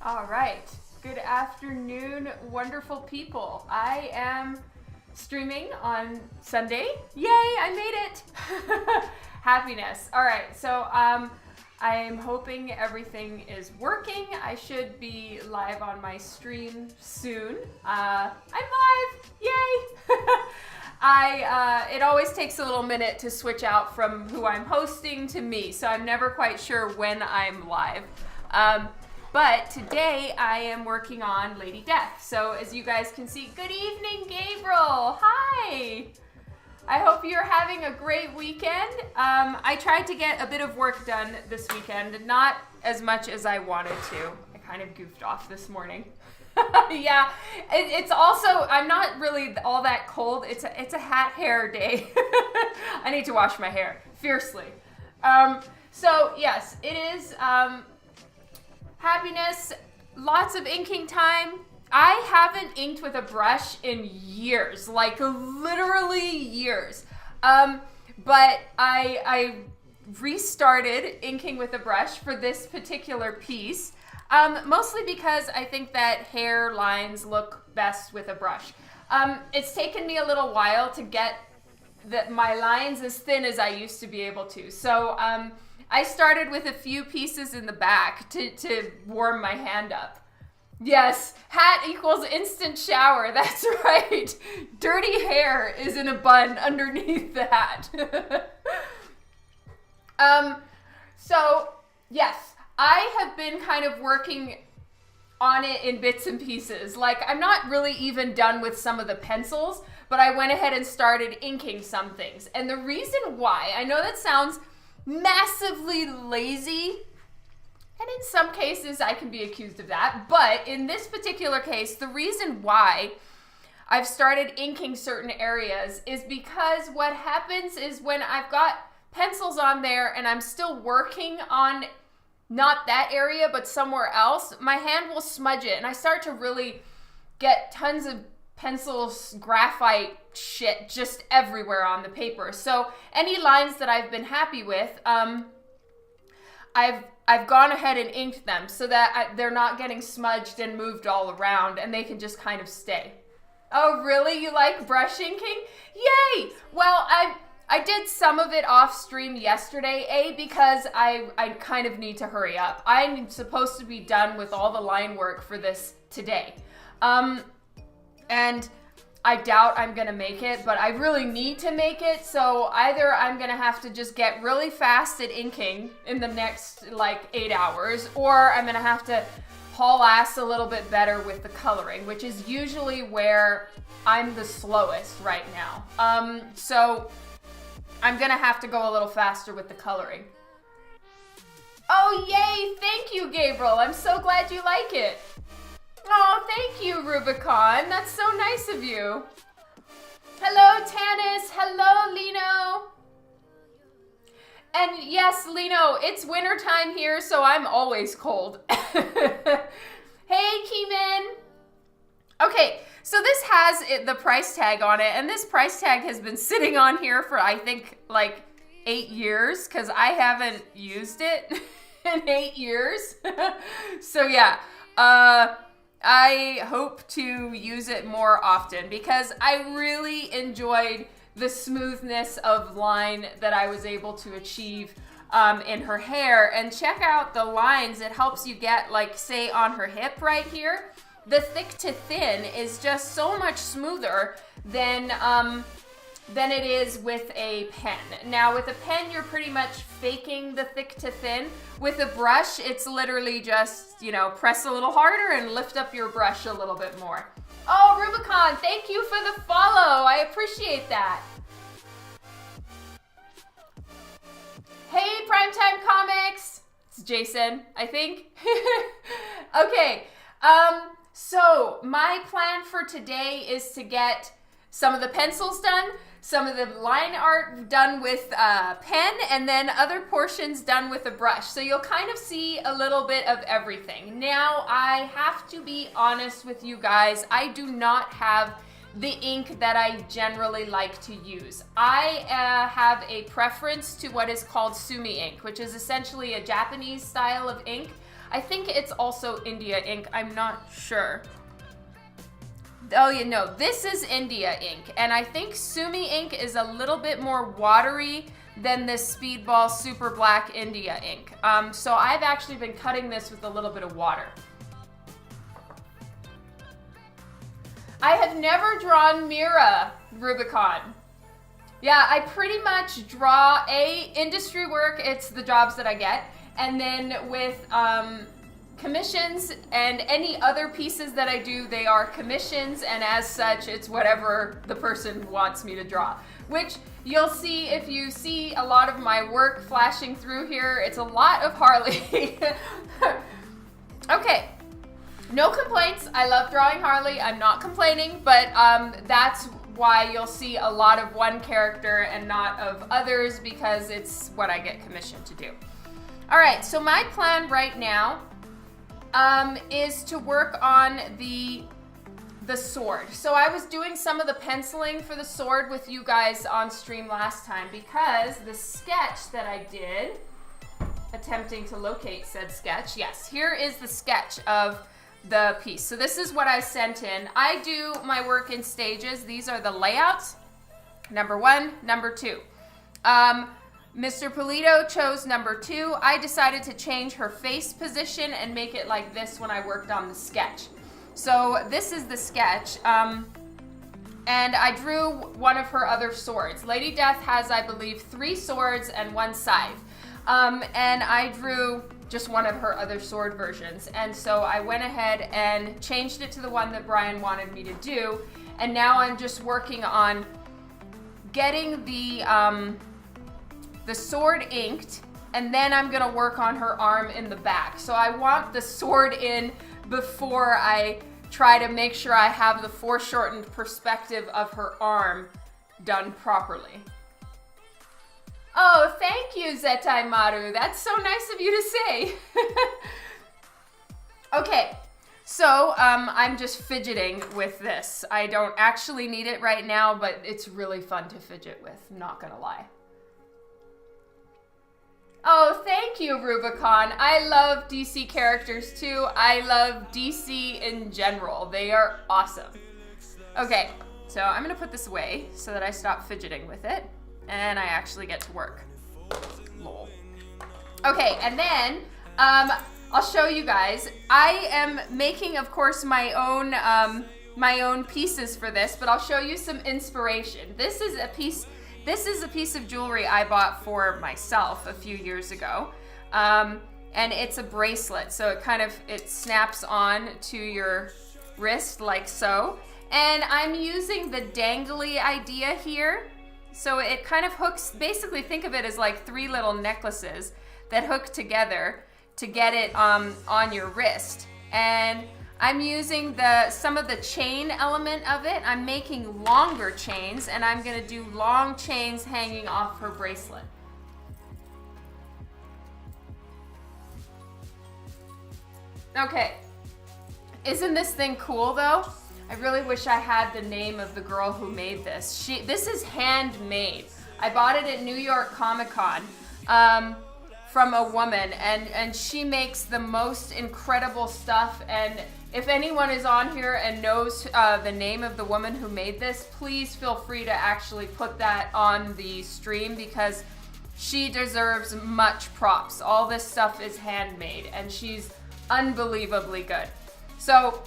All right. Good afternoon, wonderful people. I am streaming on Sunday. Yay, I made it. Happiness. All right. So, I'm hoping everything is working. I should be live on my stream soon. I'm live. Yay. It always takes a little minute to switch out from who I'm hosting to me, so I'm never quite sure when I'm live. But today I am working on Lady Death. So as you guys can see, good evening, Gabriel. Hi. I hope you're having a great weekend. I tried to get a bit of work done this weekend, not as much as I wanted to. I kind of goofed off this morning. Yeah, it's also, I'm not really all that cold. It's a hat hair day. I need to wash my hair fiercely. So yes, it is happiness, lots of inking time. I haven't inked with a brush in years, like literally years. But I restarted inking with a brush for this particular piece. Mostly because I think that hair lines look best with a brush. It's taken me a little while to get my lines as thin as I used to be able to. So I started with a few pieces in the back to warm my hand up. Yes, hat equals instant shower. That's right. Dirty hair is in a bun underneath the hat. So, yes. I have been kind of working on it in bits and pieces. Like, I'm not really even done with some of the pencils, but I went ahead and started inking some things. And the reason why, I know that sounds massively lazy, and in some cases I can be accused of that, but in this particular case, the reason why I've started inking certain areas is because what happens is when I've got pencils on there and I'm still working on not that area, but somewhere else, my hand will smudge it, and I start to really get tons of pencils, graphite shit just everywhere on the paper. So any lines that I've been happy with, I've gone ahead and inked them so that they're not getting smudged and moved all around, and they can just kind of stay. Oh, really? You like brush inking? Yay! Well, I did some of it off stream yesterday, because I kind of need to hurry up. I'm supposed to be done with all the line work for this today. And I doubt I'm gonna make it, but I really need to make it, so either I'm gonna have to just get really fast at inking in the next like 8 hours, or I'm gonna have to haul ass a little bit better with the coloring, which is usually where I'm the slowest right now. So I'm gonna have to go a little faster with the coloring. Oh, yay! Thank you, Gabriel. I'm so glad you like it. Oh, thank you, Rubicon. That's so nice of you. Hello, Tanis. Hello, Lino. And yes, Lino, it's wintertime here, so I'm always cold. Hey, Keeman. Okay. So this has the price tag on it, and this price tag has been sitting on here for, I think, like 8 years, because I haven't used it in 8 years. So yeah, I hope to use it more often, because I really enjoyed the smoothness of line that I was able to achieve in her hair. And check out the lines. It helps you get, like, say, on her hip right here. The thick to thin is just so much smoother than it is with a pen. Now with a pen, you're pretty much faking the thick to thin. With a brush, it's literally just, you know, press a little harder and lift up your brush a little bit more. Oh, Rubicon, thank you for the follow. I appreciate that. Hey, Primetime Comics. It's Jason, I think. Okay. So my plan for today is to get some of the pencils done, some of the line art done with a pen, and then other portions done with a brush. So you'll kind of see a little bit of everything. Now, I have to be honest with you guys. I do not have the ink that I generally like to use. I have a preference to what is called sumi ink, which is essentially a Japanese style of ink. I think it's also India ink. I'm not sure. Oh, you know, this is India ink. And I think Sumi ink is a little bit more watery than this Speedball Super Black India ink. So I've actually been cutting this with a little bit of water. I have never drawn Mira, Rubicon. Yeah, I pretty much draw industry work, it's the jobs that I get, and then with commissions and any other pieces that I do, they are commissions, and as such, it's whatever the person wants me to draw. Which you'll see if you see a lot of my work flashing through here, it's a lot of Harley. Okay, no complaints. I love drawing Harley, I'm not complaining, but that's why you'll see a lot of one character and not of others, because it's what I get commissioned to do. All right, so my plan right now is to work on the sword. So I was doing some of the penciling for the sword with you guys on stream last time, because the sketch that I did, attempting to locate said sketch, yes, here is the sketch of the piece. So this is what I sent in. I do my work in stages. These are the layouts. Number 1, number 2. Mr. Polito chose number 2. I decided to change her face position and make it like this when I worked on the sketch. So this is the sketch. And I drew one of her other swords. Lady Death has, I believe, 3 swords and 1 scythe. And I drew just one of her other sword versions. And so I went ahead and changed it to the one that Brian wanted me to do. And now I'm just working on getting the sword inked, and then I'm gonna work on her arm in the back. So I want the sword in before I try to make sure I have the foreshortened perspective of her arm done properly. Oh, thank you, Zetai Maru. That's so nice of you to say. Okay, so I'm just fidgeting with this. I don't actually need it right now, but it's really fun to fidget with, not gonna lie. Oh, thank you, Rubicon. I love DC characters too. I love DC in general. They are awesome. Okay, so I'm gonna put this away so that I stop fidgeting with it and I actually get to work. Lol. Okay, and then I'll show you guys. I am making, of course, my own pieces for this, but I'll show you some inspiration. This is a piece of jewelry I bought for myself a few years ago. And it's a bracelet, so it snaps on to your wrist like so. And I'm using the dangly idea here. So it kind of hooks, basically think of it as like 3 little necklaces that hook together to get it on your wrist. And I'm using some of the chain element of it. I'm making longer chains, and I'm gonna do long chains hanging off her bracelet. Okay, isn't this thing cool though? I really wish I had the name of the girl who made this. This is handmade. I bought it at New York Comic Con from a woman, and she makes the most incredible stuff. And if anyone is on here and knows the name of the woman who made this, please feel free to actually put that on the stream, because she deserves much props. All this stuff is handmade, and she's unbelievably good. So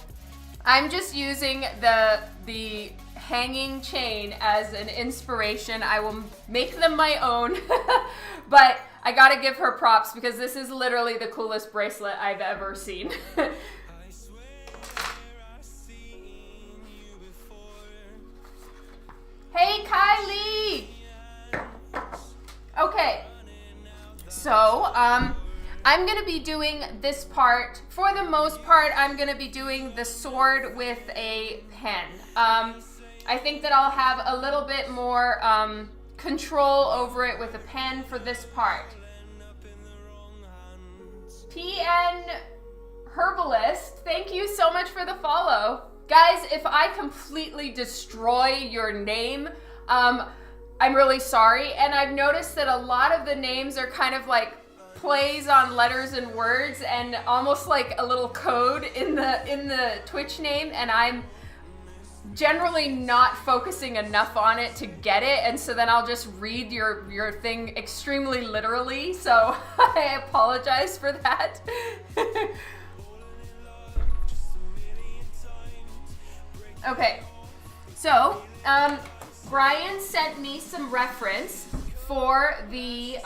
I'm just using the hanging chain as an inspiration. I will make them my own, but I gotta give her props because this is literally the coolest bracelet I've ever seen. Hey, Kylie! Okay, so I'm gonna be doing this part. For the most part, I'm gonna be doing the sword with a pen. I think that I'll have a little bit more control over it with a pen for this part. PN Herbalist, thank you so much for the follow. Guys, if I completely destroy your name, I'm really sorry. And I've noticed that a lot of the names are kind of like plays on letters and words and almost like a little code in the Twitch name, and I'm generally not focusing enough on it to get it, and so then I'll just read your thing extremely literally, so I apologize for that. Okay, so Brian sent me some reference for the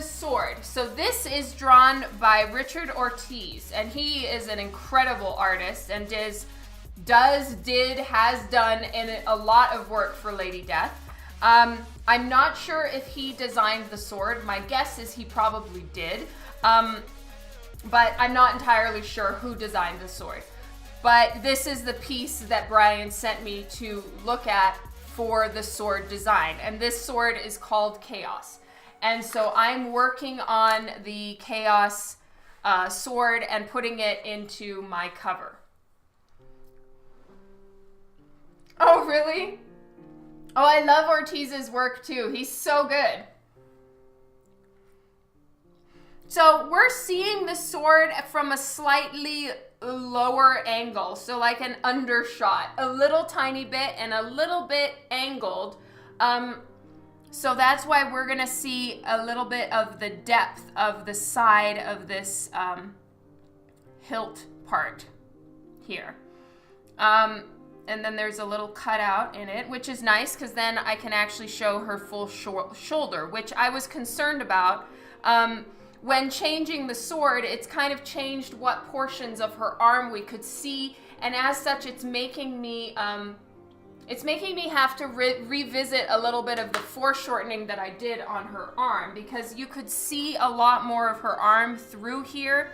sword. So this is drawn by Richard Ortiz, and he is an incredible artist and has done a lot of work for Lady Death. I'm not sure if he designed the sword. My guess is he probably did, but I'm not entirely sure who designed the sword. But this is the piece that Brian sent me to look at for the sword design, and this sword is called Chaos. And so I'm working on the Chaos sword and putting it into my cover. Oh, really? Oh, I love Ortiz's work too. He's so good. So we're seeing the sword from a slightly lower angle. So like an undershot, a little tiny bit and a little bit angled. So that's why we're gonna see a little bit of the depth of the side of this hilt part here. And then there's a little cutout in it, which is nice because then I can actually show her full shoulder, which I was concerned about. When changing the sword, it's kind of changed what portions of her arm we could see, and as such, it's making me have to revisit a little bit of the foreshortening that I did on her arm, because you could see a lot more of her arm through here,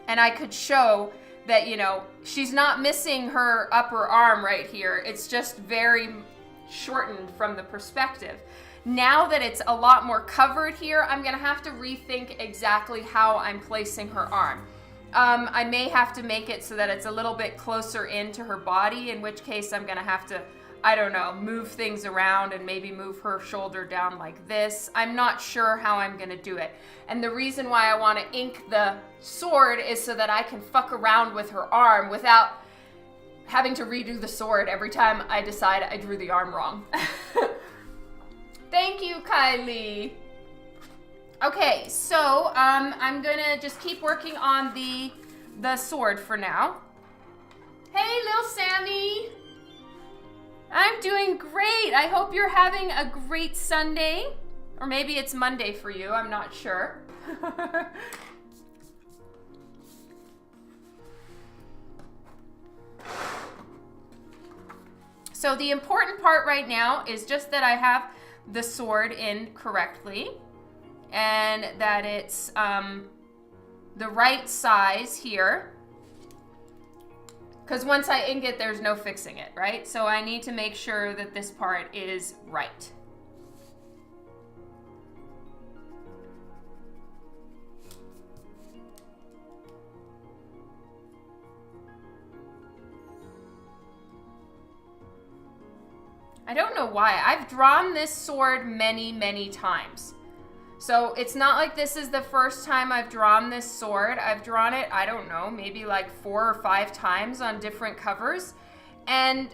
and I could show that, you know, she's not missing her upper arm right here. It's just very shortened from the perspective. Now that it's a lot more covered here, I'm gonna have to rethink exactly how I'm placing her arm. I may have to make it so that it's a little bit closer into her body, in which case I'm gonna have to, I don't know, move things around and maybe move her shoulder down like this. I'm not sure how I'm gonna do it. And the reason why I wanna ink the sword is so that I can fuck around with her arm without having to redo the sword every time I decide I drew the arm wrong. Thank you, Kylie. Okay, so I'm gonna just keep working on the sword for now. Hey, Lil Sammy. I'm doing great. I hope you're having a great Sunday. Or maybe it's Monday for you, I'm not sure. So the important part right now is just that I have the sword in correctly, and that it's the right size here, because once I ink it, there's no fixing it, right? So I need to make sure that this part is right. I don't know why. I've drawn this sword many, many times. So it's not like this is the first time I've drawn this sword. I've drawn it, I don't know, maybe like 4 or 5 times on different covers. And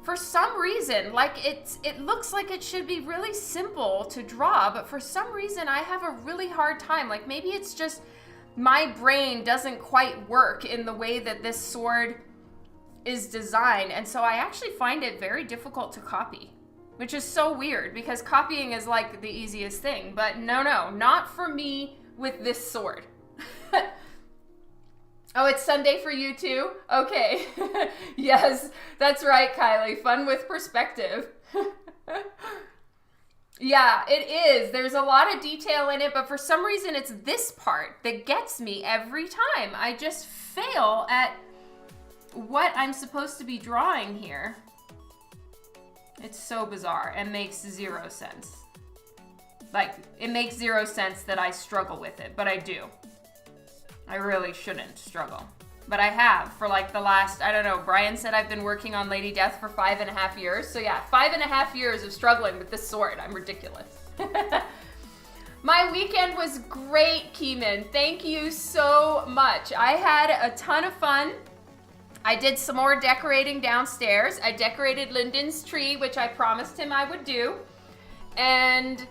for some reason, like it looks like it should be really simple to draw, but for some reason I have a really hard time. Like maybe it's just my brain doesn't quite work in the way that this sword is designed, and so I actually find it very difficult to copy, which is so weird because copying is like the easiest thing, but no, not for me with this sword. Oh, it's Sunday for you too? Okay. Yes, that's right, Kylie. Fun with perspective. Yeah, it is. There's a lot of detail in it, but for some reason it's this part that gets me every time. I just fail at what I'm supposed to be drawing here. It's so bizarre and makes 0 sense. Like, it makes 0 sense that I struggle with it, but I do. I really shouldn't struggle. But I have for like the last, I don't know, Brian said I've been working on Lady Death for 5.5 years. So yeah, 5.5 years of struggling with this sword. I'm ridiculous. My weekend was great, Keeman. Thank you so much. I had a ton of fun. I did some more decorating downstairs. I decorated Lyndon's tree, which I promised him I would do. And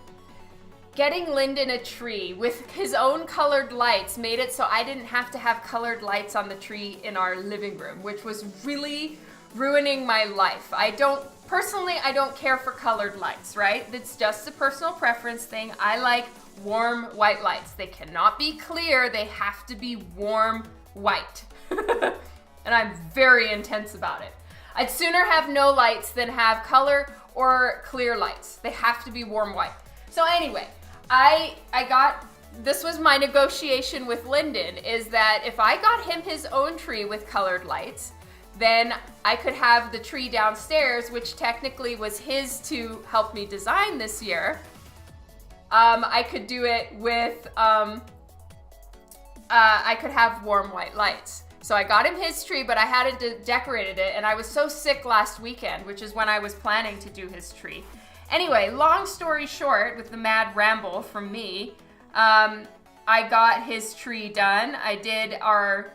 getting Lyndon a tree with his own colored lights made it so I didn't have to have colored lights on the tree in our living room, which was really ruining my life. Personally, I don't care for colored lights, right? It's just a personal preference thing. I like warm white lights. They cannot be clear. They have to be warm white. And I'm very intense about it. I'd sooner have no lights than have color or clear lights. They have to be warm white. So anyway, this was my negotiation with Lyndon, is that if I got him his own tree with colored lights, then I could have the tree downstairs, which technically was his to help me design this year. I could do it with, I could have warm white lights. So I got him his tree, but I hadn't decorated it, and I was so sick last weekend, which is when I was planning to do his tree. Anyway, long story short, with the mad ramble from me, I got his tree done. I did our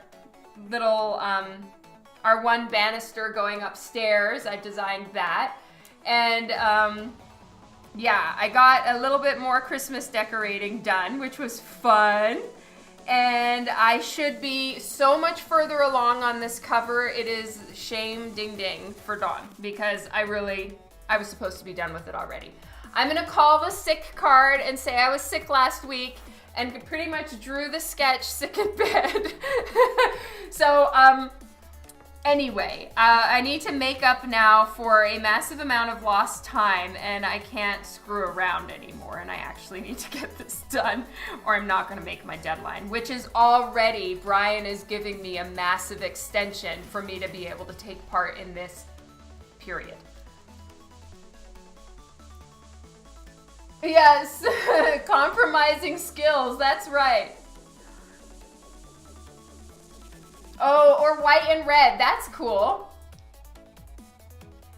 little, our one banister going upstairs. I designed that. And yeah, I got a little bit more Christmas decorating done, which was fun. And I should be so much further along on this cover. It is shame ding ding for Dawn, because I was supposed to be done with it already. I'm gonna call the sick card and say I was sick last week and pretty much drew the sketch sick in bed. So, anyway, I need to make up now for a massive amount of lost time, and I can't screw around anymore, and I actually need to get this done or I'm not gonna make my deadline, which is already, Brian is giving me a massive extension for me to be able to take part in this period. Yes, compromising skills, that's right. Oh, or white and red, that's cool.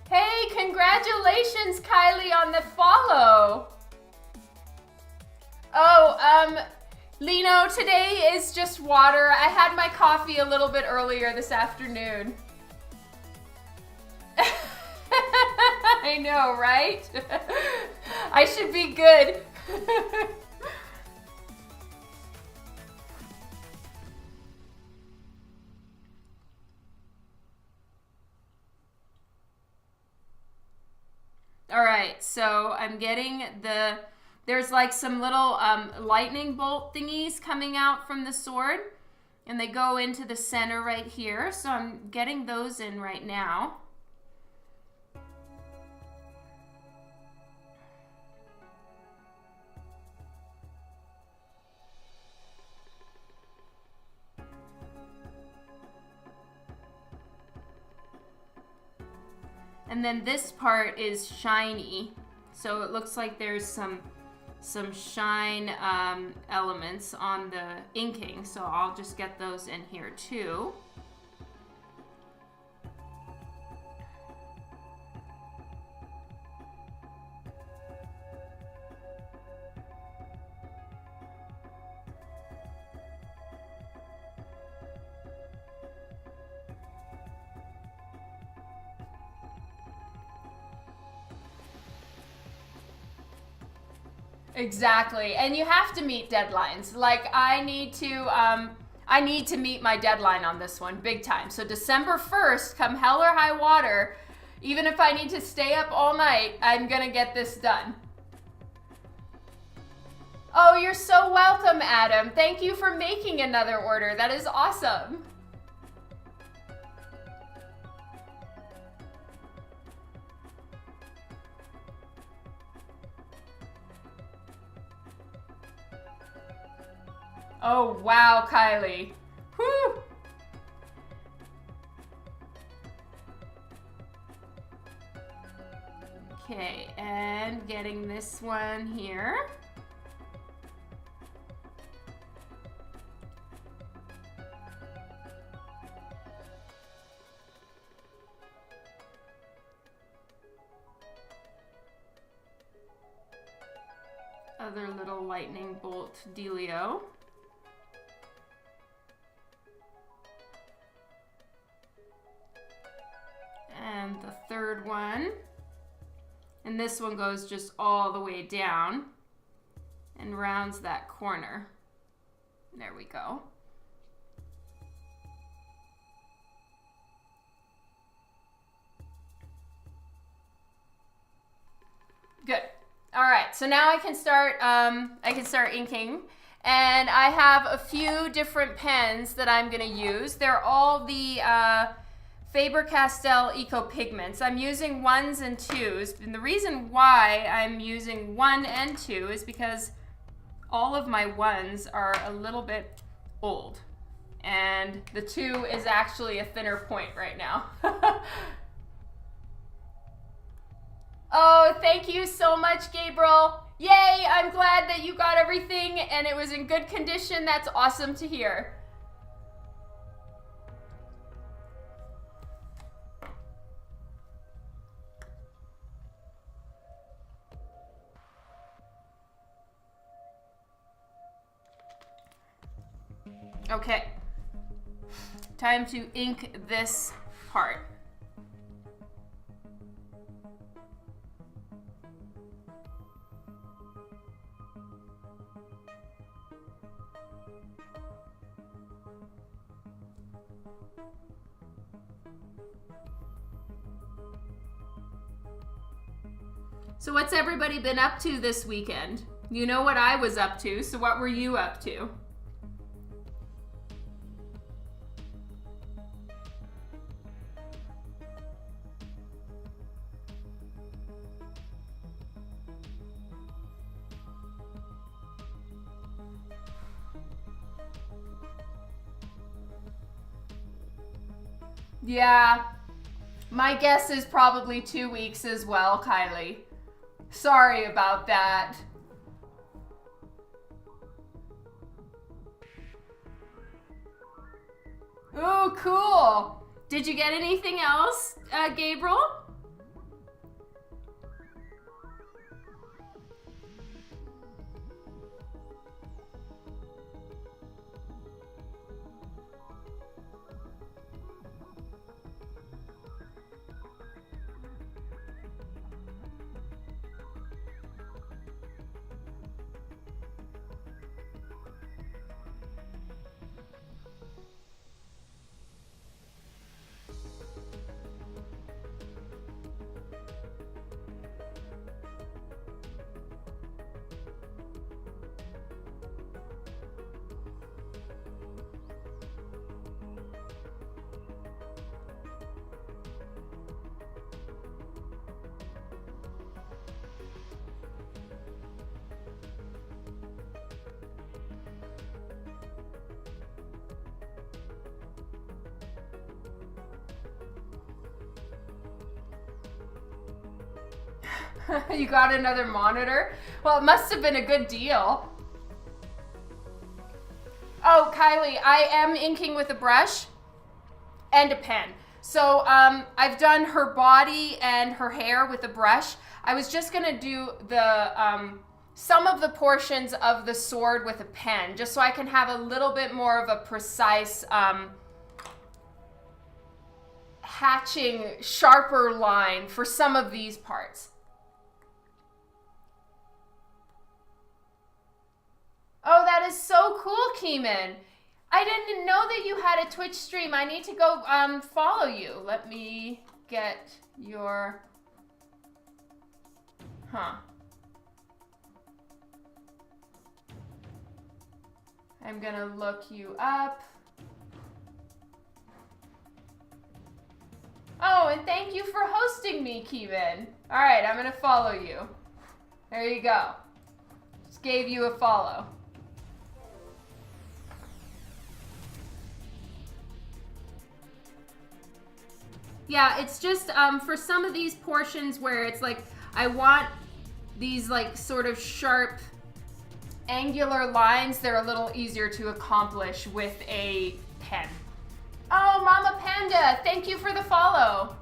Hey, congratulations, Kylie, on the follow. Oh, Lino, today is just water. I had my coffee a little bit earlier this afternoon. I know, right? I should be good. All right, so I'm getting there's like some little lightning bolt thingies coming out from the sword, and they go into the center right here. So I'm getting those in right now. And then this part is shiny, so it looks like there's some shine elements on the inking, so I'll just get those in here too. Exactly, and you have to meet deadlines. Like I need to meet my deadline on this one big time. So December 1st, come hell or high water, even if I need to stay up all night, I'm gonna get this done. Oh, you're so welcome, Adam. Thank you for making another order. That is awesome. Oh, wow, Kylie. Whew. Okay, and getting this one here. other little lightning bolt dealio. And the third one. And this one goes just all the way down and rounds that corner. There we go. Good. All right, so now I can start inking, and I have a few different pens that I'm gonna use. They're all the Faber-Castell Eco Pigments. I'm using 1s and 2s, and the reason why I'm using 1 and 2 is because all of my 1s are a little bit old, and the 2 is actually a thinner point right now. Oh, thank you so much, Gabriel. Yay, I'm glad that you got everything and it was in good condition. That's awesome to hear. Okay, time to ink this part. So what's everybody been up to this weekend? You know what I was up to, so what were you up to? Yeah, my guess is probably 2 weeks as well, Kylie. Sorry about that. Ooh, cool. Did you get anything else, Gabriel? You got another monitor? Well, it must have been a good deal. Oh, Kylie, I am inking with a brush and a pen. So I've done her body and her hair with a brush. I was just gonna do the some of the portions of the sword with a pen, just so I can have a little bit more of a precise hatching, sharper line for some of these parts. Oh, that is so cool, Keeman. I didn't know that you had a Twitch stream. I need to go follow you. Let me get your... Huh. I'm gonna look you up. Oh, and thank you for hosting me, Keeman. All right, I'm gonna follow you. There you go. Just gave you a follow. Yeah, it's just for some of these portions where it's like, I want these like sort of sharp angular lines, they're a little easier to accomplish with a pen. Oh, Mama Panda, thank you for the follow.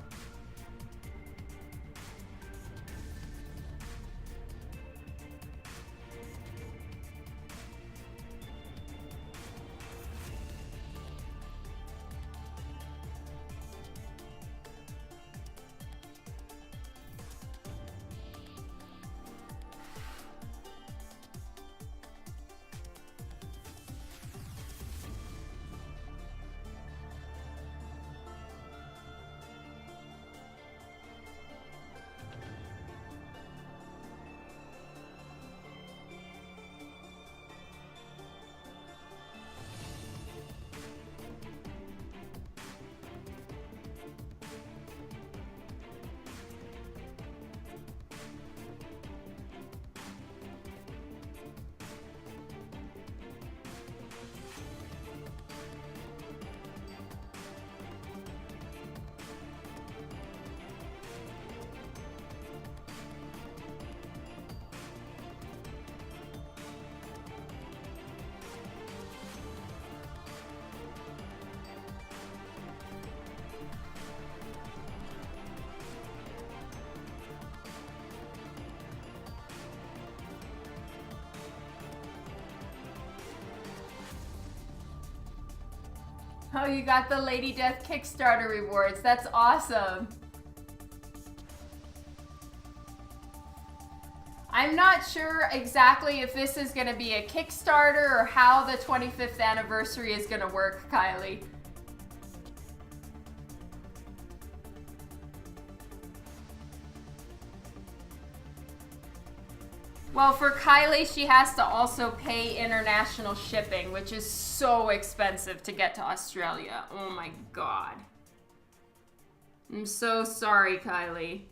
Oh, you got the Lady Death Kickstarter rewards. That's awesome. I'm not sure exactly if this is going to be a Kickstarter or how the 25th anniversary is going to work, Kylie. Well, for Kylie, she has to also pay international shipping, which is so expensive to get to Australia. Oh my God. I'm so sorry, Kylie.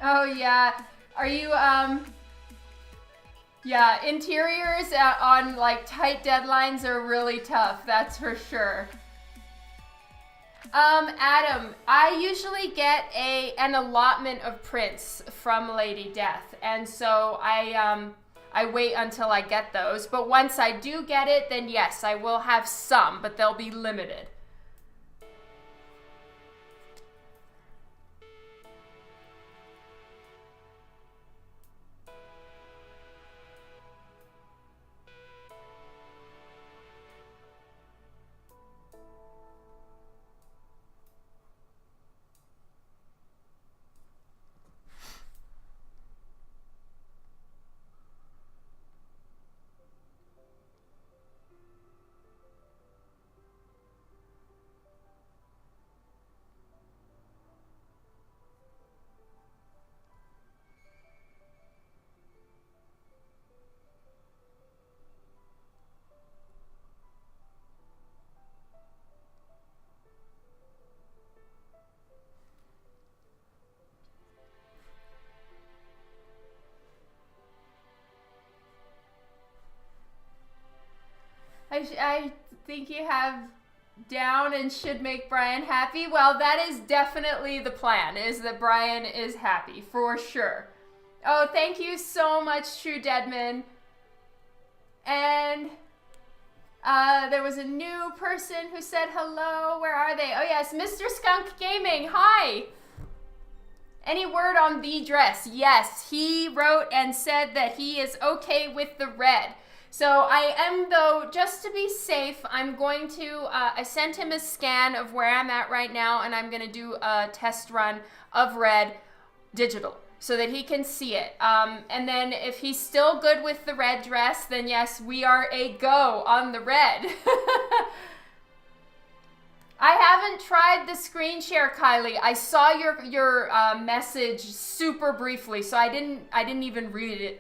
Oh yeah. Are you yeah, interiors on like tight deadlines are really tough, that's for sure. Adam, I usually get an allotment of prints from Lady Death, and so I wait until I get those. But once I do get it, then yes, I will have some, but they'll be limited. I think you have down and should make Brian happy. Well, that is definitely the plan, is that Brian is happy, for sure. Oh, thank you so much, True Deadman. And there was a new person who said hello. Where are they? Oh, yes, Mr. Skunk Gaming. Hi. Any word on the dress? Yes, he wrote and said that he is okay with the red. So I am, though, just to be safe, I'm going to, I sent him a scan of where I'm at right now, and I'm going to do a test run of red digital so that he can see it. And then if he's still good with the red dress, then yes, we are a go on the red. I haven't tried the screen share, Kylie. I saw your message super briefly, so I didn't even really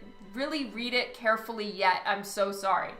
read it carefully yet. I'm so sorry.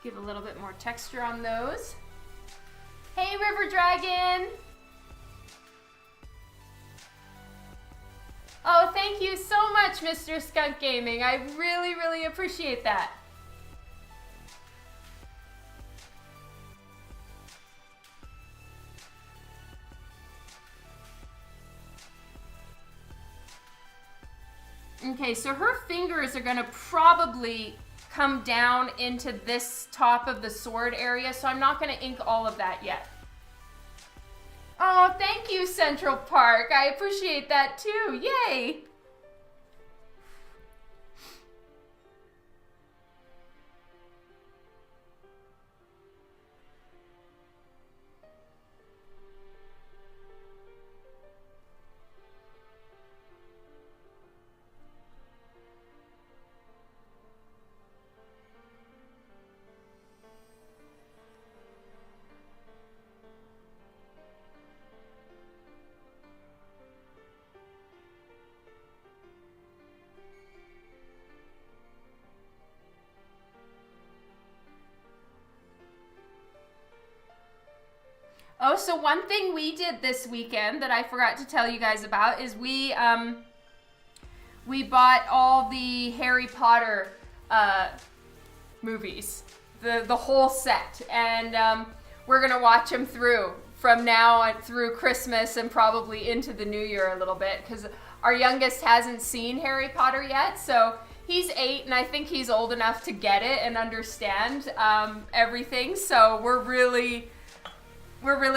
Give a little bit more texture on those. Hey, River Dragon! Oh, thank you so much, Mr. Skunk Gaming. I really, really appreciate that. Okay, so her fingers are gonna probably come down into this top of the sword area, so I'm not going to ink all of that yet. Oh, thank you, Central Park. I appreciate that too. Yay! Oh, so one thing we did this weekend that I forgot to tell you guys about is we bought all the Harry Potter movies, the whole set, and we're gonna watch them through from now on through Christmas and probably into the new year a little bit, because our youngest hasn't seen Harry Potter yet, so he's 8 and I think he's old enough to get it and understand everything, so we're really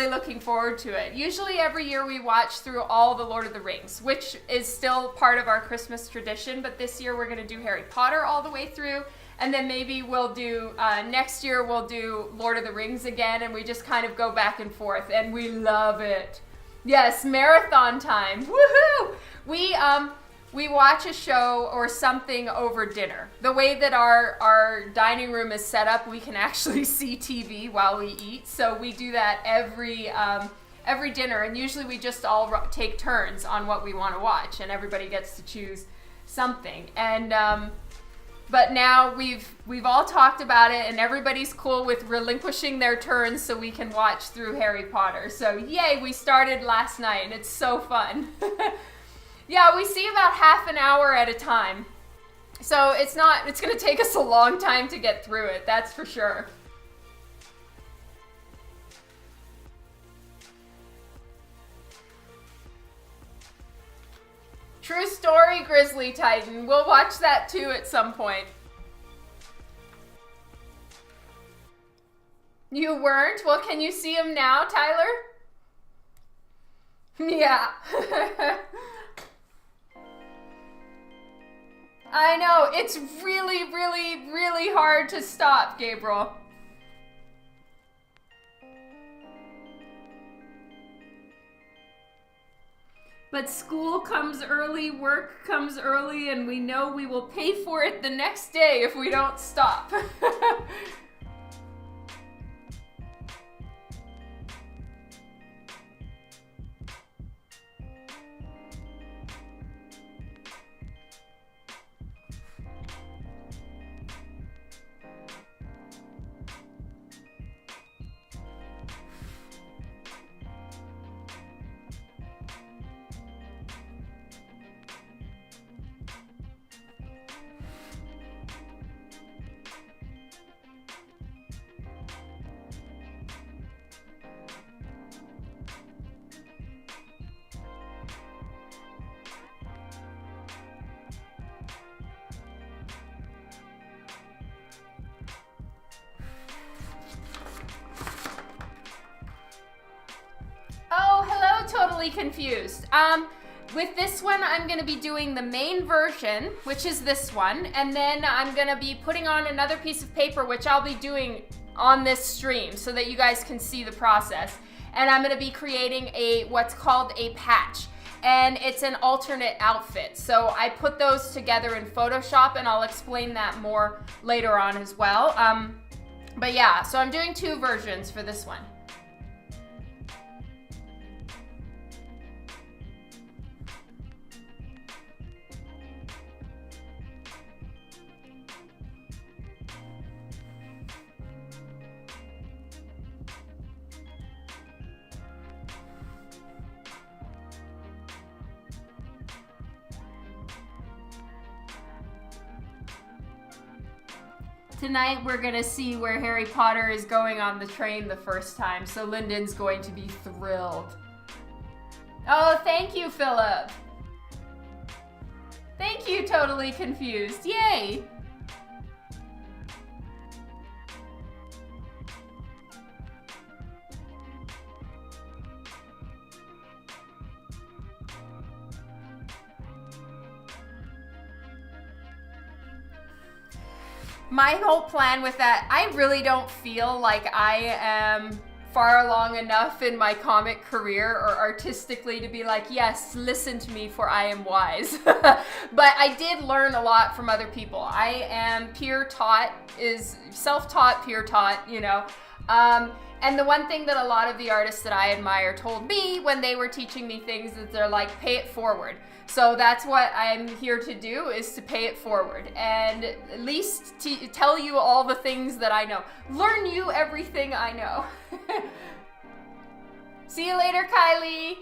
looking forward to it. Usually every year we watch through all the Lord of the Rings, which is still part of our Christmas tradition, but this year we're going to do Harry Potter all the way through, and then maybe we'll do, next year we'll do Lord of the Rings again, and we just kind of go back and forth, and we love it. Yes, marathon time. Woohoo! We watch a show or something over dinner. The way that our dining room is set up, we can actually see TV while we eat. So we do that every dinner, and usually we just all take turns on what we want to watch, and everybody gets to choose something. And but now we've all talked about it, and everybody's cool with relinquishing their turns so we can watch through Harry Potter. So yay, we started last night, and it's so fun. Yeah, we see about half an hour at a time. So it's going to take us a long time to get through it, that's for sure. True story, Grizzly Titan. We'll watch that too at some point. You weren't? Well, can you see him now, Tyler? Yeah. I know, it's really, really, really hard to stop, Gabriel. But school comes early, work comes early, and we know we will pay for it the next day if we don't stop. Oh, hello, Totally Confused. With this one, I'm gonna be doing the main version, which is this one, and then I'm gonna be putting on another piece of paper, which I'll be doing on this stream so that you guys can see the process. And I'm gonna be creating what's called a patch. And it's an alternate outfit. So I put those together in Photoshop, and I'll explain that more later on as well. But yeah, so I'm doing two versions for this one. Tonight we're gonna see where Harry Potter is going on the train the first time, so Lyndon's going to be thrilled. Oh, thank you, Philip. Thank you, Totally Confused. Yay! My whole plan with that, I really don't feel like I am far along enough in my comic career or artistically to be like, yes, listen to me for I am wise. But I did learn a lot from other people. I am peer-taught, is self-taught, peer-taught, you know. And the one thing that a lot of the artists that I admire told me when they were teaching me things is they're like, pay it forward. So that's what I'm here to do, is to pay it forward and at least tell you all the things that I know. Learn you everything I know. See you later, Kylie.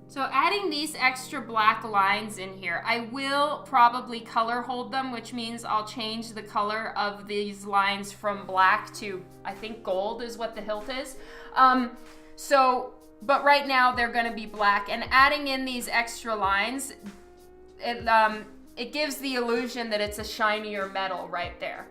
So adding these extra black lines in here, I will probably color hold them, which means I'll change the color of these lines from black to, I think gold is what the hilt is. But right now they're gonna be black, and adding in these extra lines, it gives the illusion that it's a shinier metal right there.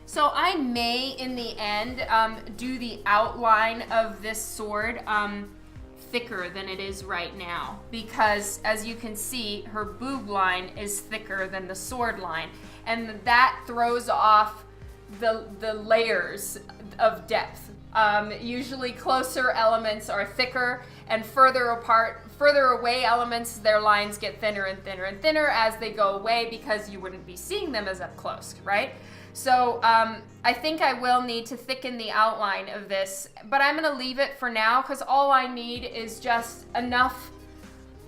So I may, in the end, do the outline of this sword thicker than it is right now, because as you can see, her boob line is thicker than the sword line, and that throws off the layers of depth. Usually closer elements are thicker, and further away elements, their lines get thinner and thinner and thinner as they go away, because you wouldn't be seeing them as up close, right? So I think I will need to thicken the outline of this, but I'm gonna leave it for now because all I need is just enough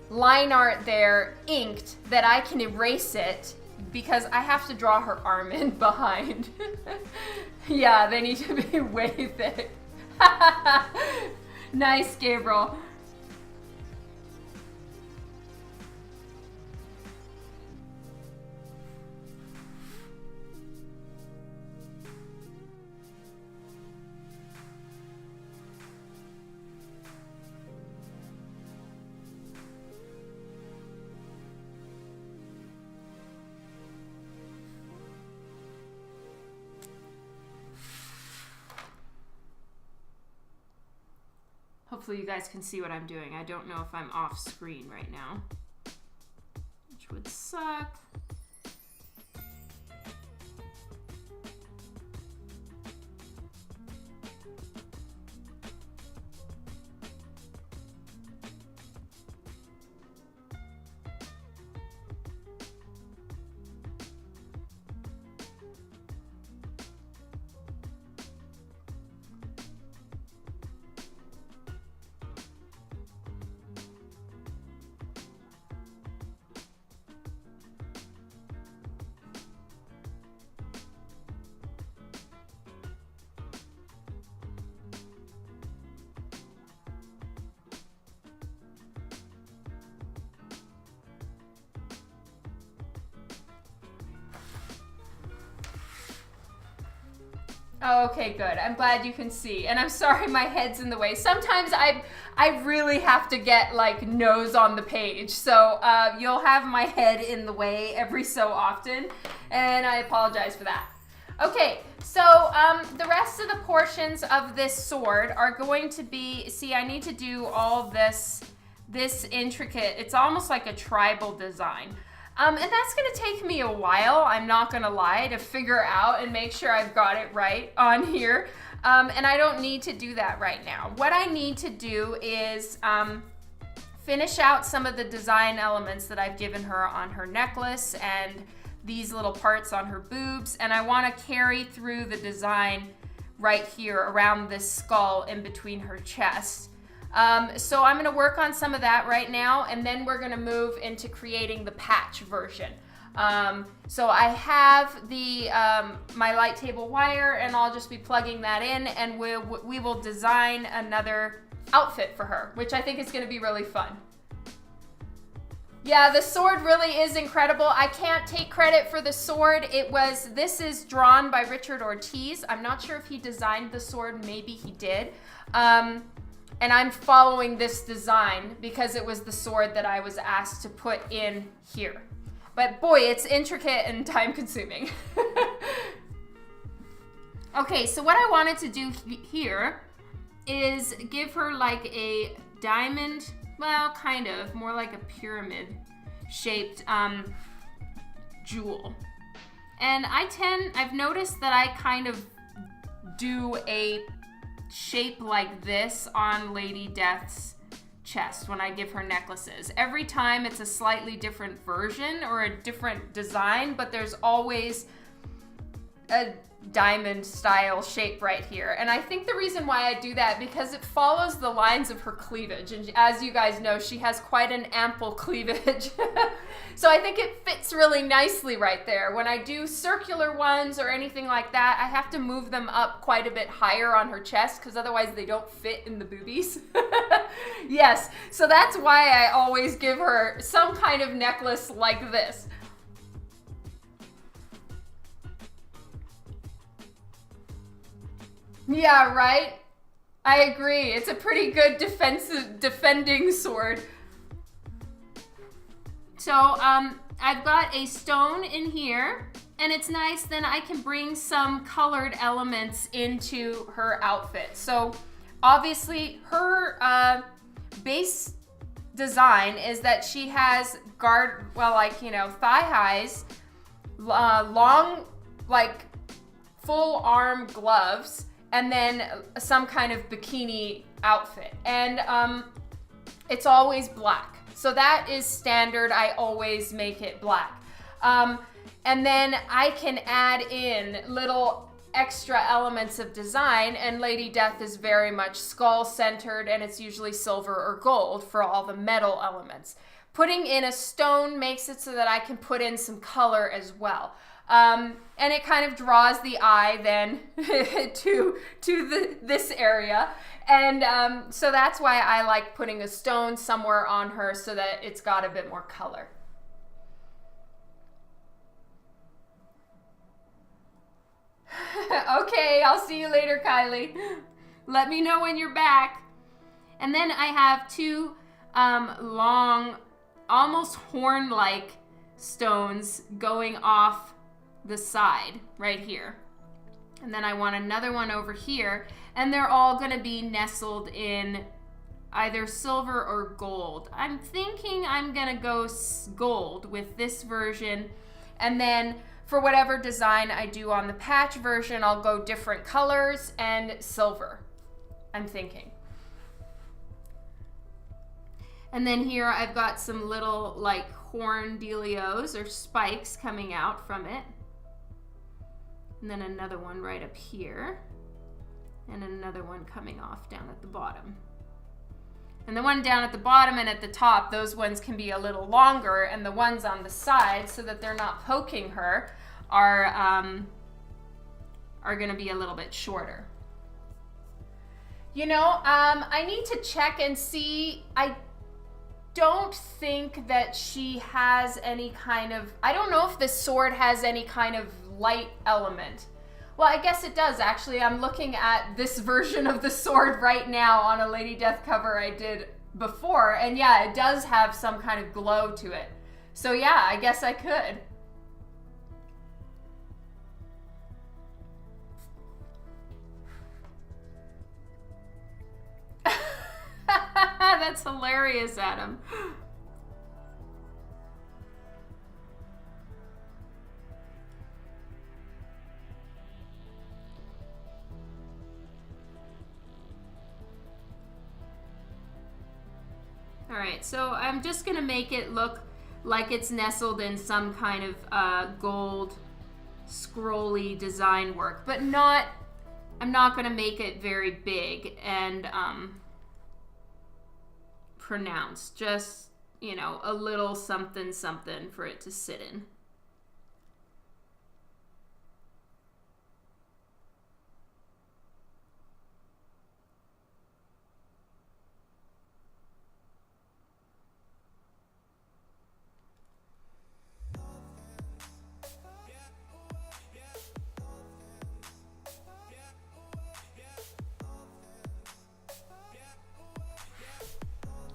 line art there inked that I can erase it because I have to draw her arm in behind. Yeah, they need to be way thick. Nice, Gabriel. Hopefully you guys can see what I'm doing. I don't know if I'm off screen right now, which would suck. Oh, okay, good. I'm glad you can see. And I'm sorry my head's in the way. Sometimes I really have to get like nose on the page. So you'll have my head in the way every so often. And I apologize for that. Okay, so the rest of the portions of this sword are going to be, see, I need to do all this intricate, it's almost like a tribal design. And that's gonna take me a while, I'm not gonna lie, to figure out and make sure I've got it right on here. And I don't need to do that right now. What I need to do is finish out some of the design elements that I've given her on her necklace and these little parts on her boobs. And I wanna carry through the design right here around this skull in between her chest. So I'm gonna work on some of that right now, and then we're gonna move into creating the patch version. So I have the my light table wire, and I'll just be plugging that in, and we will design another outfit for her, which I think is gonna be really fun. Yeah, the sword really is incredible. I can't take credit for the sword. This is drawn by Richard Ortiz. I'm not sure if he designed the sword, maybe he did. And I'm following this design because it was the sword that I was asked to put in here. But boy, it's intricate and time consuming. Okay, so what I wanted to do here is give her like a diamond, well, kind of, more like a pyramid shaped jewel. And I've noticed that I kind of do a shape like this on Lady Death's chest when I give her necklaces. Every time it's a slightly different version or a different design, but there's always a diamond style shape right here. And I think the reason why I do that because it follows the lines of her cleavage. And as you guys know, she has quite an ample cleavage. So I think it fits really nicely right there. When I do circular ones or anything like that, I have to move them up quite a bit higher on her chest because otherwise they don't fit in the boobies. Yes, so that's why I always give her some kind of necklace like this. Yeah, right? I agree. It's a pretty good defending sword. So, I've got a stone in here, and it's nice, then I can bring some colored elements into her outfit. So, obviously, her base design is that she has thigh highs, long, like, full arm gloves, and then some kind of bikini outfit. And it's always black. So that is standard. I always make it black. And then I can add in little extra elements of design, and Lady Death is very much skull centered, and it's usually silver or gold for all the metal elements. Putting in a stone makes it so that I can put in some color as well. And it kind of draws the eye then to this area. And so that's why I like putting a stone somewhere on her so that it's got a bit more color. Okay, I'll see you later, Kylie. Let me know when you're back. And then I have two long, almost horn-like stones going off the side right here. And then I want another one over here, and they're all going to be nestled in either silver or gold. I'm thinking I'm going to go gold with this version, and then for whatever design I do on the patch version, I'll go different colors and silver, I'm thinking. And then here I've got some little like horn dealios or spikes coming out from it. And then another one right up here. And another one coming off down at the bottom. And the one down at the bottom and at the top, those ones can be a little longer, and the ones on the side, so that they're not poking her, are going to be a little bit shorter. You know, I need to check and see. I don't think that she has any kind of, I don't know if this sword has any kind of light element. Well, I guess it does, actually. I'm looking at this version of the sword right now on a Lady Death cover I did before, and yeah, it does have some kind of glow to it. So yeah, I guess I could. That's hilarious, Adam. All right, so I'm just gonna make it look like it's nestled in some kind of gold scrolly design work, but not, I'm not gonna make it very big and pronounced, just, you know, a little something something for it to sit in.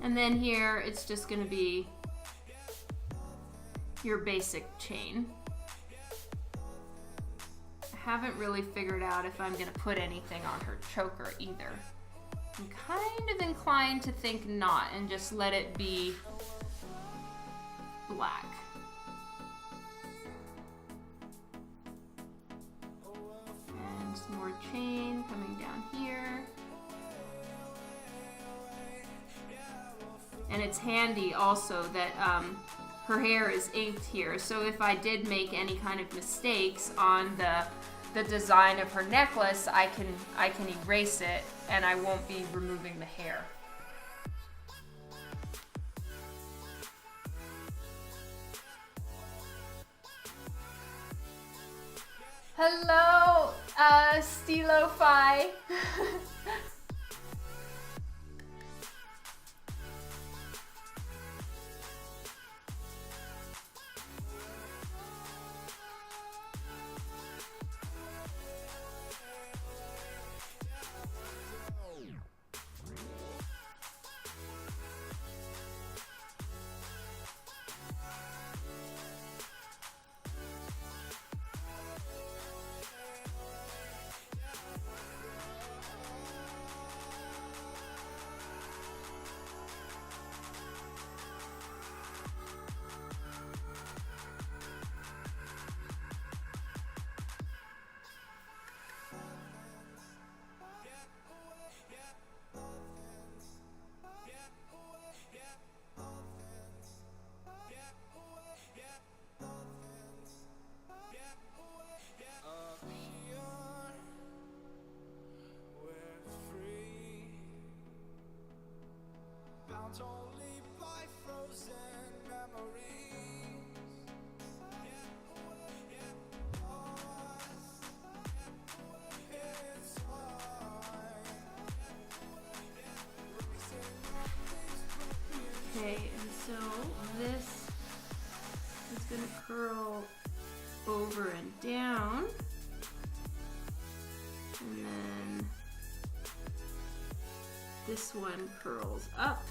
And then here, it's just going to be your basic chain. I haven't really figured out if I'm going to put anything on her choker either. I'm kind of inclined to think not, and just let it be black. And some more chain coming down here. And it's handy also that her hair is inked here, so if I did make any kind of mistakes on the design of her necklace, I can erase it, and I won't be removing the hair. Hello, Stilo-Fi. Okay, and so this is going to curl over and down. And then this one curls up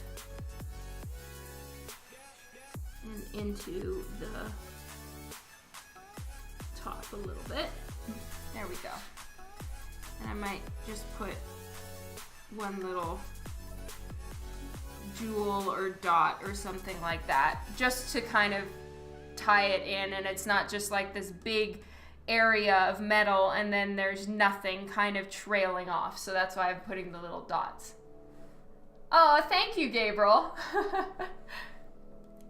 and into the top a little bit. There we go. And I might just put one little jewel or dot or something like that, just to kind of tie it in, and it's not just like this big area of metal and then there's nothing kind of trailing off. So that's why I'm putting the little dots. Oh, thank you, Gabriel.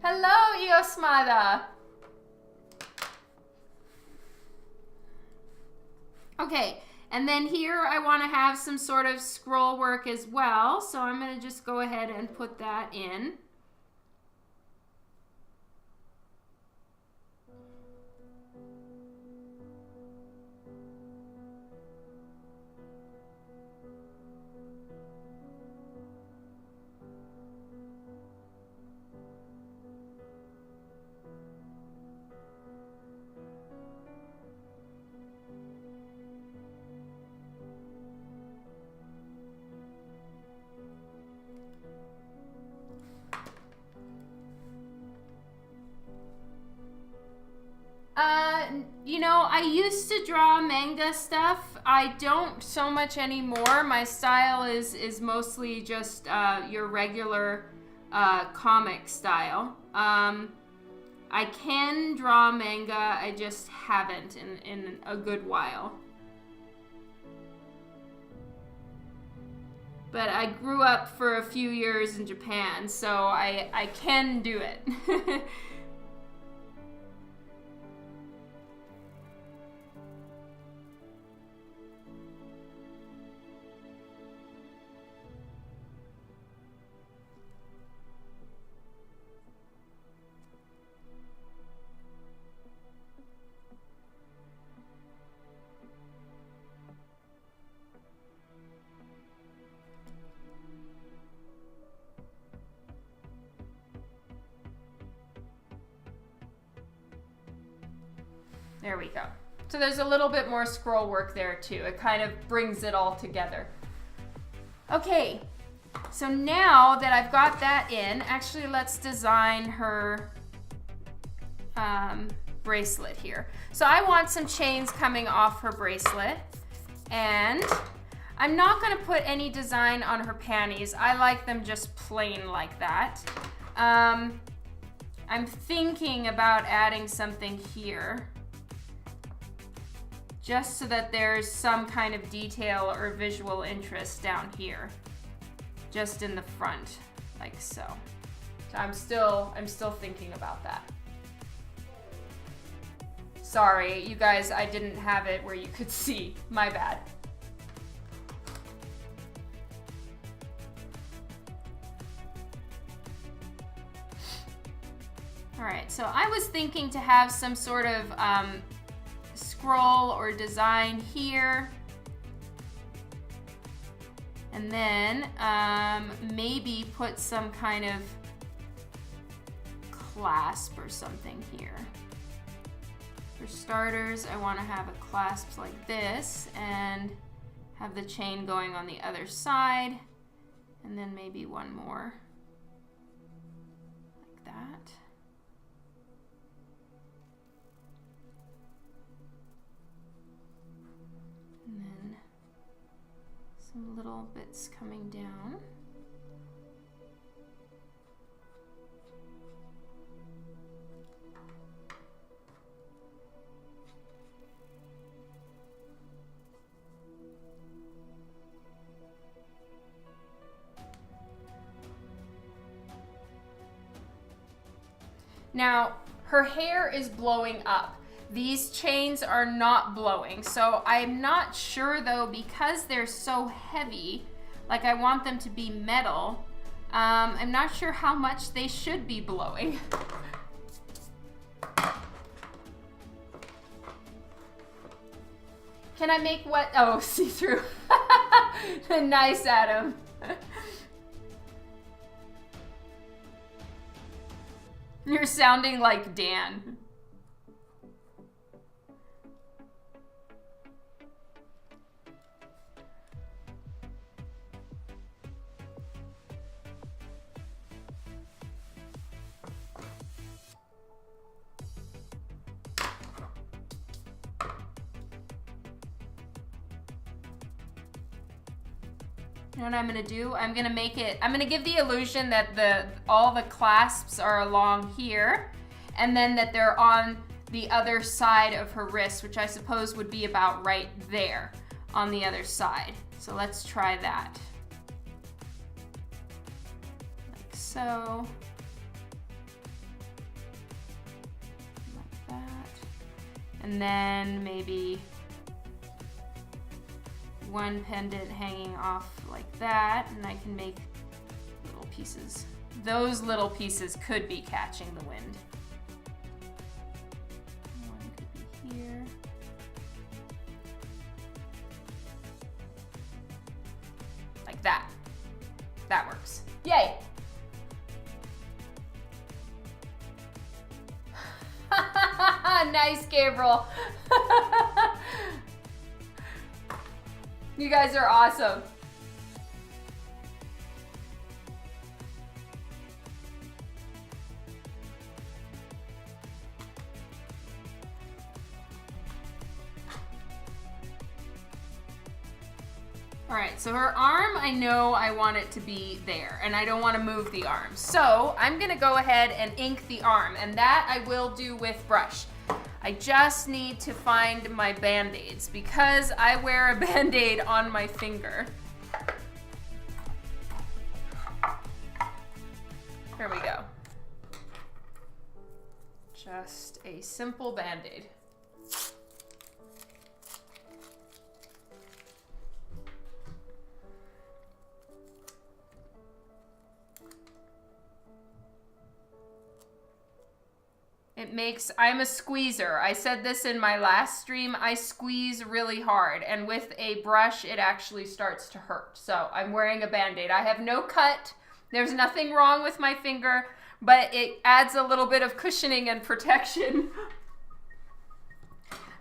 Hello, Iosmada. Okay, and then here I want to have some sort of scroll work as well, so I'm going to just go ahead and put that in. You know, I used to draw manga stuff. I don't so much anymore. My style is mostly just your regular comic style. I can draw manga, I just haven't in a good while. But I grew up for a few years in Japan, so I can do it. There we go. So there's a little bit more scroll work there too. It kind of brings it all together. Okay, so now that I've got that in, actually let's design her bracelet here. So I want some chains coming off her bracelet, and I'm not gonna put any design on her panties. I like them just plain like that. I'm thinking about adding something here, just so that there's some kind of detail or visual interest down here, just in the front, like so. So I'm still thinking about that. Sorry, you guys, I didn't have it where you could see. My bad. All right, so I was thinking to have some sort of scroll or design here, and then maybe put some kind of clasp or something here. For starters, I want to have a clasp like this and have the chain going on the other side, and then maybe one more like that. And then some little bits coming down. Now, her hair is blowing up. These chains are not blowing, so I'm not sure though, because they're so heavy, like I want them to be metal, I'm not sure how much they should be blowing. Can I make what? Oh, see-through. Nice, Adam. You're sounding like Dan. You know what I'm gonna do? I'm gonna give the illusion that all the clasps are along here, and then that they're on the other side of her wrist, which I suppose would be about right there on the other side. So let's try that. Like so. Like that. And then maybe one pendant hanging off like that, and I can make little pieces. Those little pieces could be catching the wind. One could be here. Like that. That works. Yay! Nice, Gabriel. You guys are awesome. All right, so her arm, I know I want it to be there, and I don't want to move the arm. So I'm gonna go ahead and ink the arm, and that I will do with brush. I just need to find my Band-Aids because I wear a Band-Aid on my finger. There we go. Just a simple Band-Aid. I'm a squeezer. I said this in my last stream. I squeeze really hard, and with a brush, it actually starts to hurt. So I'm wearing a Band-Aid. I have no cut. There's nothing wrong with my finger, but it adds a little bit of cushioning and protection.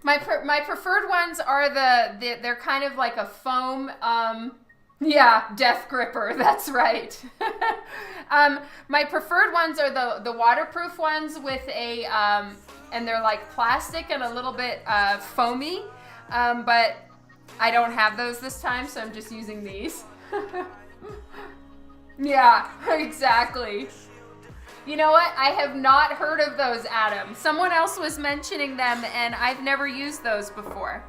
My preferred ones are they're kind of like a foam, yeah, death gripper, that's right. My preferred ones are the waterproof ones with a, and they're like plastic and a little bit foamy, but I don't have those this time, so I'm just using these. Yeah, exactly. You know what? I have not heard of those, Adam. Someone else was mentioning them, and I've never used those before.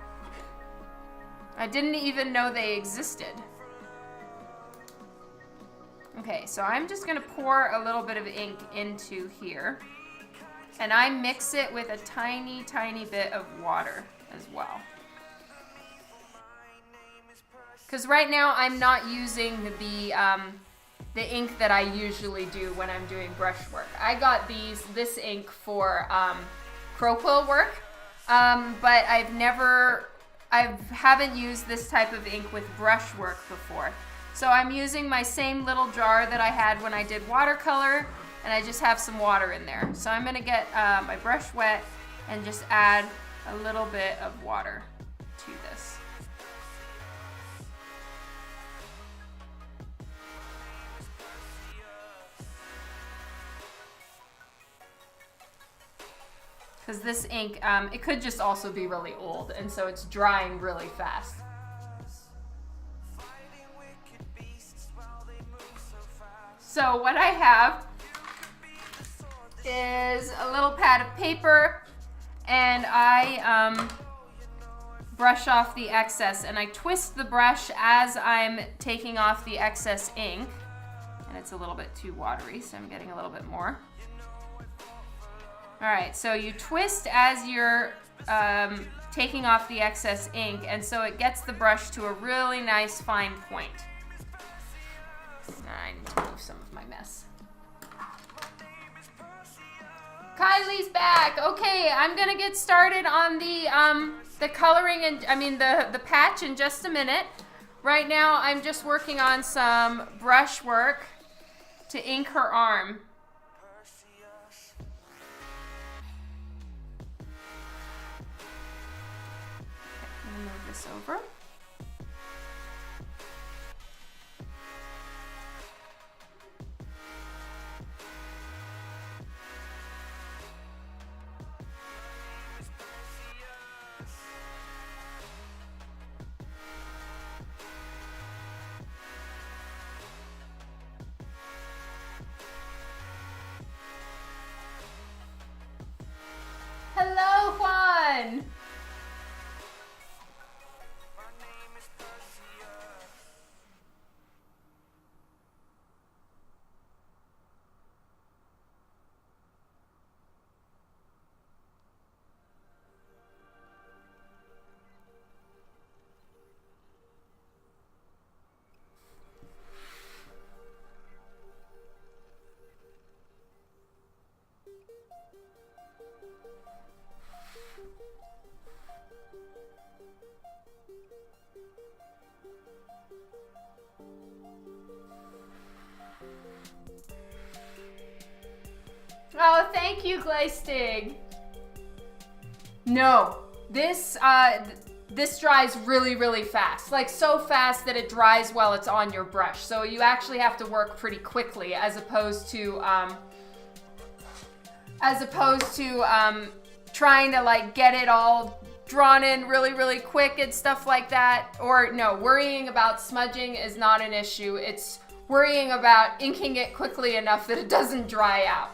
I didn't even know they existed. Okay, so I'm just gonna pour a little bit of ink into here, and I mix it with a tiny, tiny bit of water as well. Because right now I'm not using the ink that I usually do when I'm doing brush work. I got this ink for crow quill work, but I haven't used this type of ink with brush work before. So I'm using my same little jar that I had when I did watercolor, and I just have some water in there. So I'm gonna get my brush wet and just add a little bit of water to this. Because this ink, it could just also be really old, and so it's drying really fast. So what I have is a little pad of paper, and I brush off the excess, and I twist the brush as I'm taking off the excess ink, and it's a little bit too watery, so I'm getting a little bit more. All right, so you twist as you're taking off the excess ink, and so it gets the brush to a really nice fine point. I need to move some of Kylie's back. Okay, I'm gonna get started on the coloring and the patch in just a minute. Right now, I'm just working on some brush work to ink her arm. I'm gonna move this over. Hello, Juan! Oh, thank you, Glaystig. No, this dries really, really fast. Like so fast that it dries while it's on your brush. So you actually have to work pretty quickly as opposed to trying to like get it all drawn in really, really quick and stuff like that. Or no, worrying about smudging is not an issue. It's worrying about inking it quickly enough that it doesn't dry out.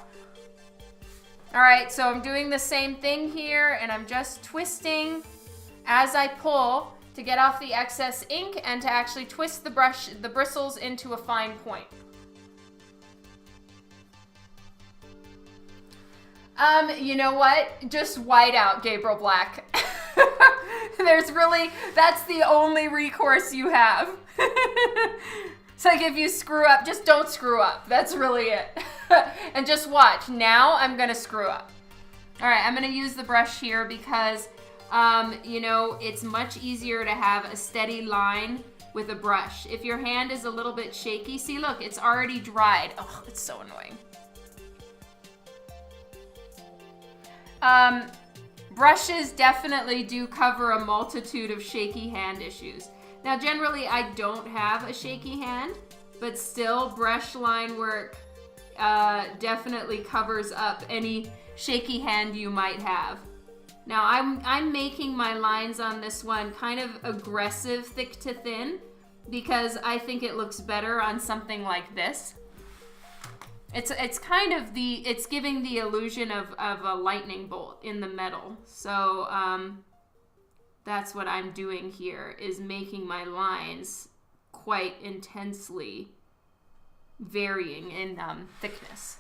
All right, so I'm doing the same thing here and I'm just twisting as I pull to get off the excess ink and to actually twist the bristles into a fine point. You know what? Just white out, Gabriel Black. That's the only recourse you have. It's like if you screw up, just don't screw up. That's really it. And just watch. Now I'm gonna screw up. All right, I'm gonna use the brush here because, it's much easier to have a steady line with a brush. If your hand is a little bit shaky, see, look, it's already dried. Oh, it's so annoying. Brushes definitely do cover a multitude of shaky hand issues. Now, generally, I don't have a shaky hand, but still, brush line work definitely covers up any shaky hand you might have. Now, I'm making my lines on this one kind of aggressive, thick to thin, because I think it looks better on something like this. It's kind of it's giving the illusion of a lightning bolt in the metal. So that's what I'm doing here, is making my lines quite intensely varying in thickness.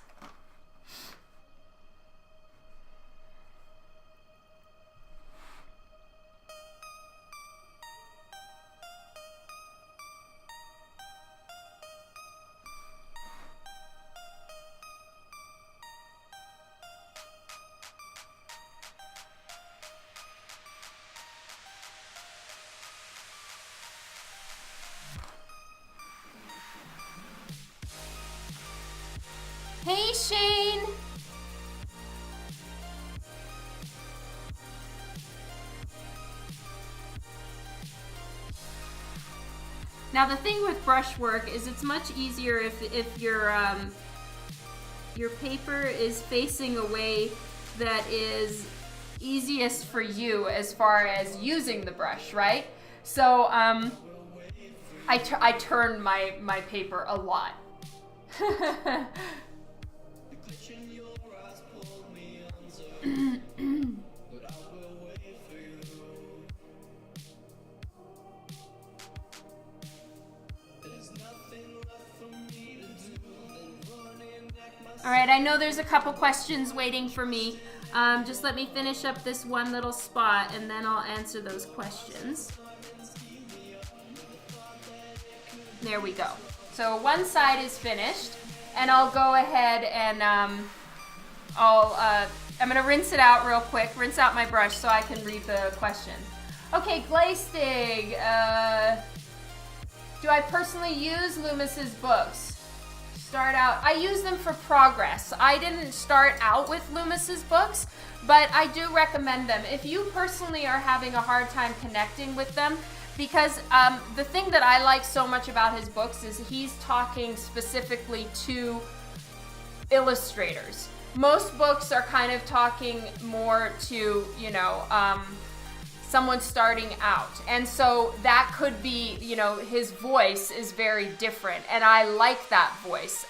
Hey, Shane! Now the thing with brush work is it's much easier if your paper is facing a way that is easiest for you as far as using the brush, right? So I turn my paper a lot. All right, I know there's a couple questions waiting for me. Just let me finish up this one little spot and then I'll answer those questions. There we go. So one side is finished and I'll go ahead and I'm gonna rinse it out real quick, rinse out my brush so I can read the question. Okay, Glaystig, do I personally use Loomis's books? Start out, I use them for progress. I didn't start out with Loomis's books, but I do recommend them if you personally are having a hard time connecting with them, because the thing that I like so much about his books is he's talking specifically to illustrators. Most books are kind of talking more to, you know, someone starting out. And so that could be, you know, his voice is very different, and I like that voice.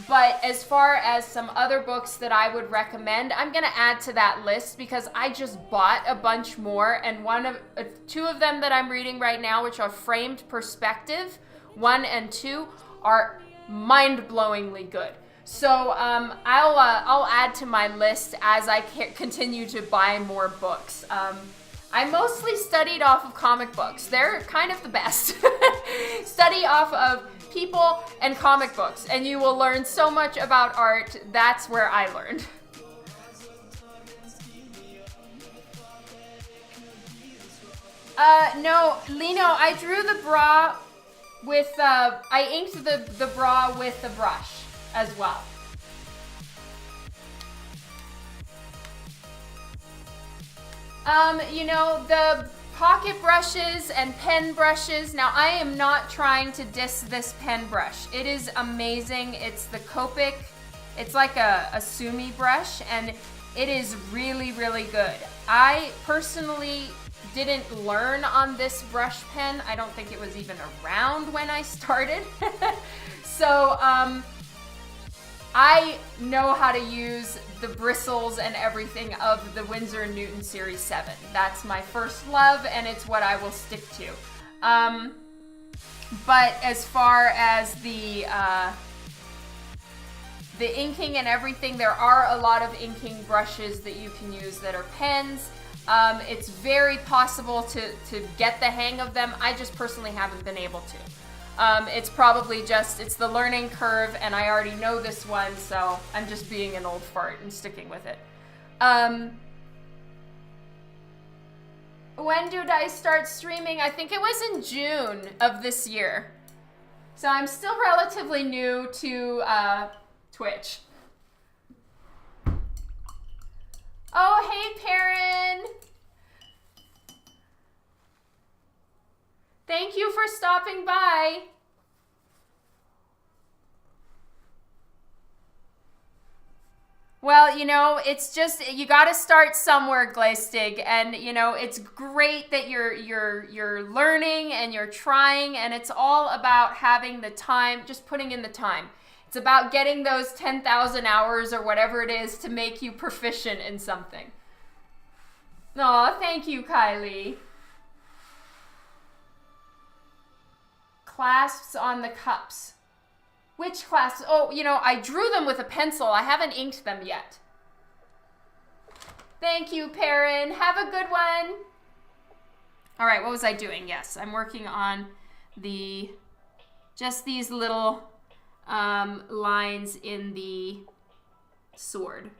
But as far as some other books that I would recommend, I'm gonna add to that list because I just bought a bunch more, and two of them that I'm reading right now, which are Framed Perspective 1 and 2, are mind-blowingly good. So I'll add to my list as I continue to buy more books. I mostly studied off of comic books. They're kind of the best. Study off of people and comic books, and you will learn so much about art. That's where I learned. No, Lino, I drew the bra with, I inked the bra with the brush as well. You know, the pocket brushes and pen brushes. Now, I am not trying to diss this pen brush. It is amazing. It's the Copic. It's like a Sumi brush, and it is really, really good. I personally didn't learn on this brush pen. I don't think it was even around when I started. So, I know how to use the bristles and everything of the Winsor & Newton Series 7. That's my first love, and it's what I will stick to. But as far as the inking and everything, there are a lot of inking brushes that you can use that are pens. It's very possible to get the hang of them. I just personally haven't been able to. It's probably it's the learning curve, and I already know this one, so I'm just being an old fart and sticking with it. When did I start streaming? I think it was in June of this year. So I'm still relatively new to Twitch. Oh, hey, Perrin! Thank you for stopping by. Well, you know, it's just, you got to start somewhere, Glaystig, and you know, it's great that you're learning and you're trying, and it's all about having the time, just putting in the time. It's about getting those 10,000 hours or whatever it is to make you proficient in something. Aw, thank you, Kylie. Clasps on the cups. Which clasps? Oh, you know, I drew them with a pencil. I haven't inked them yet. Thank you, Perrin. Have a good one. All right, what was I doing? Yes, I'm working on just these little lines in the sword.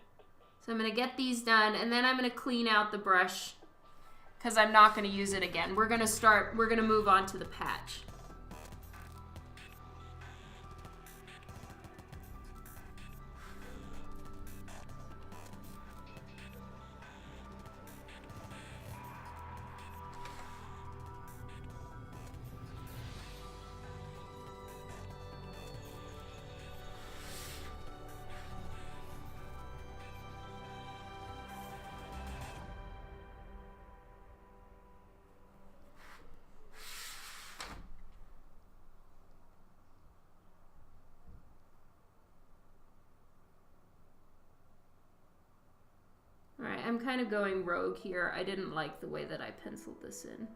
So I'm going to get these done, and then I'm going to clean out the brush because I'm not going to use it again. We're going to move on to the patch. I'm kind of going rogue here. I didn't like the way that I penciled this in.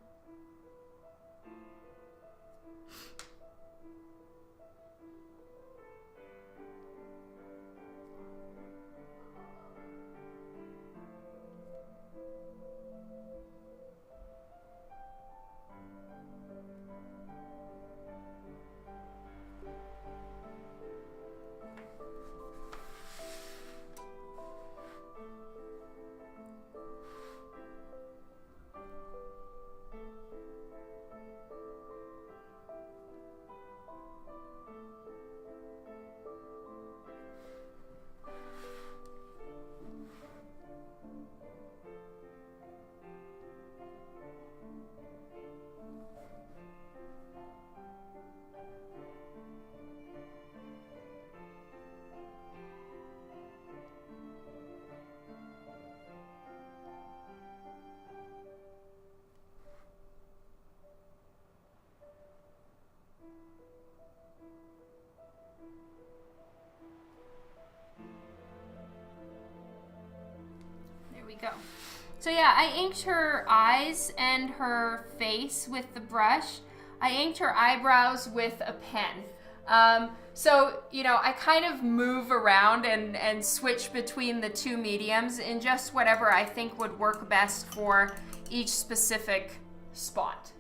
we go. So yeah, I inked her eyes and her face with the brush. I inked her eyebrows with a pen. So, you know, I kind of move around and switch between the two mediums in just whatever I think would work best for each specific spot.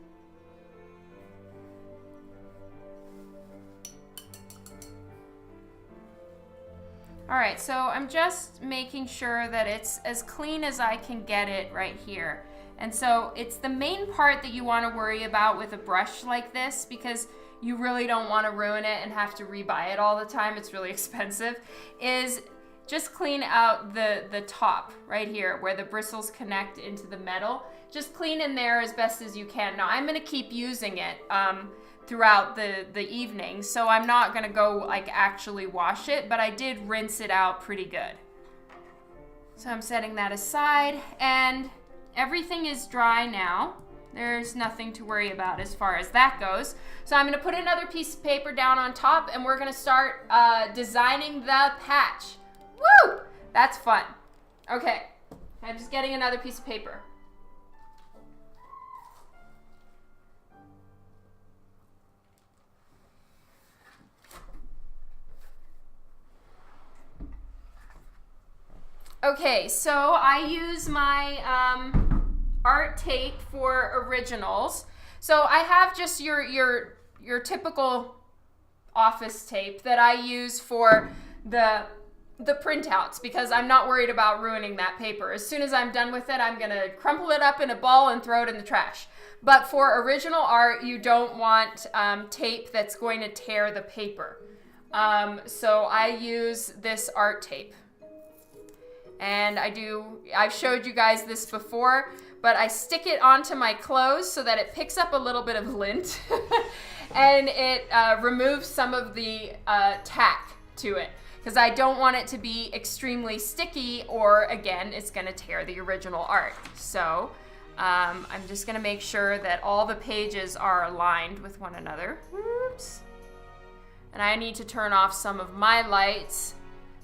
All right, so I'm just making sure that it's as clean as I can get it right here. And so it's the main part that you want to worry about with a brush like this, because you really don't want to ruin it and have to rebuy it all the time. It's really expensive. Is just clean out the top right here where the bristles connect into the metal. Just clean in there as best as you can. Now I'm going to keep using it throughout the evening, so I'm not gonna go like actually wash it, but I did rinse it out pretty good. So I'm setting that aside, and everything is dry now. There's nothing to worry about as far as that goes. So I'm gonna put another piece of paper down on top, and we're gonna start designing the patch. Woo! That's fun. Okay, I'm just getting another piece of paper. Okay, so I use my art tape for originals. So I have just your typical office tape that I use for the printouts, because I'm not worried about ruining that paper. As soon as I'm done with it, I'm gonna crumple it up in a ball and throw it in the trash. But for original art, you don't want tape that's going to tear the paper. So I use this art tape. And I've showed you guys this before, but I stick it onto my clothes so that it picks up a little bit of lint and it removes some of the tack to it, because I don't want it to be extremely sticky, or again, it's gonna tear the original art. So I'm just gonna make sure that all the pages are aligned with one another. Oops. And I need to turn off some of my lights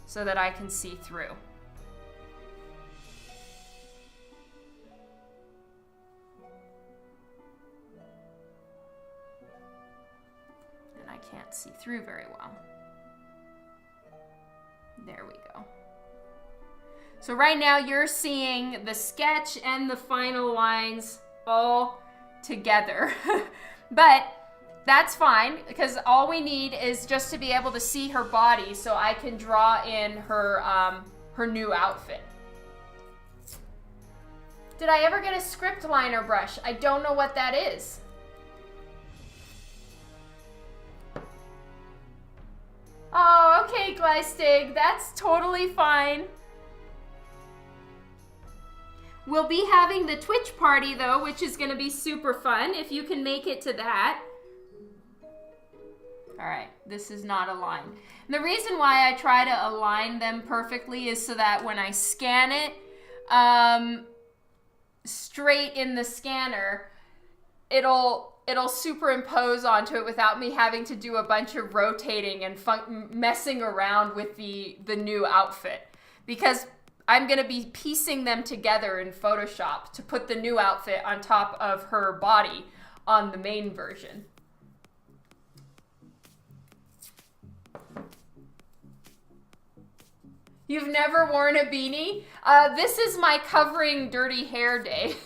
so that I can see through. Can't see through very well. There we go. So right now you're seeing the sketch and the final lines all together. But that's fine, because all we need is just to be able to see her body so I can draw in her new outfit. Did I ever get a script liner brush? I don't know what that is. Oh, okay, Gleistig, that's totally fine. We'll be having the Twitch party, though, which is going to be super fun, if you can make it to that. All right, this is not aligned. And the reason why I try to align them perfectly is so that when I scan it straight in the scanner, it'll superimpose onto it without me having to do a bunch of rotating and messing around with the new outfit, because I'm going to be piecing them together in Photoshop to put the new outfit on top of her body on the main version. You've never worn a beanie? This is my covering dirty hair day.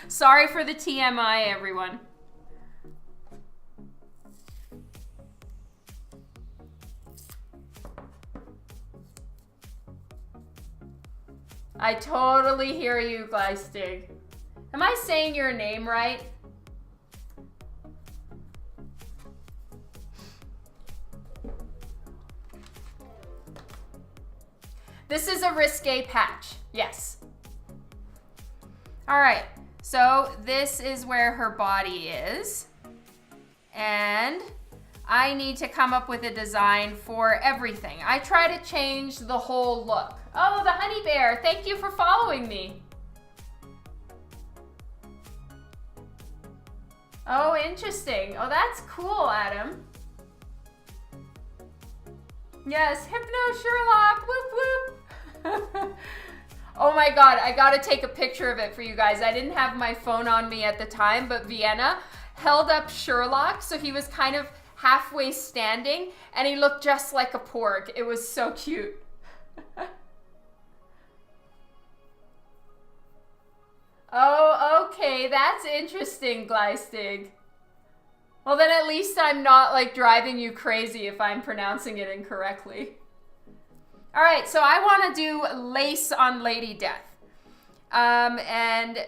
Sorry for the TMI, everyone. I totally hear you, Gleistig. Am I saying your name right? This is a risque patch, yes. All right, so this is where her body is. And I need to come up with a design for everything. I try to change the whole look. Oh, the honey bear, thank you for following me. Oh, interesting. Oh, that's cool, Adam. Yes, Hypno Sherlock, whoop whoop. Oh my God, I gotta take a picture of it for you guys. I didn't have my phone on me at the time, but Vienna held up Sherlock, so he was kind of halfway standing, and he looked just like a porg. It was so cute. Oh, okay, that's interesting, Gleistig. Well, then at least I'm not like driving you crazy if I'm pronouncing it incorrectly. All right, so I want to do lace on Lady Death. And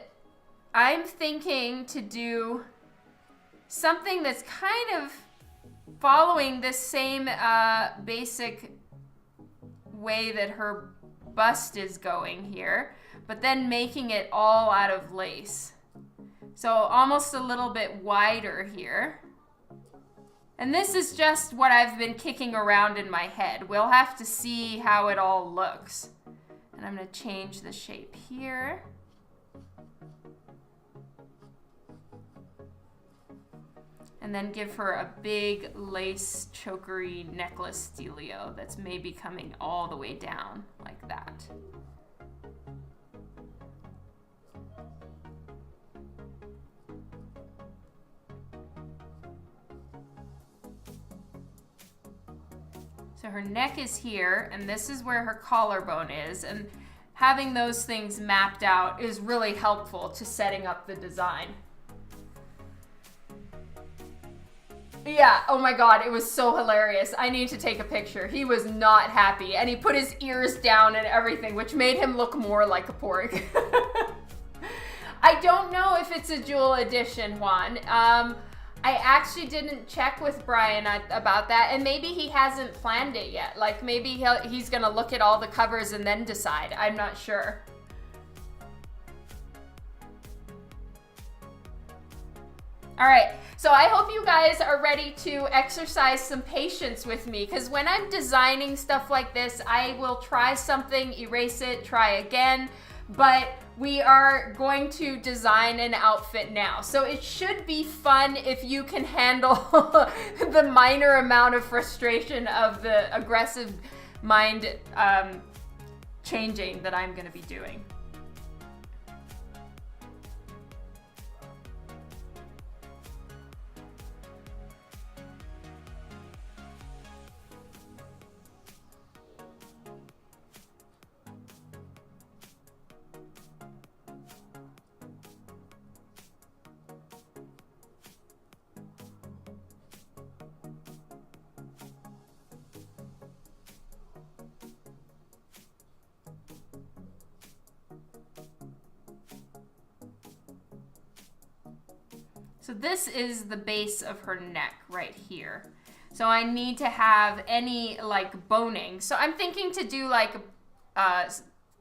I'm thinking to do something that's kind of following this same basic way that her bust is going here, but then making it all out of lace. So almost a little bit wider here. And this is just what I've been kicking around in my head. We'll have to see how it all looks. And I'm going to change the shape here. And then give her a big lace chokery necklace stylio that's maybe coming all the way down like that. So her neck is here, and this is where her collarbone is, and having those things mapped out is really helpful to setting up the design. Yeah, oh my God, it was so hilarious. I need to take a picture. He was not happy, and he put his ears down and everything, which made him look more like a porg. I don't know if it's a jewel edition, Juan. I actually didn't check with Brian about that, and maybe he hasn't planned it yet. Like maybe he's gonna look at all the covers and then decide. I'm not sure. All right, so I hope you guys are ready to exercise some patience with me, because when I'm designing stuff like this, I will try something, erase it, try again, but we are going to design an outfit now. So it should be fun if you can handle the minor amount of frustration of the aggressive mind changing that I'm gonna be doing. So this is the base of her neck right here. So I need to have any like boning. So I'm thinking to do like,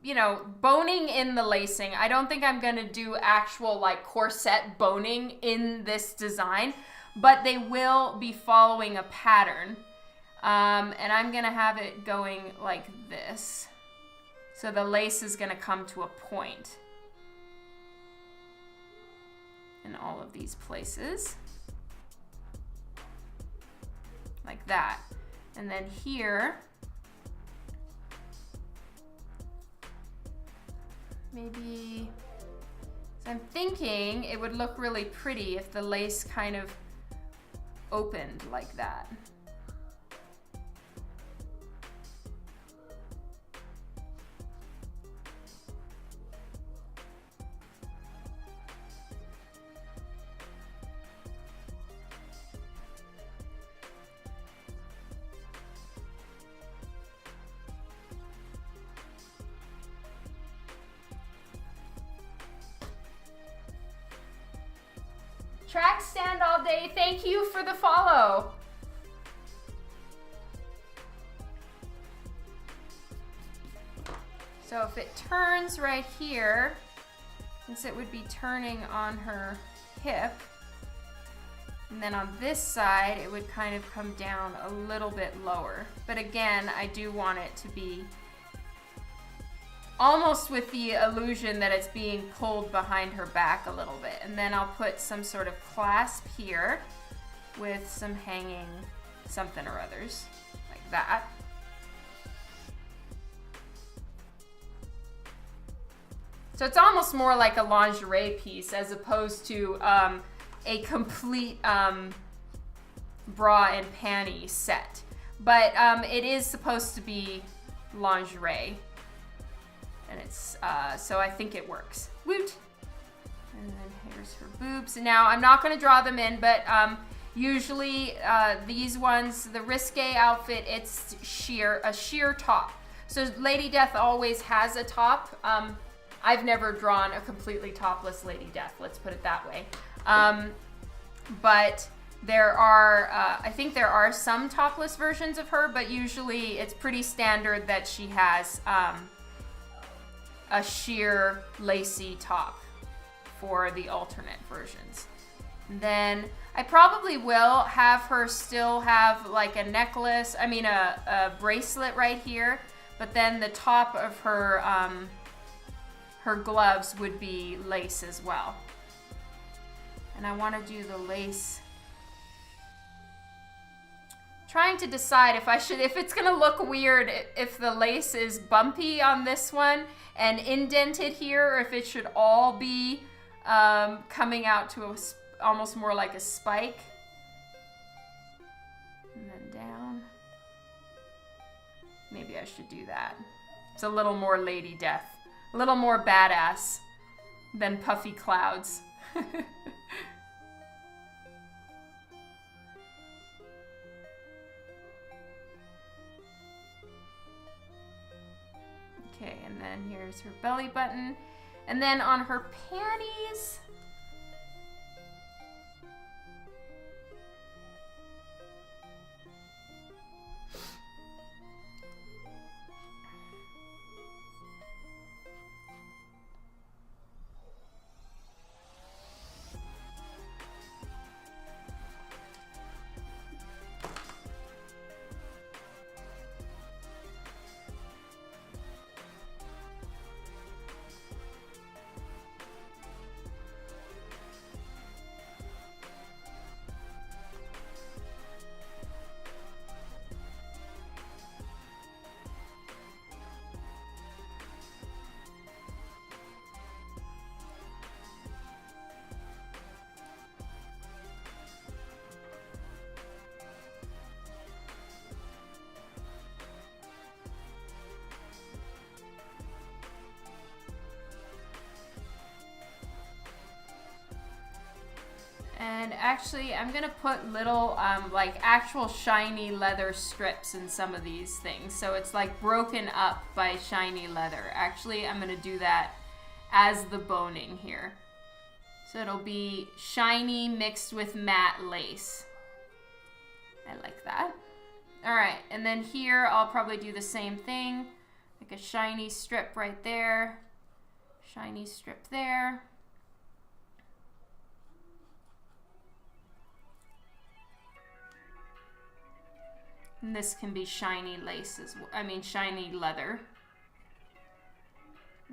you know, boning in the lacing. I don't think I'm gonna do actual like corset boning in this design, but they will be following a pattern. And I'm gonna have it going like this. So the lace is gonna come to a point in all of these places, like that. And then here, maybe, so I'm thinking it would look really pretty if the lace kind of opened like that. Track stand all day. Thank you for the follow. So if it turns right here, since it would be turning on her hip, and then on this side, it would kind of come down a little bit lower. But again, I do want it to be almost with the illusion that it's being pulled behind her back a little bit. And then I'll put some sort of clasp here with some hanging something or others, like that. So it's almost more like a lingerie piece as opposed to a complete bra and panty set. But it is supposed to be lingerie. And it's, so I think it works. Woot! And then here's her boobs. Now, I'm not going to draw them in, but usually these ones, the risque outfit, it's a sheer top. So Lady Death always has a top. I've never drawn a completely topless Lady Death, let's put it that way. But there are, I think there are some topless versions of her, but usually it's pretty standard that she has a sheer lacy top for the alternate versions. And then I probably will have her still have like a necklace, I mean a bracelet right here, but then the top of her her gloves would be lace as well. And I want to do the lace. Trying to decide if I should, if it's gonna look weird if the lace is bumpy on this one and indented here, or if it should all be coming out to almost more like a spike. And then down. Maybe I should do that. It's a little more Lady Death. A little more badass than puffy clouds. Okay, and then here's her belly button. And then on her panties, and actually I'm gonna put little like actual shiny leather strips in some of these things, so it's like broken up by shiny leather. Actually I'm gonna do that as the boning here, so it'll be shiny mixed with matte lace. I like that. All right, and then here I'll probably do the same thing, like a shiny strip right there, shiny strip there. And this can be shiny lace as well, I mean shiny leather.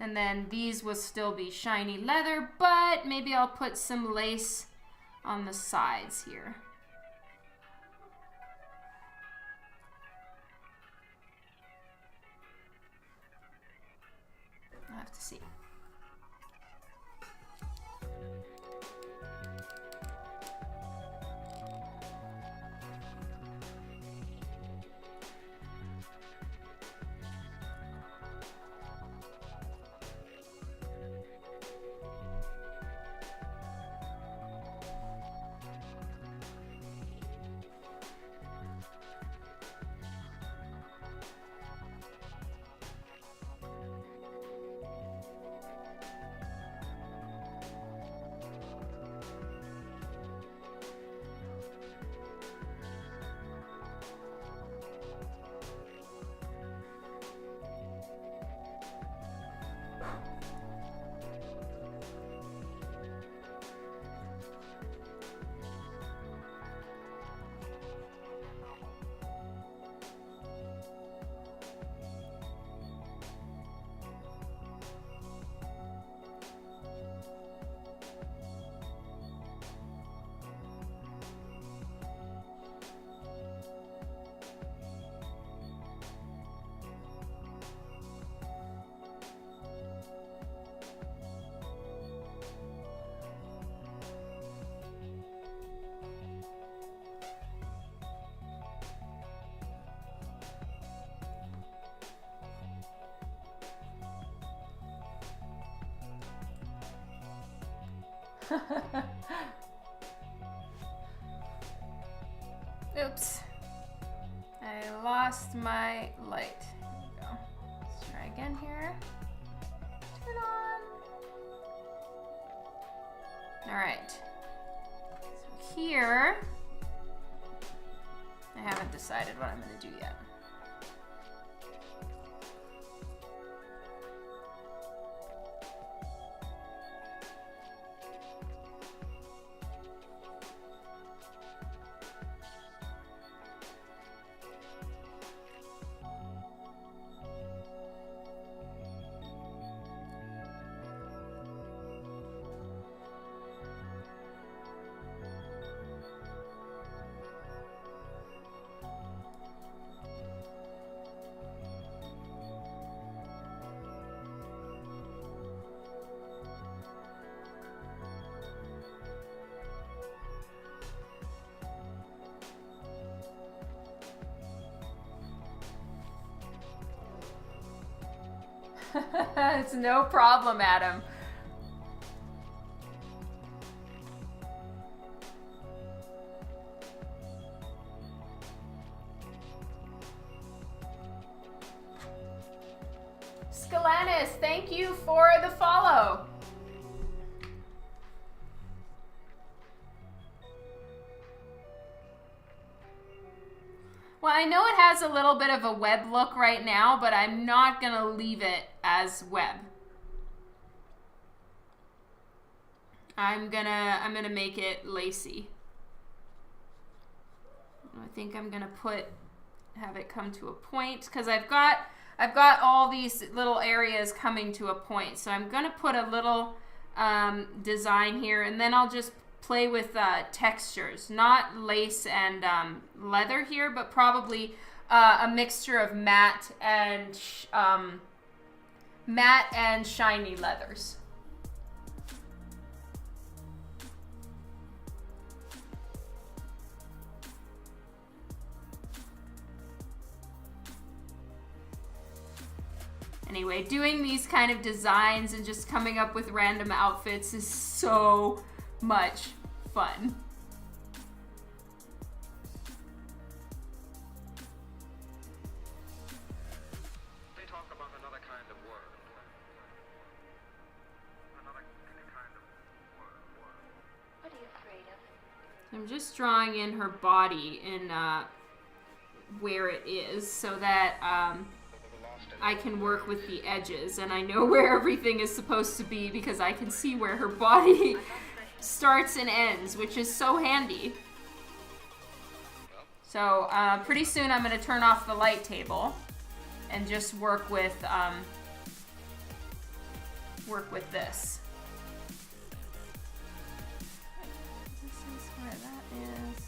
And then these will still be shiny leather, but maybe I'll put some lace on the sides here. I'll have to see. Oops. I lost my light. Here we go. Let's try again here. Turn on. All right. So here, I haven't decided what I'm going to do yet. It's no problem, Adam. Scalanis, thank you for the follow. Well, I know it has a little bit of a web look right now, but I'm not going to leave it as web. I'm gonna make it lacy. I think I'm gonna have it come to a point because I've got all these little areas coming to a point. So I'm gonna put a little design here, and then I'll just play with textures, not lace and leather here, but probably a mixture of matte and shiny leathers. Anyway, doing these kind of designs and just coming up with random outfits is so much fun. They talk about another kind of world. Another kind of world. What are you afraid of? I'm just drawing in her body in where it is so that I can work with the edges, and I know where everything is supposed to be because I can see where her body starts and ends, which is so handy. So pretty soon I'm going to turn off the light table and just work with this. This is where that is.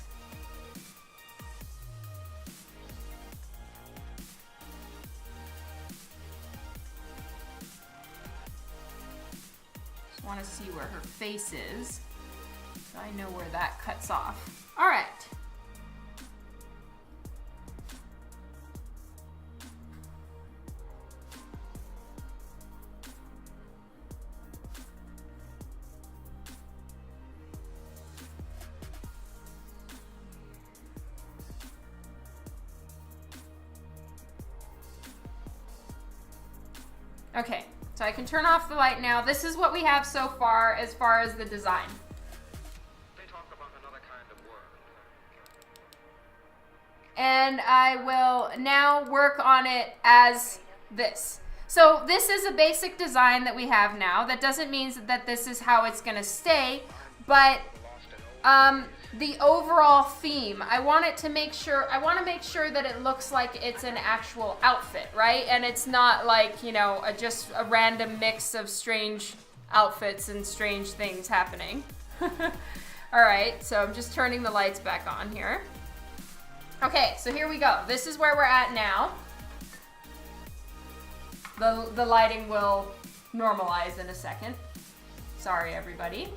Want to see where her face is, so I know where that cuts off. All right. Okay. So I can turn off the light now. This is what we have so far as the design. They talk about another kind of world. And I will now work on it as this. So this is a basic design that we have now. That doesn't mean that this is how it's going to stay, but the overall theme, I want to make sure that it looks like it's an actual outfit, right? And it's not like, you know, just a random mix of strange outfits and strange things happening. All right, so I'm just turning the lights back on here. Okay, so here we go. This is where we're at now. The lighting will normalize in a second. Sorry, everybody.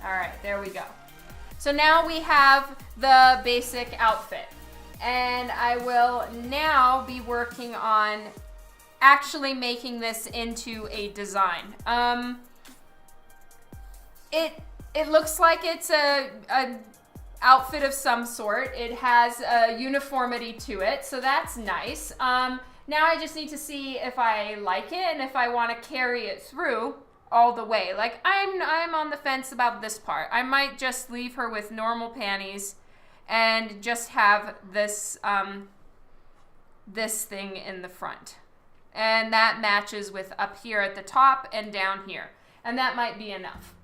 All right, there we go. So now we have the basic outfit, and I will now be working on actually making this into a design. It looks like it's a outfit of some sort. It has a uniformity to it, so that's nice. Now I just need to see if I like it and if I want to carry it through all the way. Like I'm on the fence about this part. I might just leave her with normal panties and just have this this thing in the front. And that matches with up here at the top and down here. And that might be enough.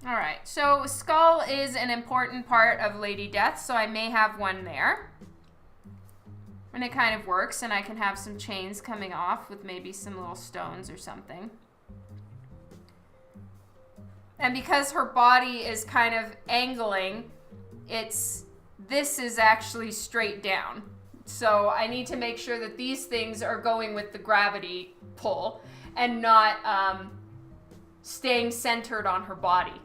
All right, so skull is an important part of Lady Death, so I may have one there. And it kind of works, and I can have some chains coming off with maybe some little stones or something. And because her body is kind of angling, this is actually straight down. So I need to make sure that these things are going with the gravity pull and not staying centered on her body.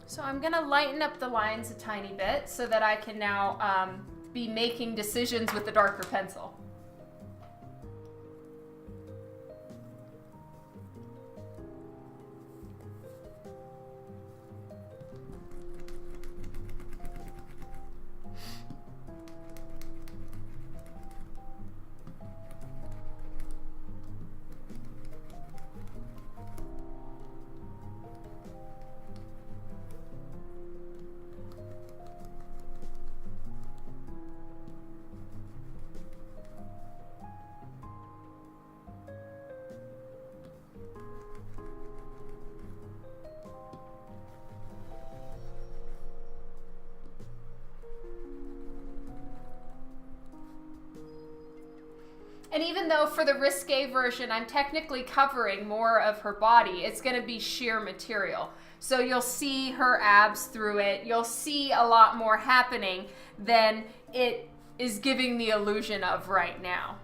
So I'm gonna lighten up the lines a tiny bit so that I can now be making decisions with the darker pencil. And even though for the risque version, I'm technically covering more of her body, it's going to be sheer material. So you'll see her abs through it. You'll see a lot more happening than it is giving the illusion of right now.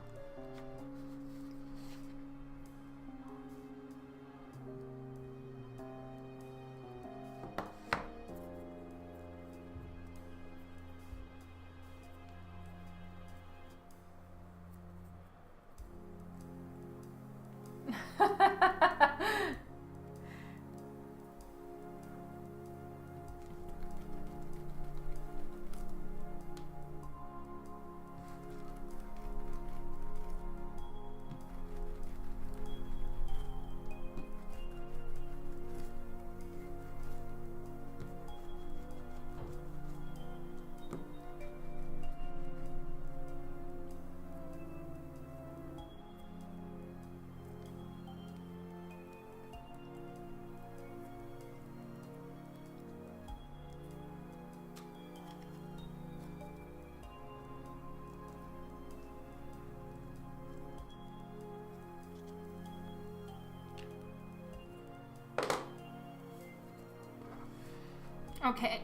Okay,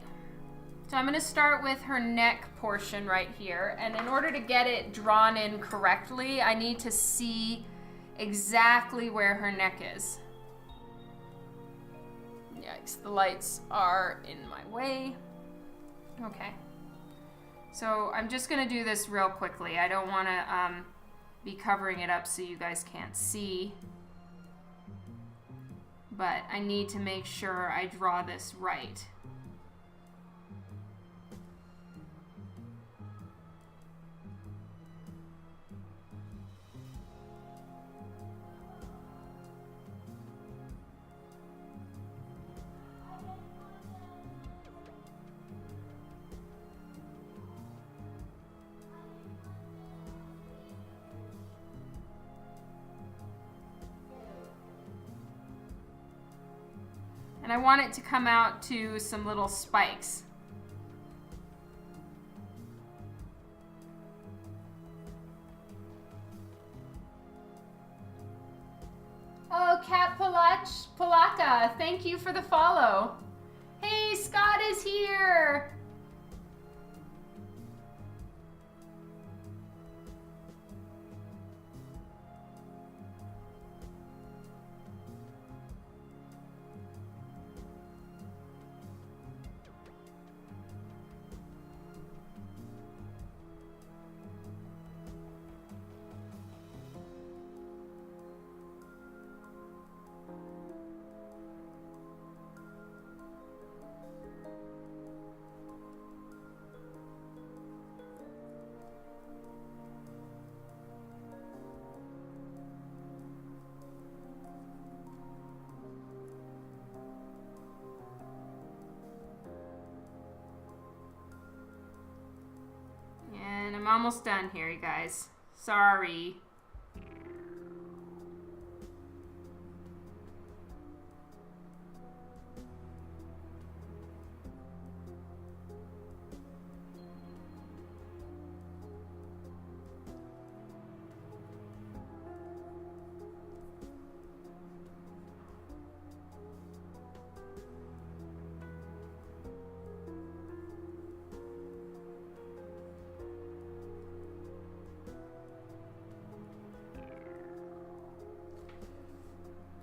so I'm going to start with her neck portion right here, and in order to get it drawn in correctly, I need to see exactly where her neck is. Yikes, the lights are in my way. Okay, so I'm just going to do this real quickly. I don't want to be covering it up so you guys can't see, but I need to make sure I draw this right. And I want it to come out to some little spikes. Oh, Kat Palaka, thank you for the follow. Hey, Scott is here. And I'm almost done here, you guys. Sorry.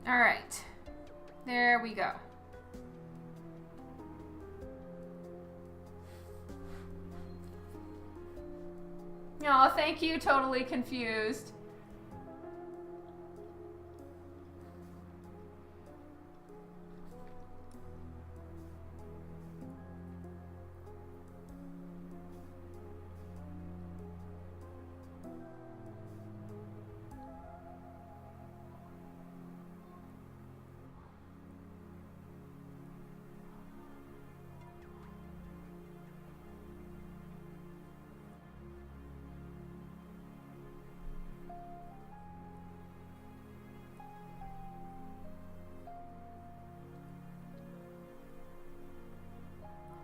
All right, there we go. Oh, thank you, Totally Confused.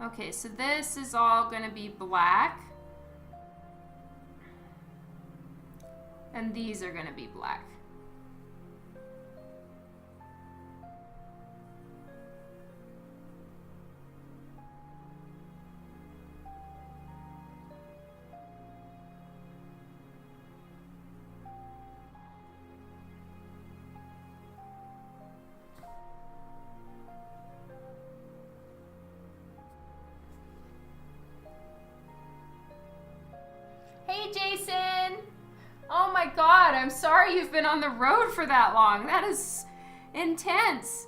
Okay, so this is all going to be black. And these are going to be black. Hey, Jason! Oh my god, I'm sorry you've been on the road for that long. That is intense.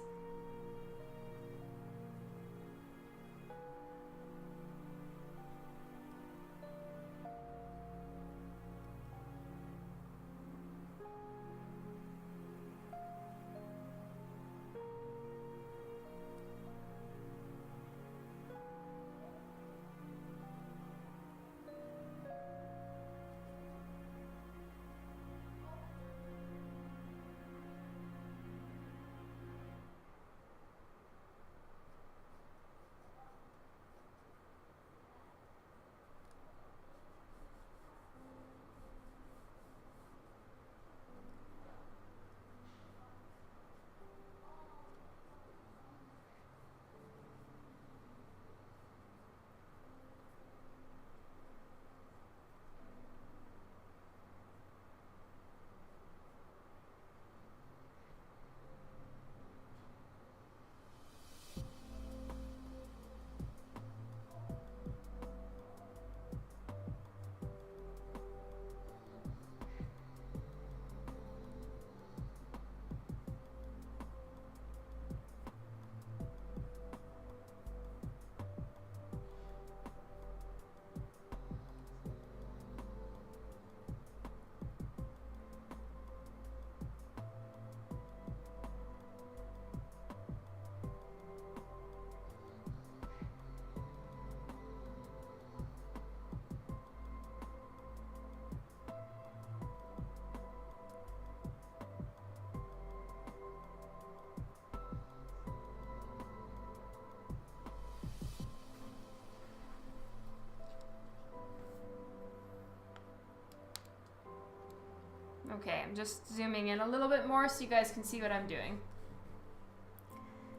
Okay, I'm just zooming in a little bit more so you guys can see what I'm doing.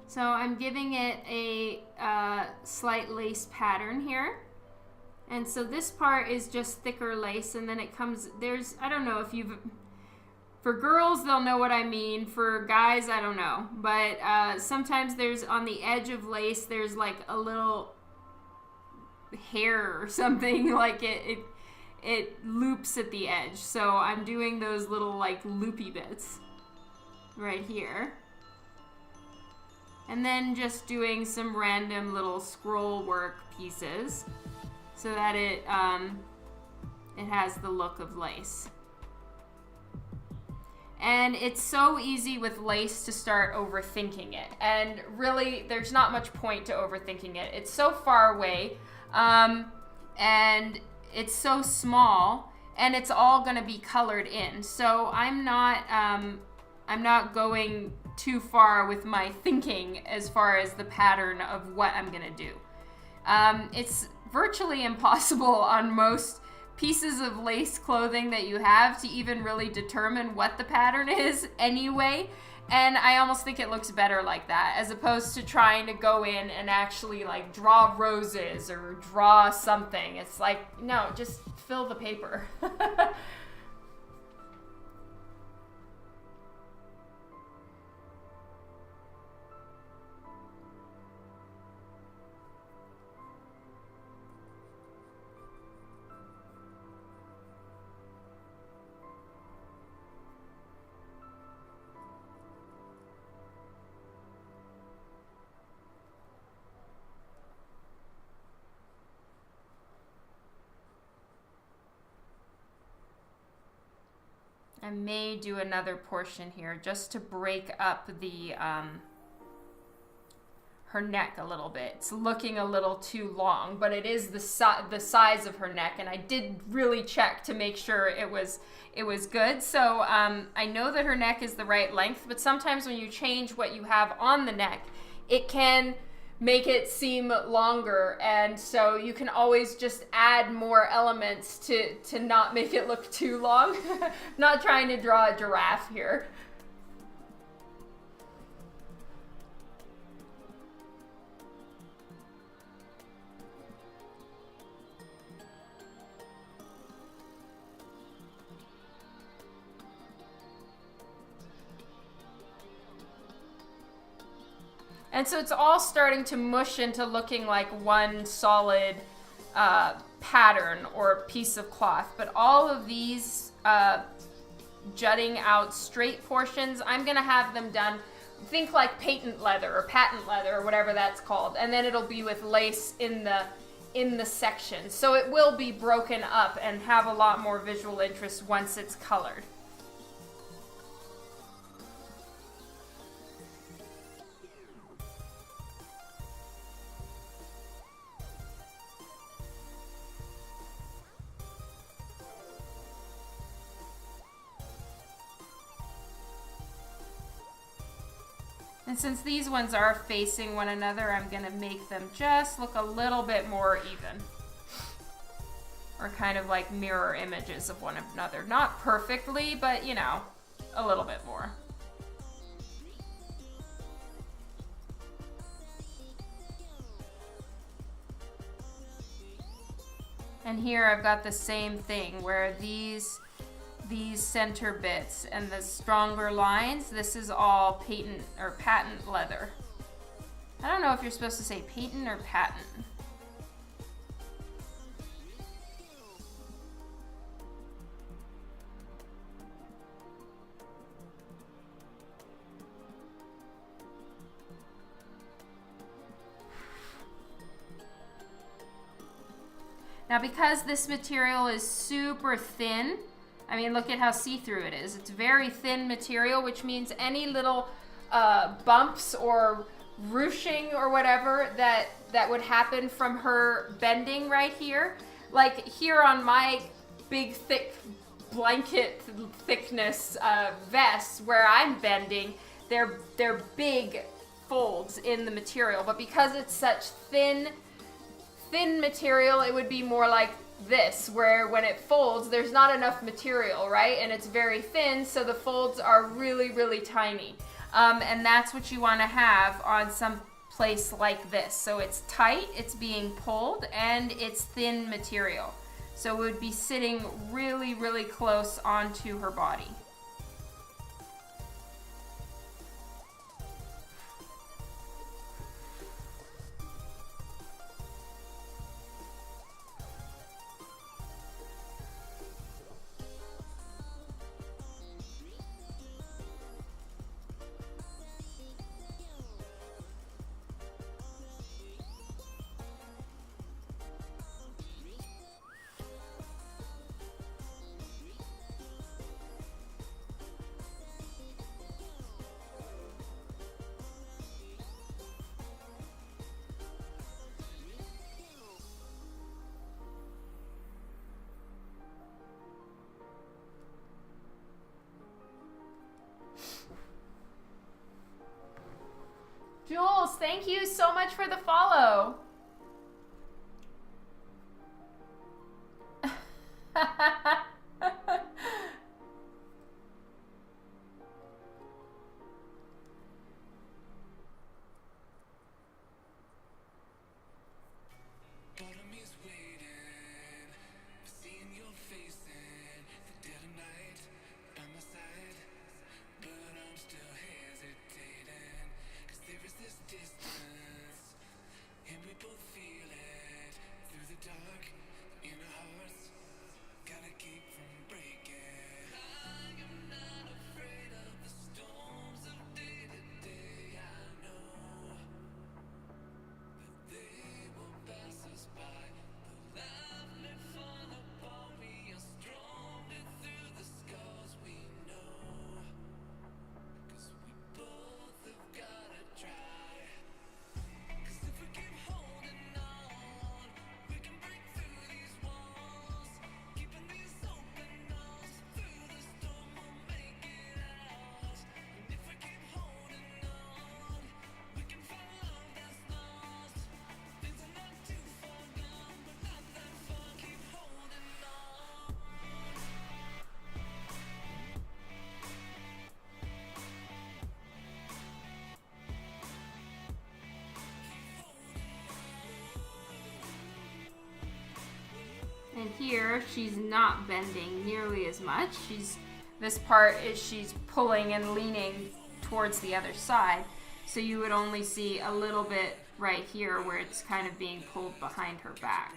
So I'm giving it a slight lace pattern here. And so this part is just thicker lace, and then it comes, I don't know if you've, for girls, they'll know what I mean. For guys, I don't know. But sometimes there's, on the edge of lace, there's like a little hair or something, like it loops at the edge. So I'm doing those little like loopy bits right here. And then just doing some random little scroll work pieces so that it has the look of lace. And it's so easy with lace to start overthinking it. And really, there's not much point to overthinking it. It's so far away, and it's so small, and it's all gonna be colored in. So I'm not going too far with my thinking as far as the pattern of what I'm gonna do. It's virtually impossible on most pieces of lace clothing that you have to even really determine what the pattern is anyway. And I almost think it looks better like that, as opposed to trying to go in and actually like draw roses or draw something. It's like, no, just fill the paper. I may do another portion here just to break up the her neck a little bit. It's looking a little too long, but it is the size of her neck, and I did really check to make sure it was good. So I know that her neck is the right length, but sometimes when you change what you have on the neck, it can make it seem longer, and so you can always just add more elements to not make it look too long. Not trying to draw a giraffe here. And so it's all starting to mush into looking like one solid pattern or piece of cloth. But all of these jutting out straight portions, I'm gonna have them done, think like patent leather or whatever that's called. And then it'll be with lace in the section. So it will be broken up and have a lot more visual interest once it's colored. And since these ones are facing one another, I'm gonna make them just look a little bit more even. Or kind of like mirror images of one another. Not perfectly, but you know, a little bit more. And here I've got the same thing where these center bits and the stronger lines, this is all patent leather. I don't know if you're supposed to say patent or patent. Now because this material is super thin, I mean, look at how see-through it is. It's very thin material, which means any little bumps or ruching or whatever that would happen from her bending right here. Like here on my big, thick blanket thickness vest where I'm bending, they're big folds in the material. But because it's such thin material, it would be more like this, where when it folds, there's not enough material, right? And it's very thin, so the folds are really, really tiny. And that's what you want to have on some place like this. So it's tight, it's being pulled, and it's thin material. So it would be sitting really, really close onto her body. Jules, thank you so much for the follow. And here she's not bending nearly as much. This part is she's pulling and leaning towards the other side. So you would only see a little bit right here where it's kind of being pulled behind her back.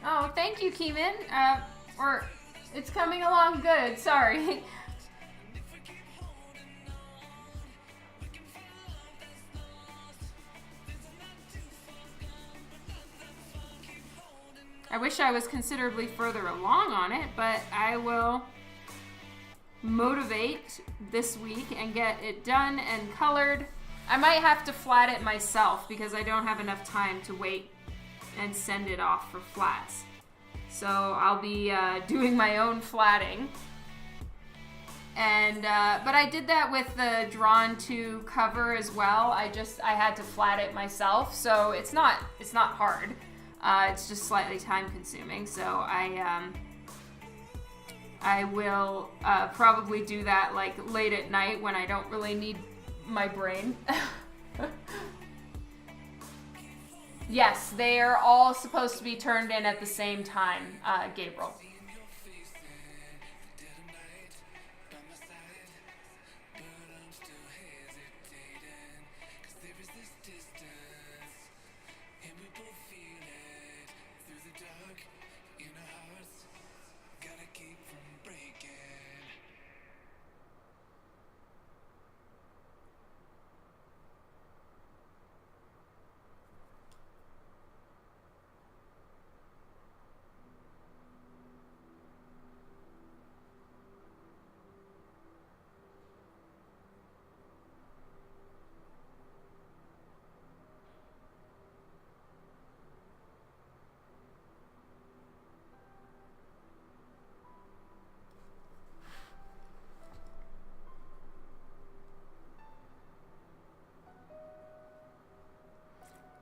Oh, thank you, Keeman. Or it's coming along good. Sorry. I wish I was considerably further along on it, but I will motivate this week and get it done and colored. I might have to flat it myself because I don't have enough time to wait and send it off for flats. So I'll be doing my own flatting. And but I did that with the Drawn to cover as well. I had to flat it myself, so it's not hard. It's just slightly time consuming. So I will probably do that like late at night when I don't really need my brain. Yes, they are all supposed to be turned in at the same time, Gabriel.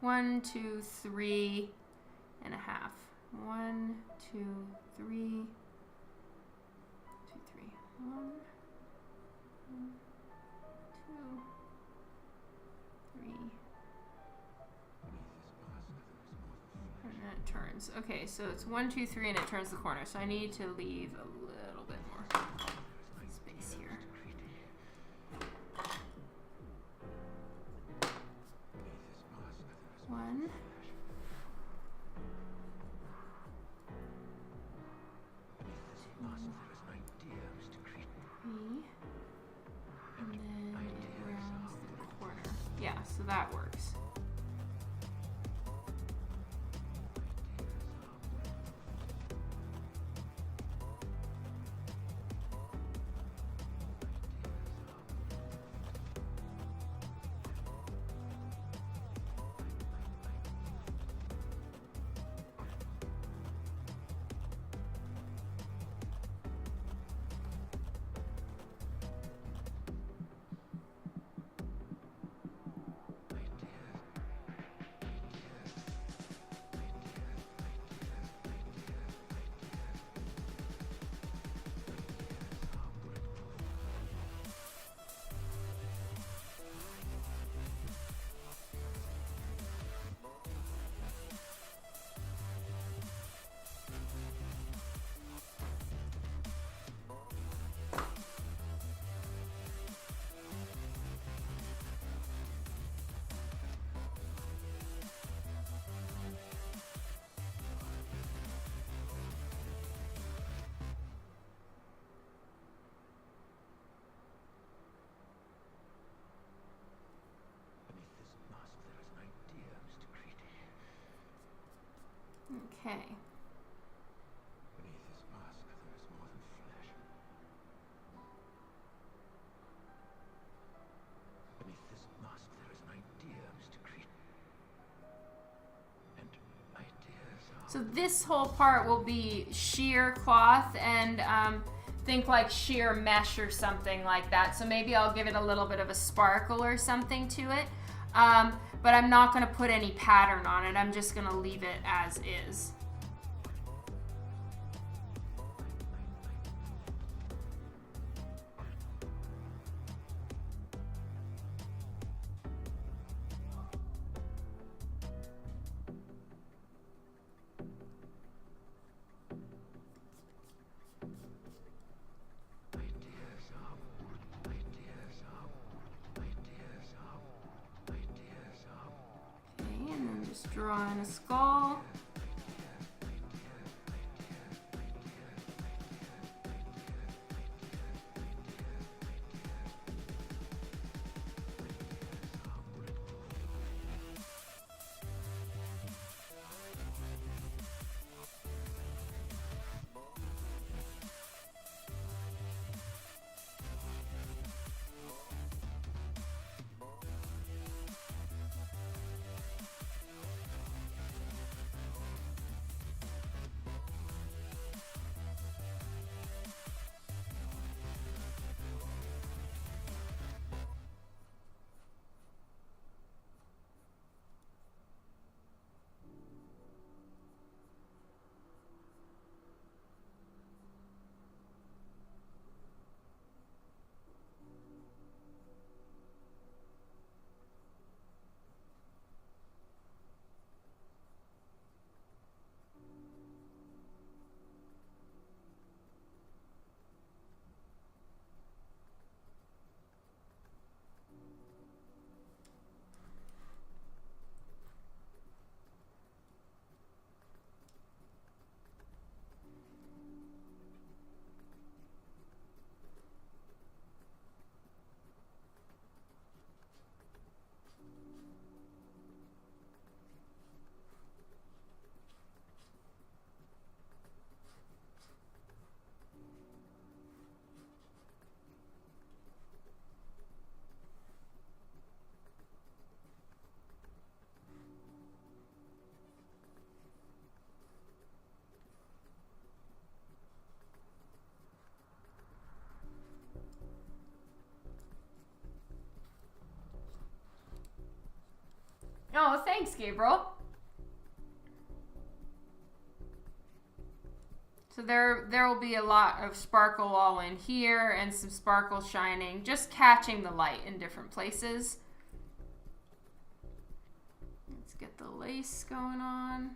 1, 2, 3 and a half. 1, 2, 3, 2, 3. 1, 2, 3. And then it turns. Okay, so it's 1, 2, 3, and it turns the corner. So I need to leave a little bit more space here. One. And then it rounds the corner. Yeah, so that works. Okay. Beneath this mask there is more than flesh. Beneath this mask there is an idea, Mr. Creed. And ideas are... So this whole part will be sheer cloth and think like sheer mesh or something like that. So maybe I'll give it a little bit of a sparkle or something to it. But I'm not going to put any pattern on it. I'm just going to leave it as is. Drawing a skull. Thanks, Gabriel. So there will be a lot of sparkle all in here and some sparkle shining, just catching the light in different places. Let's get the lace going on.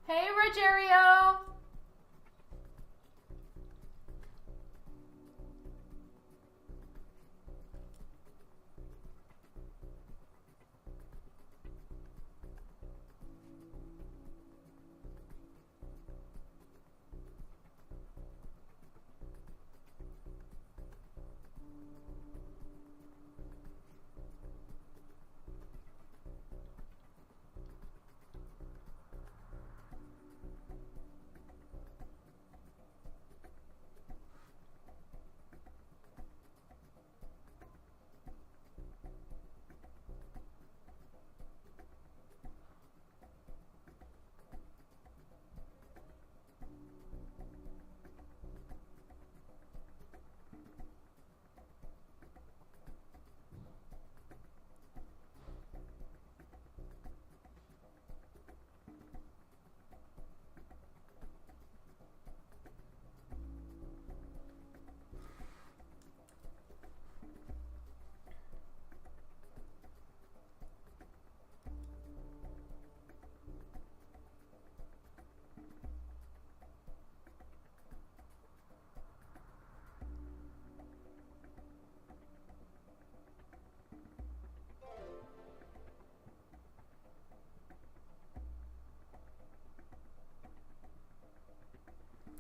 Hey, Rogerio!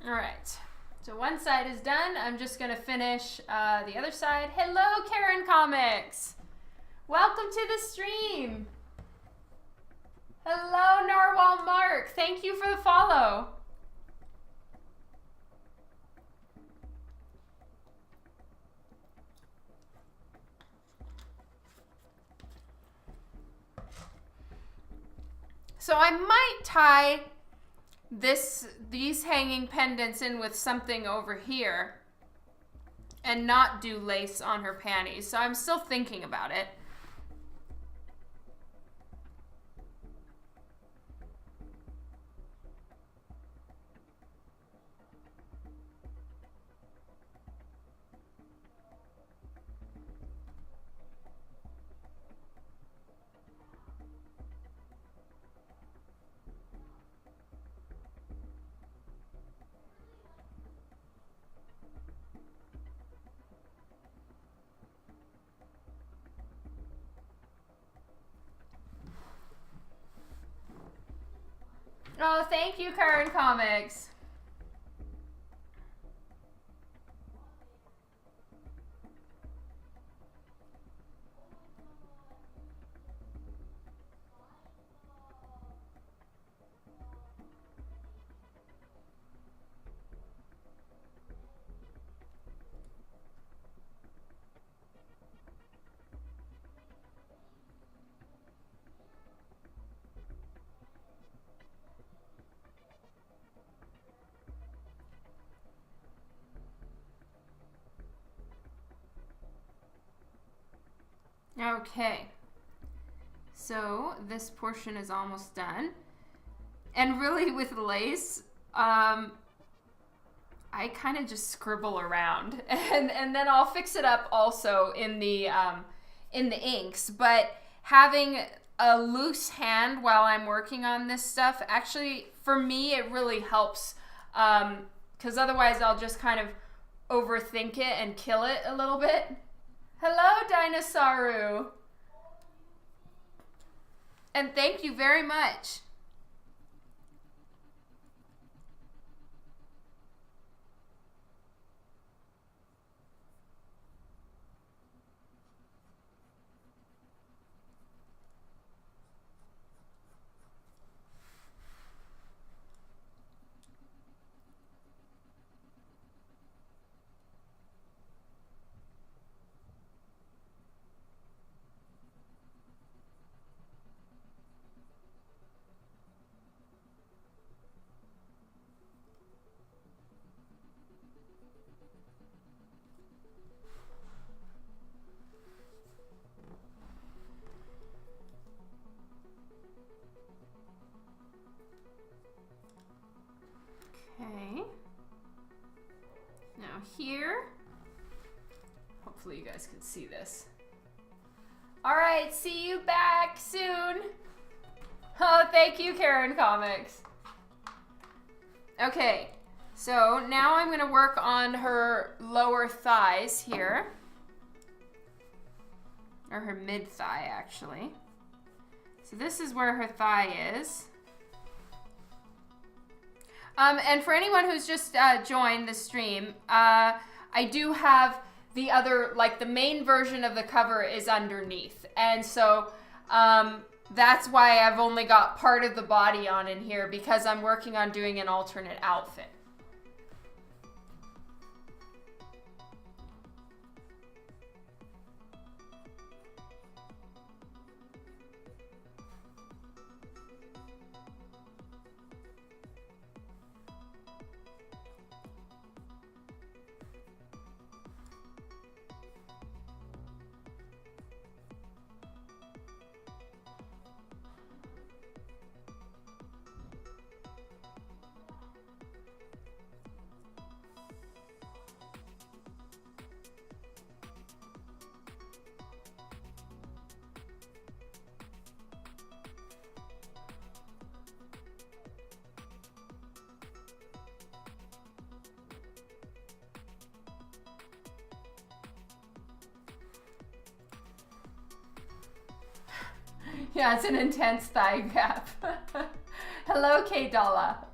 All right, so one side is done. I'm just gonna finish the other side. Hello, Karen Comics. Welcome to the stream. Hello, Narwhal Mark. Thank you for the follow. So I might tie these hanging pendants in with something over here and not do lace on her panties. So I'm still thinking about it. Oh, thank you, Karen Comics. Okay, so this portion is almost done. And really with lace, I kind of just scribble around and then I'll fix it up also in the inks. But having a loose hand while I'm working on this stuff, actually, for me, it really helps. Because otherwise I'll just kind of overthink it and kill it a little bit. Hello, Dinosauru. And thank you very much. here. Hopefully you guys can see this. All right, see you back soon. Oh, thank you, Karen Comics. Okay, so now I'm gonna work on her lower thighs here. Or her mid thigh, actually. So this is where her thigh is. And for anyone who's just joined the stream, I do have the other, like the main version of the cover is underneath. And so that's why I've only got part of the body on in here, because I'm working on doing an alternate outfit. Yeah, it's an intense thigh gap. Hello, K Dolla.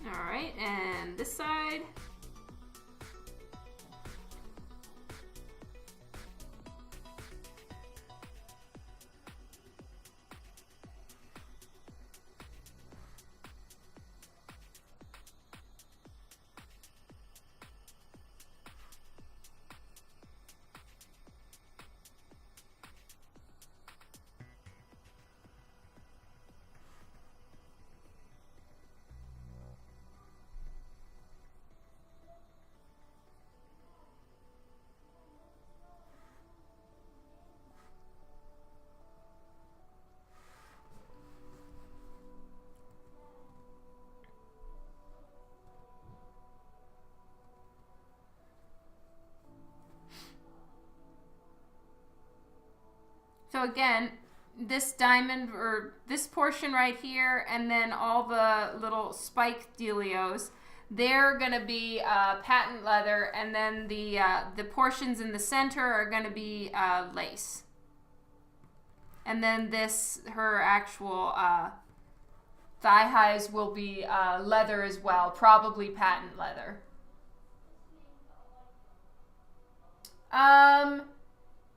All right, and this side. So again, this diamond, or this portion right here, and then all the little spike dealios, they're gonna be patent leather, and then the portions in the center are gonna be lace. And then this, her actual thigh highs will be leather as well, probably patent leather.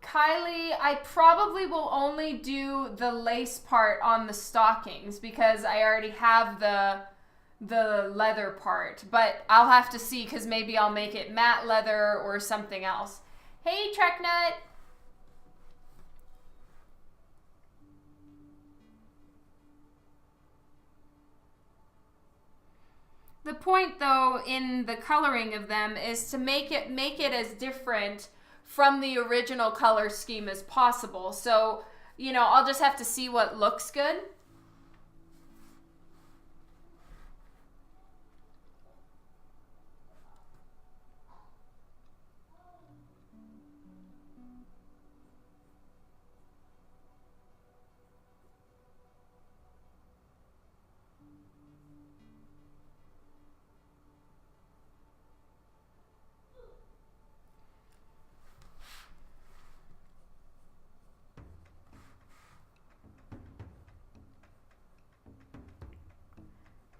Kylie, I probably will only do the lace part on the stockings because I already have the leather part, but I'll have to see because maybe I'll make it matte leather or something else. Hey, Treknut. The point, though, in the coloring of them is to make it as different from the original color scheme as possible. So, you know, I'll just have to see what looks good.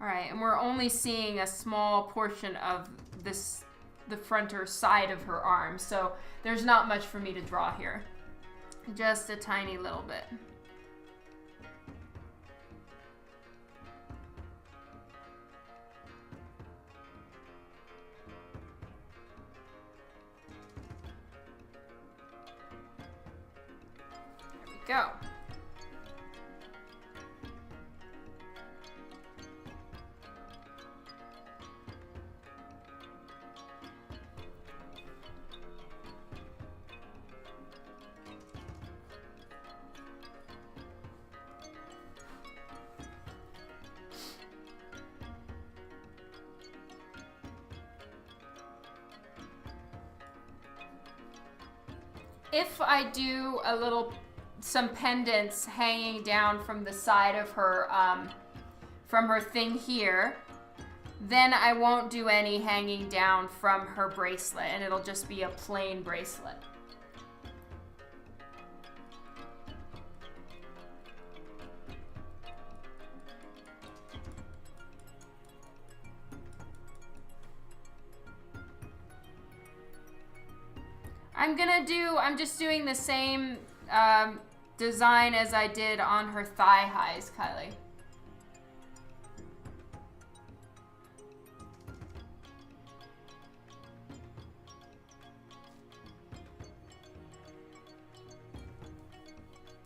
All right, and we're only seeing a small portion of this, the front or side of her arm, so there's not much for me to draw here. Just a tiny little bit. There we go. If I do some pendants hanging down from the side of her, from her thing here, then I won't do any hanging down from her bracelet, and it'll just be a plain bracelet. I'm just doing the same design as I did on her thigh highs, Kylie.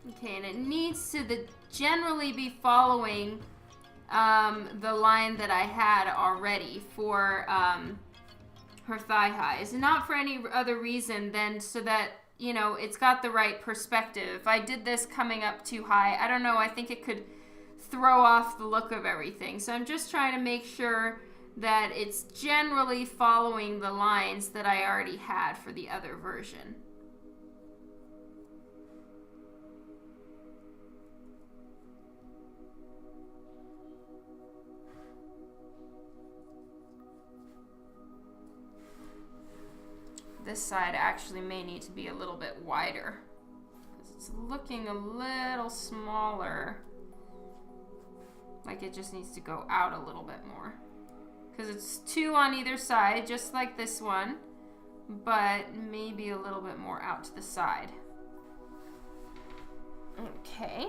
Okay, and it needs to generally be following the line that I had already for her thigh highs, not for any other reason than so that, you know, it's got the right perspective. If I did this coming up too high, I don't know, I think it could throw off the look of everything. So I'm just trying to make sure that it's generally following the lines that I already had for the other version. This side actually may need to be a little bit wider because it's looking a little smaller, like it just needs to go out a little bit more because it's two on either side, just like this one, but maybe a little bit more out to the side. Okay.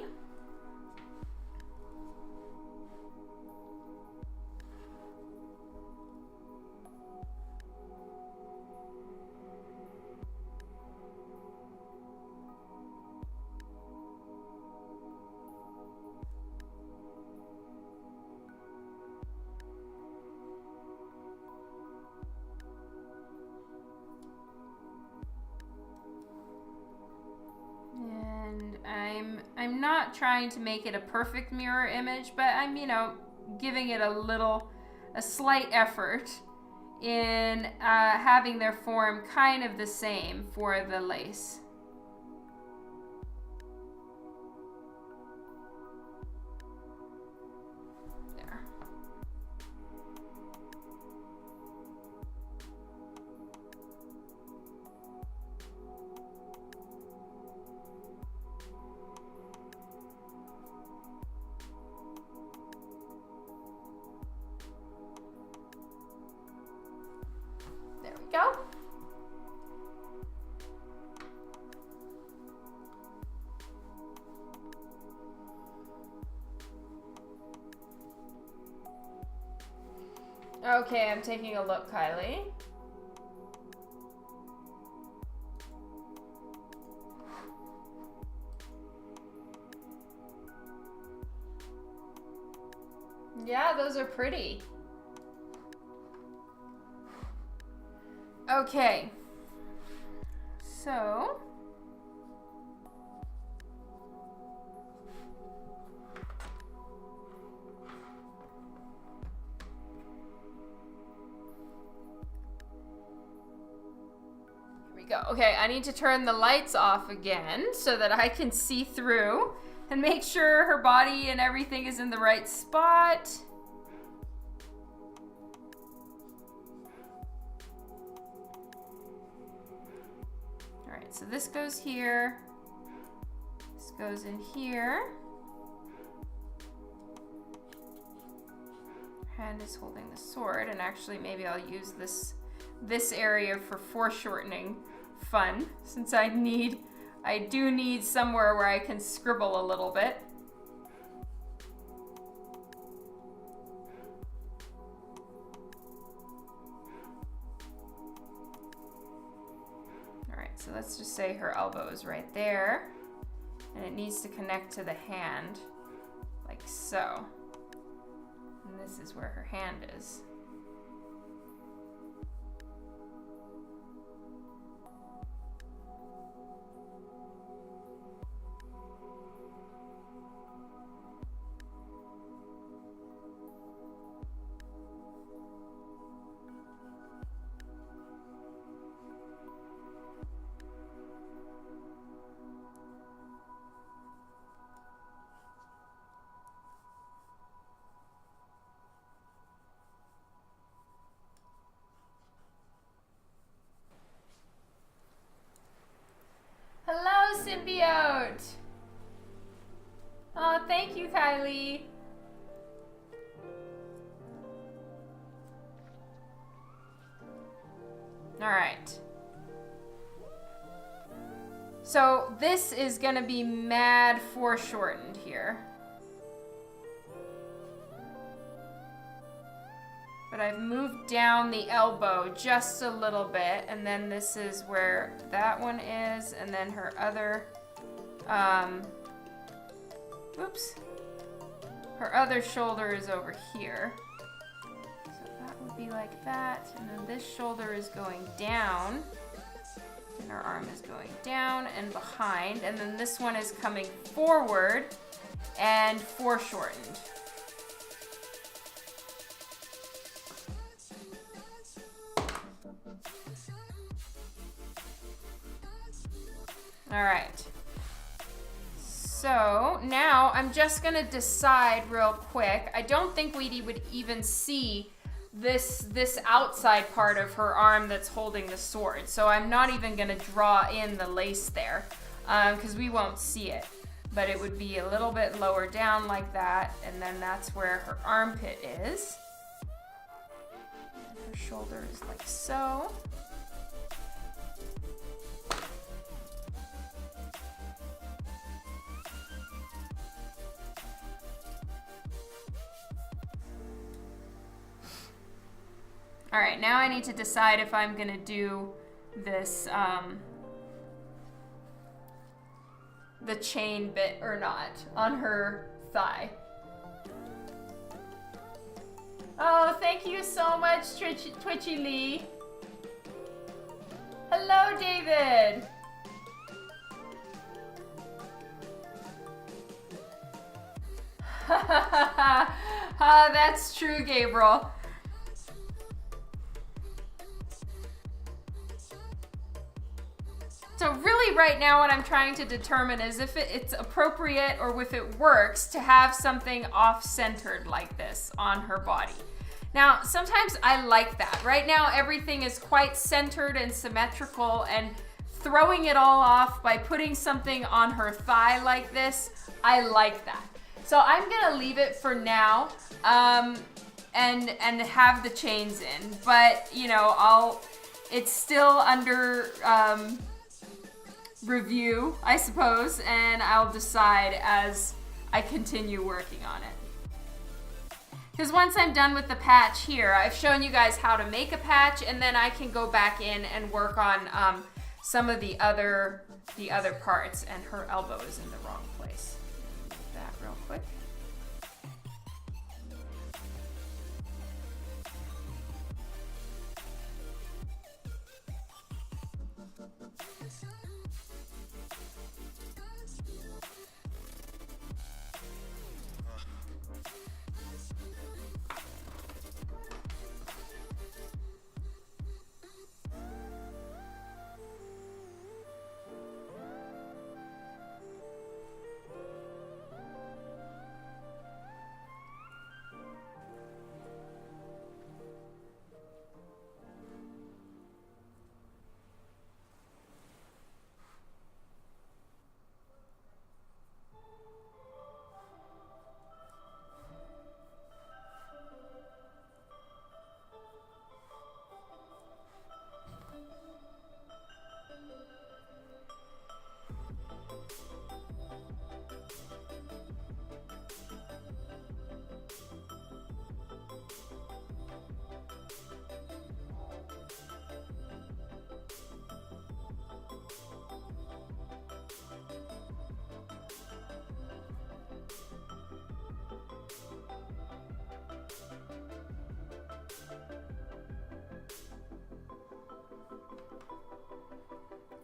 I'm not trying to make it a perfect mirror image, but I'm, you know, giving it a slight effort in having their form kind of the same for the lace. There. Go. Okay, I'm taking a look, Kylie. Yeah, those are pretty. Okay. So. Here we go. Okay, I need to turn the lights off again so that I can see through and make sure her body and everything is in the right spot. Alright, so this goes here. This goes in here. Her hand is holding the sword, and actually maybe I'll use this area for foreshortening fun, since I do need somewhere where I can scribble a little bit. Alright, so let's just say her elbow is right there, and it needs to connect to the hand, like so. And this is where her hand is. Hello, Symbiote! Oh, thank you, Kylie. Alright. So, this is gonna be mad foreshortened here. But I've moved down the elbow just a little bit, and then this is where that one is, and then her other, oops. Her other shoulder is over here. So that would be like that, and then this shoulder is going down, and her arm is going down and behind, and then this one is coming forward and foreshortened. All right. So now I'm just gonna decide real quick. I don't think we would even see this outside part of her arm that's holding the sword. So I'm not even gonna draw in the lace there because we won't see it. But it would be a little bit lower down like that, and then that's where her armpit is. And her shoulder is like so. All right, now I need to decide if I'm gonna do this, the chain bit or not on her thigh. Oh, thank you so much, Twitchy Lee. Hello, David. That's true, Gabriel. So really right now what I'm trying to determine is if it's appropriate or if it works to have something off-centered like this on her body. Now, sometimes I like that. Right now everything is quite centered and symmetrical, and throwing it all off by putting something on her thigh like this, I like that. So I'm gonna leave it for now and have the chains in. But, you know, it's still under review, I suppose, and I'll decide as I continue working on it. Because once I'm done with the patch here, I've shown you guys how to make a patch, and then I can go back in and work on some of the other parts, and her elbow is in the wrong place. Do that real quick.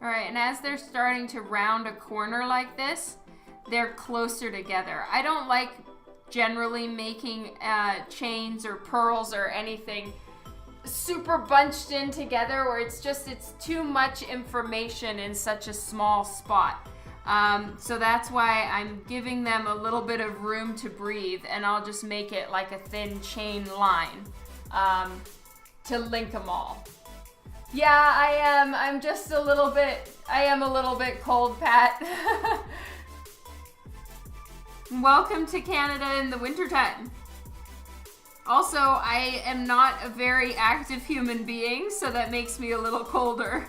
All right, and as they're starting to round a corner like this, they're closer together. I don't like generally making chains or pearls or anything super bunched in together where it's too much information in such a small spot. So that's why I'm giving them a little bit of room to breathe, and I'll just make it like a thin chain line to link them all. Yeah, I am. I am a little bit cold, Pat. Welcome to Canada in the wintertime. Also, I am not a very active human being, so that makes me a little colder.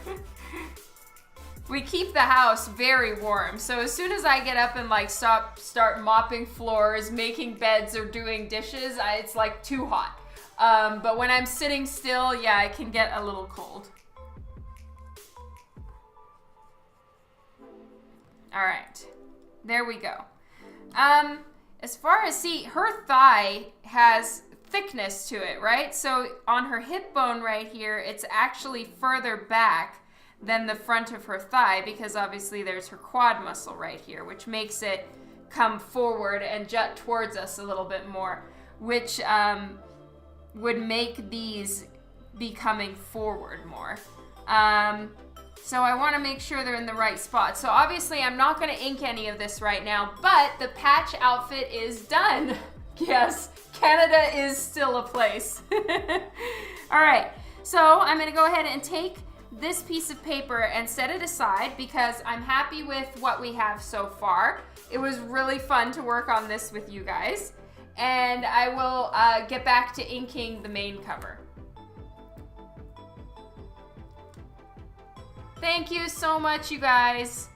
We keep the house very warm, so as soon as I get up and like start mopping floors, making beds, or doing dishes, it's like too hot. But when I'm sitting still, yeah, I can get a little cold. All right, there we go. As far as, see, her thigh has thickness to it, right? So on her hip bone right here, it's actually further back than the front of her thigh because obviously there's her quad muscle right here, which makes it come forward and jut towards us a little bit more, which would make these be coming forward more. So I want to make sure they're in the right spot. So obviously I'm not going to ink any of this right now, but the patch outfit is done. Yes, Canada is still a place. All right, so I'm going to go ahead and take this piece of paper and set it aside because I'm happy with what we have so far. It was really fun to work on this with you guys. And I will get back to inking the main cover. Thank you so much, you guys.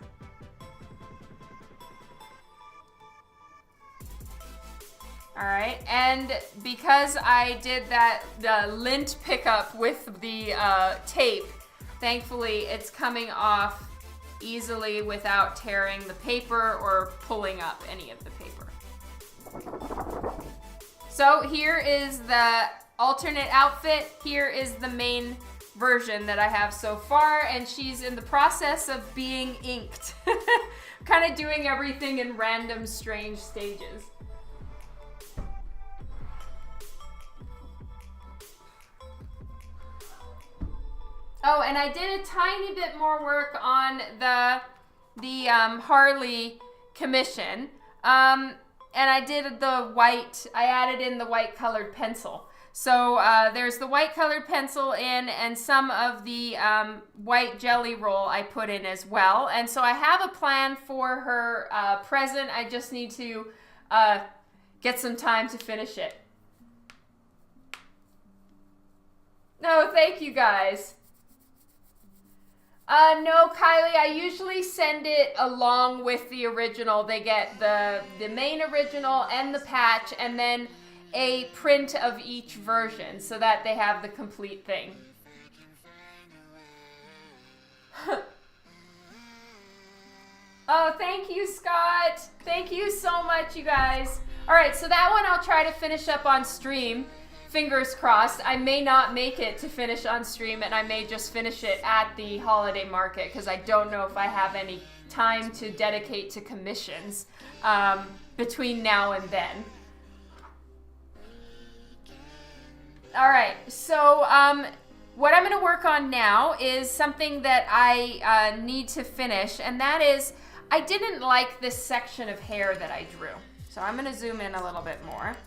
All right, and because I did the lint pickup with the tape, thankfully it's coming off easily without tearing the paper or pulling up any of the paper. So here is the alternate outfit. Here is the main version that I have so far, and she's in the process of being inked. Kind of doing everything in random strange stages. Oh, and I did a tiny bit more work on the Harley commission. And I did the white, I added in the white colored pencil. So there's the white colored pencil in, and some of the white jelly roll I put in as well. And so I have a plan for her present. I just need to get some time to finish it. No, thank you guys. No, Kylie, I usually send it along with the original. They get the main original and the patch, and then a print of each version so that they have the complete thing. Oh, thank you, Scott. Thank you so much, you guys. All right, so that one I'll try to finish up on stream. fingers crossed. I may not make it to finish on stream, and I may just finish it at the holiday market because I don't know if I have any time to dedicate to commissions between now and then. All right, so what I'm going to work on now is something that I need to finish, and that is I didn't like this section of hair that I drew. So I'm going to zoom in a little bit more.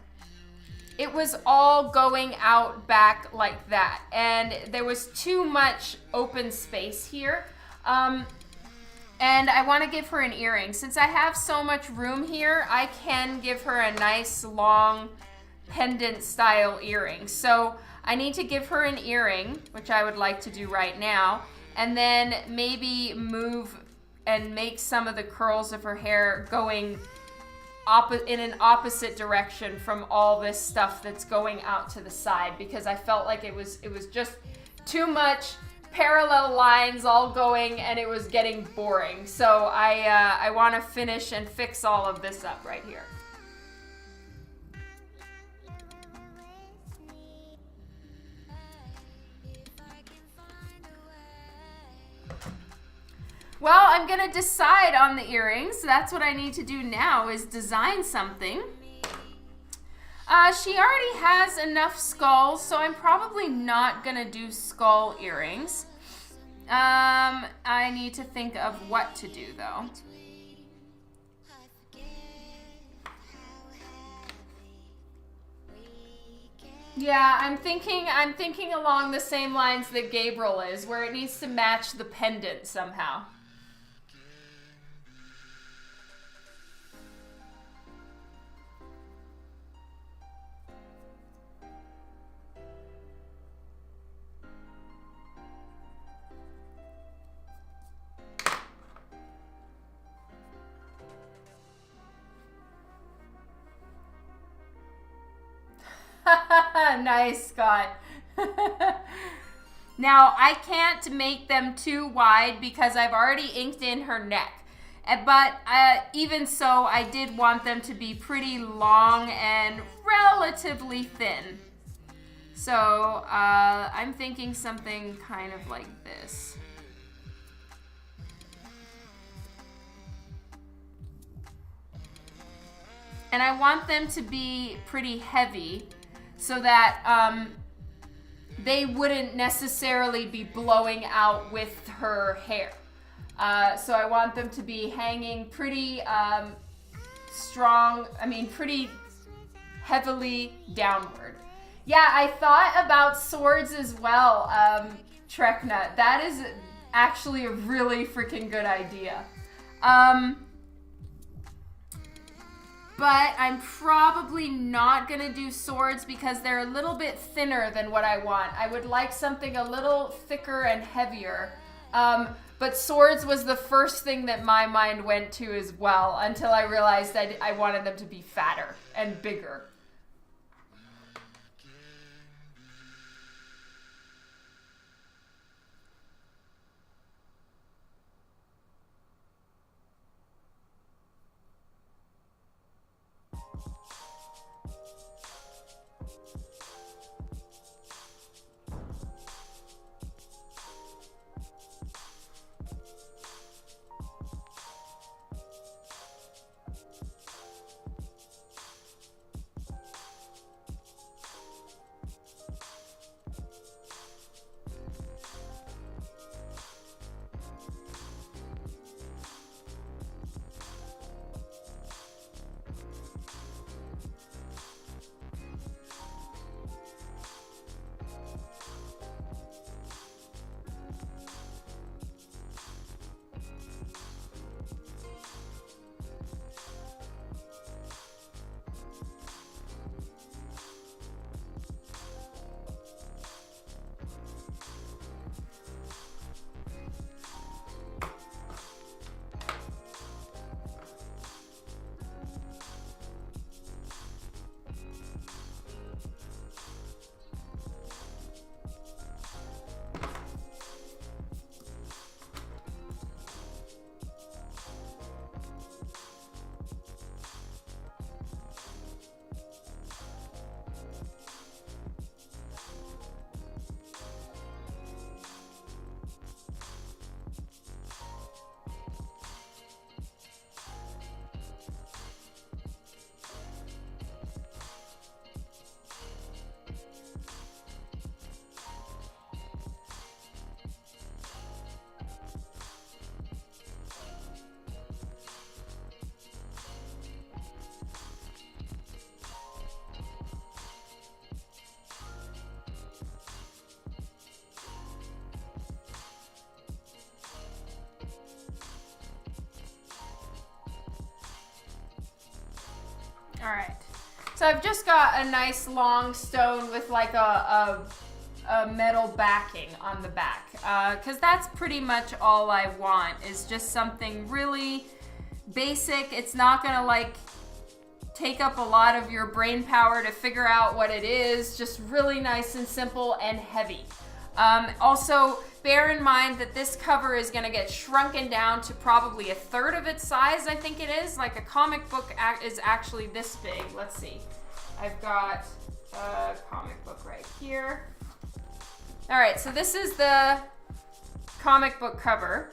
It was all going out back like that, and there was too much open space here. And I want to give her an earring. Since I have so much room here, I can give her a nice long pendant style earring. So I need to give her an earring, which I would like to do right now, and then maybe move and make some of the curls of her hair going in an opposite direction from all this stuff that's going out to the side, because I felt like it was just too much parallel lines all going and it was getting boring. So I want to finish and fix all of this up right here. Well, I'm going to decide on the earrings. That's what I need to do now, is design something. She already has enough skulls, so I'm probably not going to do skull earrings. I need to think of what to do, though. Yeah, I'm thinking along the same lines that Gabriel is, where it needs to match the pendant somehow. Nice, Scott. Now, I can't make them too wide because I've already inked in her neck. But even so, I did want them to be pretty long and relatively thin. So I'm thinking something kind of like this. And I want them to be pretty heavy so that they wouldn't necessarily be blowing out with her hair. So I want them to be hanging pretty pretty heavily downward. Yeah, I thought about swords as well, Trekna. That is actually a really freaking good idea. But I'm probably not going to do swords because they're a little bit thinner than what I want. I would like something a little thicker and heavier. But swords was the first thing that my mind went to as well, until I realized I wanted them to be fatter and bigger. All right. So I've just got a nice long stone with like a metal backing on the back. Because that's pretty much all I want, is just something really basic. It's not gonna like take up a lot of your brain power to figure out what it is. Just really nice and simple and heavy. Also, bear in mind that this cover is going to get shrunken down to probably a third of its size, I think it is. Like a comic book is actually this big. Let's see. I've got a comic book right here. All right, so this is the comic book cover.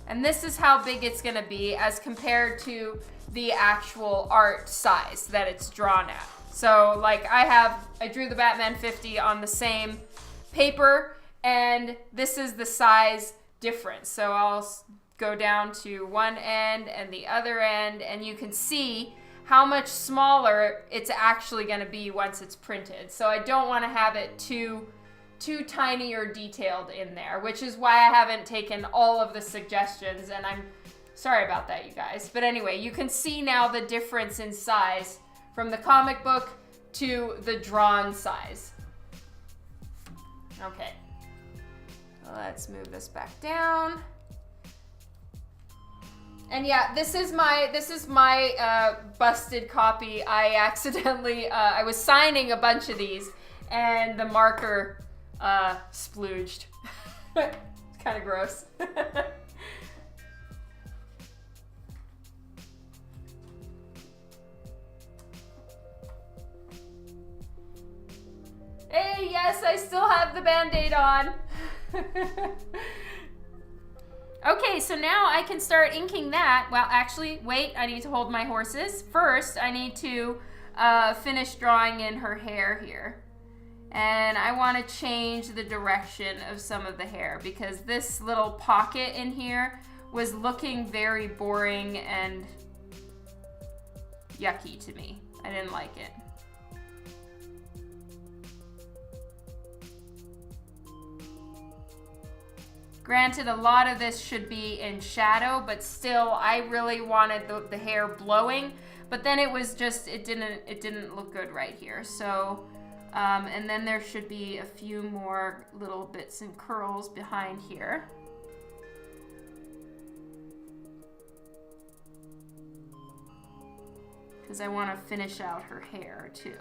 And this is how big it's going to be as compared to the actual art size that it's drawn at. So like I drew the Batman 50 on the same paper, and this is the size difference. So I'll go down to one end and the other end, and you can see how much smaller it's actually going to be once it's printed. So I don't want to have it too tiny or detailed in there, which is why I haven't taken all of the suggestions, and I'm sorry about that, you guys. But anyway, you can see now the difference in size from the comic book to the drawn size. Okay. Let's move this back down. And yeah, this is my busted copy. I accidentally I was signing a bunch of these, and the marker splooged. It's kind of gross. Hey, yes, I still have the Band-Aid on. Okay, so now I can start inking that. Well, actually, wait, I need to hold my horses. First, I need to finish drawing in her hair here. And I want to change the direction of some of the hair because this little pocket in here was looking very boring and yucky to me. I didn't like it. Granted, a lot of this should be in shadow, but still, I really wanted the hair blowing. But then it was just, it didn't look good right here. So, and then there should be a few more little bits and curls behind here. Because I want to finish out her hair too.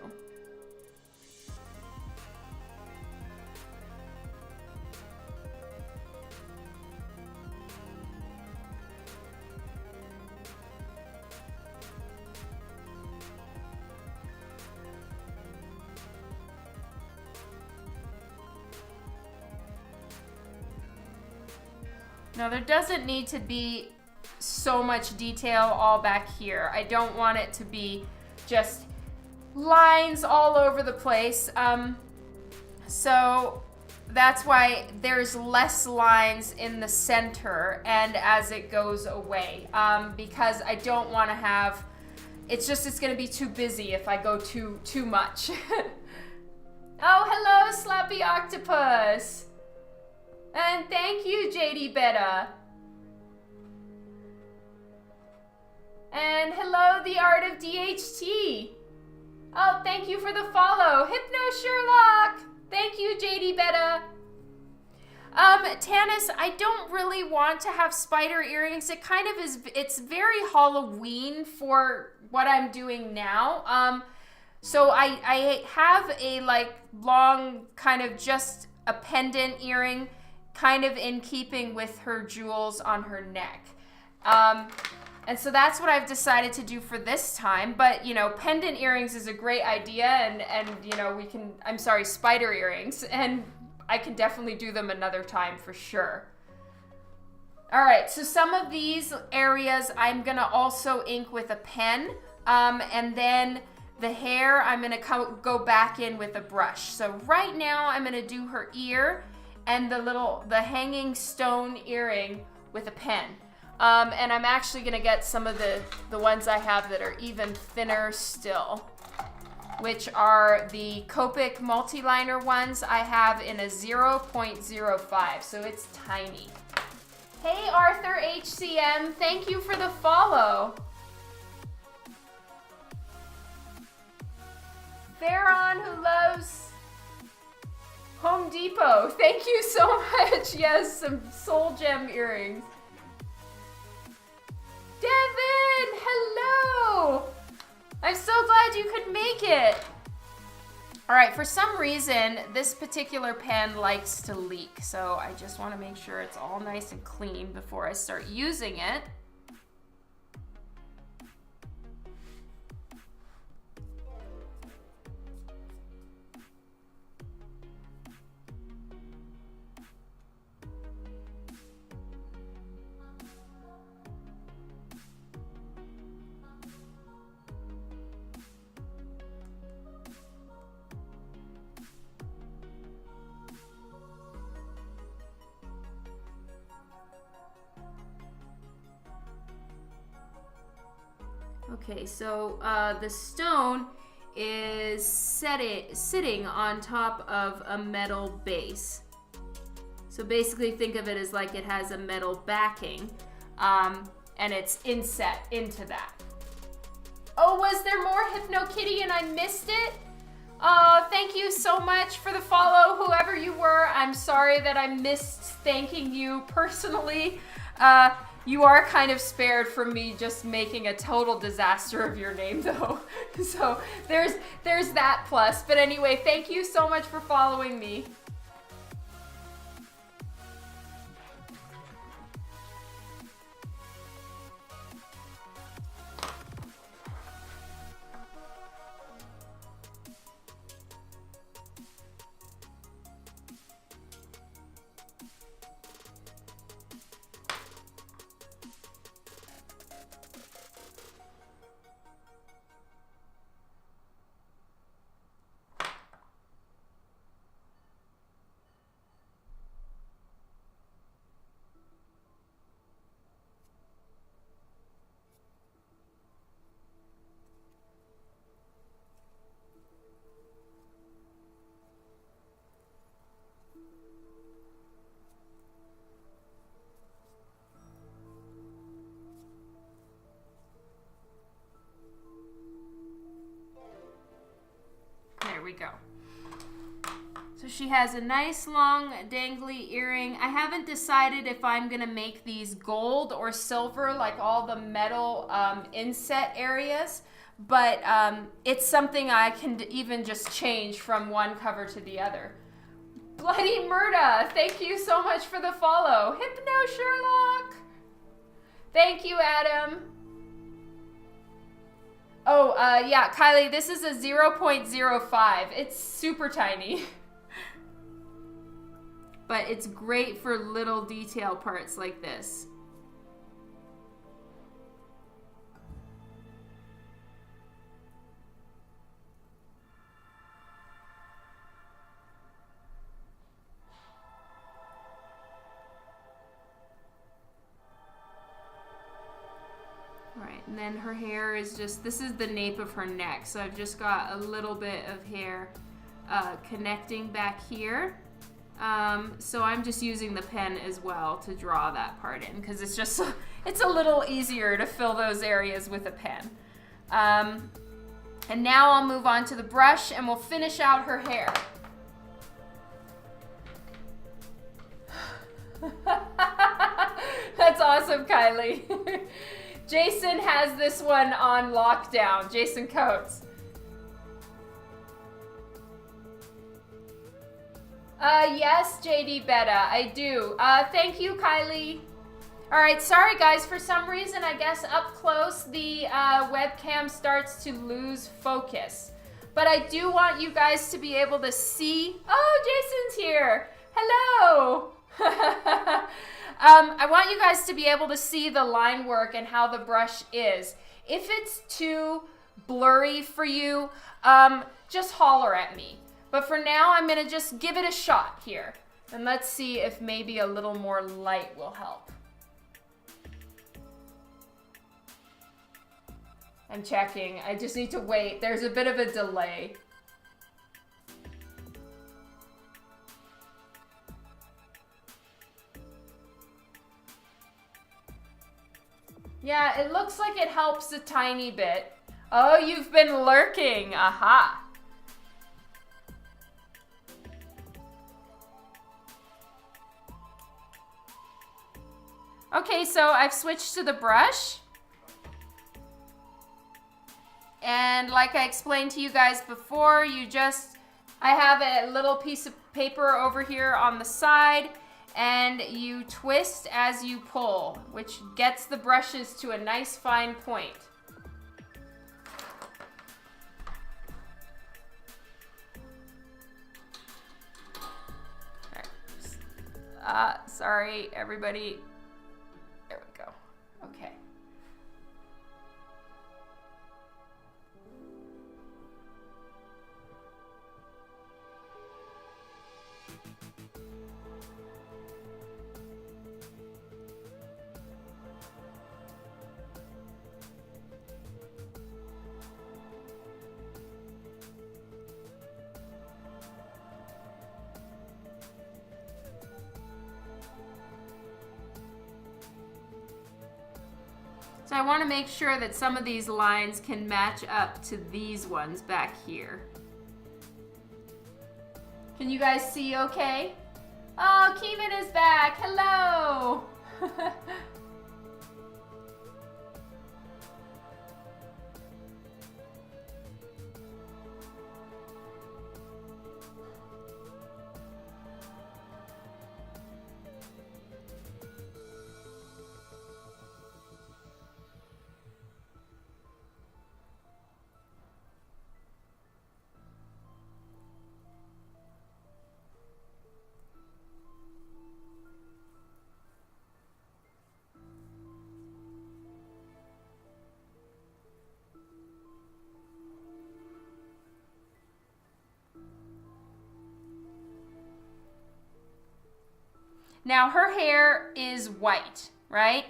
Now there doesn't need to be so much detail all back here. I don't want it to be just lines all over the place. So that's why there's less lines in the center and as it goes away. Because I don't want to have, it's going to be too busy if I go too much. Oh, hello, Slappy Octopus. And thank you, JD Betta. And hello, The Art of DHT. Oh, thank you for the follow. Hypno Sherlock. Thank you, JD Betta. Tanis, I don't really want to have spider earrings. It kind of is, it's very Halloween for what I'm doing now. So I have a like long kind of just a pendant earring, kind of in keeping with her jewels on her neck. And so that's what I've decided to do for this time. But, you know, pendant earrings is a great idea. And you know, spider earrings. And I can definitely do them another time for sure. All right, so some of these areas I'm going to also ink with a pen. And then the hair, I'm going to go back in with a brush. So right now I'm going to do her ear and the hanging stone earring with a pen. And I'm actually gonna get some of the ones I have that are even thinner still, which are the Copic multi-liner ones I have in a 0.05, so it's tiny. Hey Arthur HCM, thank you for the follow. Theron, who loves Home Depot. Thank you so much. Yes, some soul gem earrings. Devin, hello. I'm so glad you could make it. All right, for some reason, this particular pen likes to leak, so I just want to make sure it's all nice and clean before I start using it. Okay, so the stone is sitting on top of a metal base. So basically think of it as like it has a metal backing, and it's inset into that. Oh, was there more HypnoKitty and I missed it? Thank you so much for the follow, whoever you were. I'm sorry that I missed thanking you personally. You are kind of spared from me just making a total disaster of your name, though. So there's that plus. But anyway, thank you so much for following me. There we go. So she has a nice long dangly earring. I haven't decided if I'm gonna make these gold or silver like all the metal inset areas, but it's something I can even just change from one cover to the other. Bloody Murda, thank you so much for the follow. Hypno Sherlock, thank you, Adam. Oh, yeah, Kylie, this is a 0.05. It's super tiny. But it's great for little detail parts like this. Alright, and then her hair is just, this is the nape of her neck, so I've just got a little bit of hair connecting back here. So I'm just using the pen as well to draw that part in, because it's just, it's a little easier to fill those areas with a pen. And now I'll move on to the brush and we'll finish out her hair. That's awesome, Kylie. Jason has this one on lockdown. Jason Coates. Yes, JD Betta, I do. Thank you, Kylie. All right, sorry guys, for some reason, I guess up close, the webcam starts to lose focus. But I do want you guys to be able to see, oh, Jason's here. Hello. I want you guys to be able to see the line work and how the brush is. If it's too blurry for you, just holler at me. But for now, I'm gonna just give it a shot here. And let's see if maybe a little more light will help. I'm checking, I just need to wait. There's a bit of a delay. Yeah, it looks like it helps a tiny bit. Oh, you've been lurking, aha. Okay, so I've switched to the brush. And like I explained to you guys before, I have a little piece of paper over here on the side, and you twist as you pull, which gets the brushes to a nice fine point. Sorry, everybody. There we go. Okay. So I want to make sure that some of these lines can match up to these ones back here. Can you guys see okay? Oh, Kevin is back. Hello. Now her hair is white, right?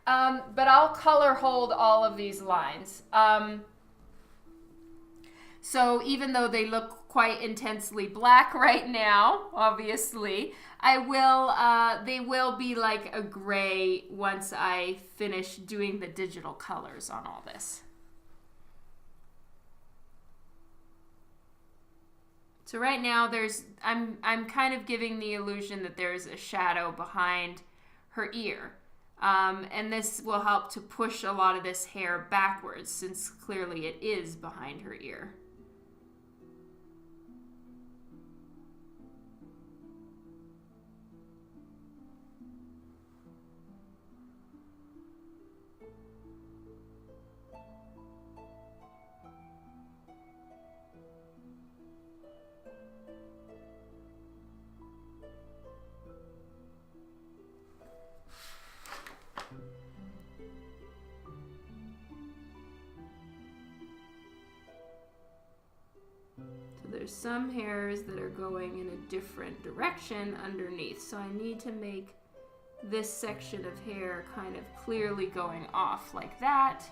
But I'll color hold all of these lines. So even though they look quite intensely black right now, obviously, they will be like a gray once I finish doing the digital colors on all this. So right now I'm kind of giving the illusion that there's a shadow behind her ear. And this will help to push a lot of this hair backwards, since clearly it is behind her ear. There's some hairs that are going in a different direction underneath, so I need to make this section of hair kind of clearly going off like that.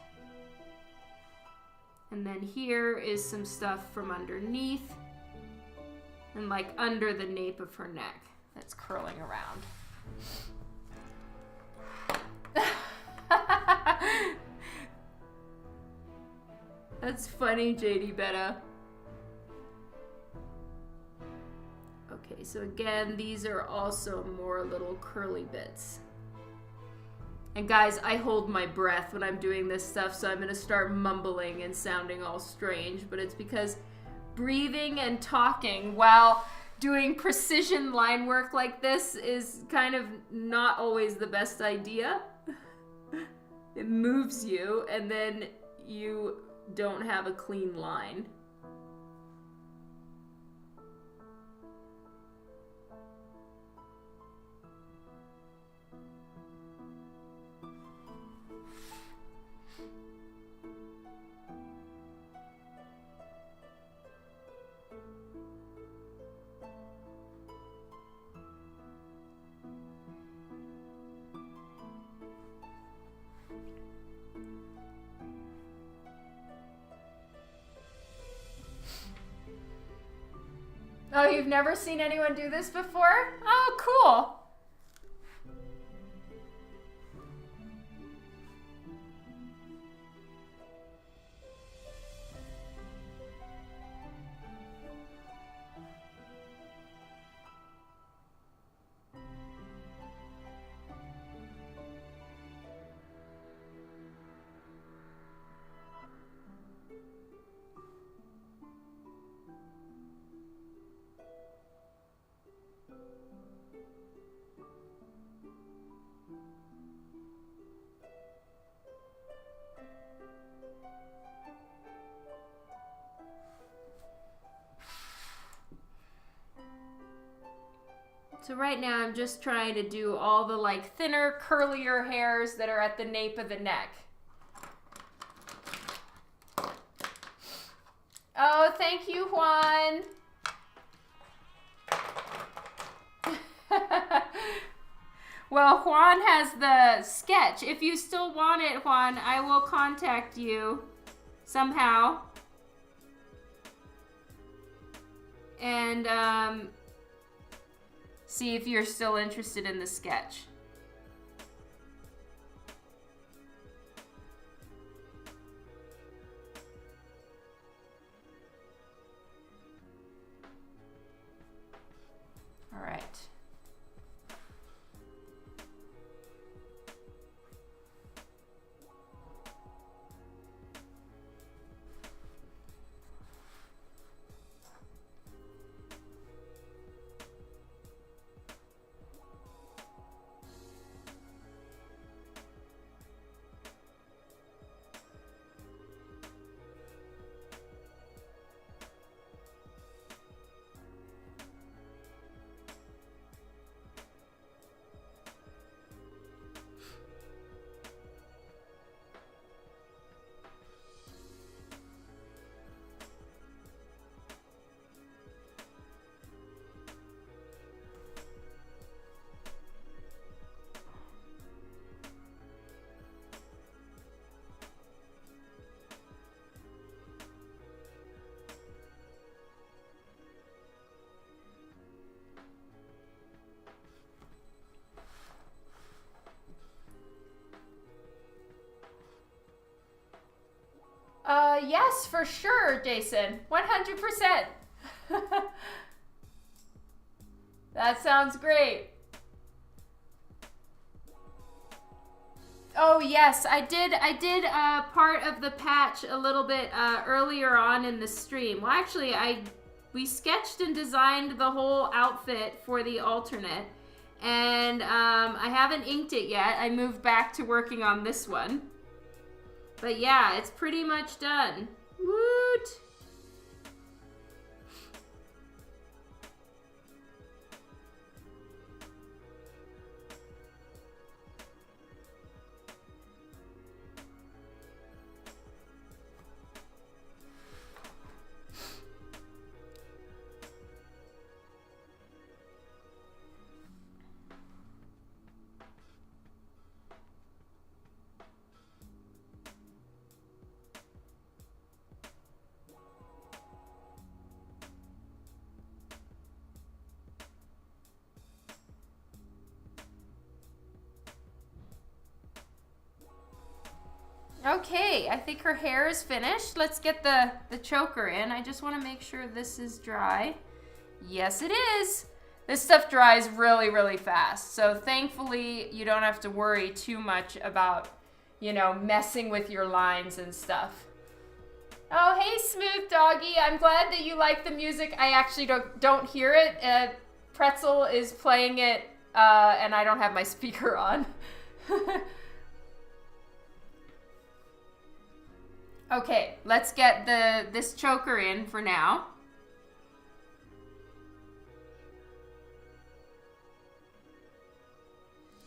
And then here is some stuff from underneath and like under the nape of her neck that's curling around. That's funny, JD Betta. Okay, so again, these are also more little curly bits. And guys, I hold my breath when I'm doing this stuff, so I'm going to start mumbling and sounding all strange, but it's because breathing and talking while doing precision line work like this is kind of not always the best idea. It moves you, and then you don't have a clean line. Oh, you've never seen anyone do this before? Oh, cool. So right now I'm just trying to do all the like thinner, curlier hairs that are at the nape of the neck. Oh, thank you, Juan. Well, Juan has the sketch. If you still want it, Juan, I will contact you somehow. And see if you're still interested in the sketch. All right. Yes, for sure, Jason. 100%. That sounds great. Oh yes, I did part of the patch a little bit earlier on in the stream. Well, actually, we sketched and designed the whole outfit for the alternate, and I haven't inked it yet. I moved back to working on this one. But yeah, it's pretty much done. Woot! Okay, I think her hair is finished. Let's get the choker in. I just want to make sure this is dry. Yes, it is. This stuff dries really, really fast. So thankfully, you don't have to worry too much about, you know, messing with your lines and stuff. Oh, hey, Smooth Doggy. I'm glad that you like the music. I actually don't hear it. Pretzel is playing it, and I don't have my speaker on. Okay, let's get this choker in for now.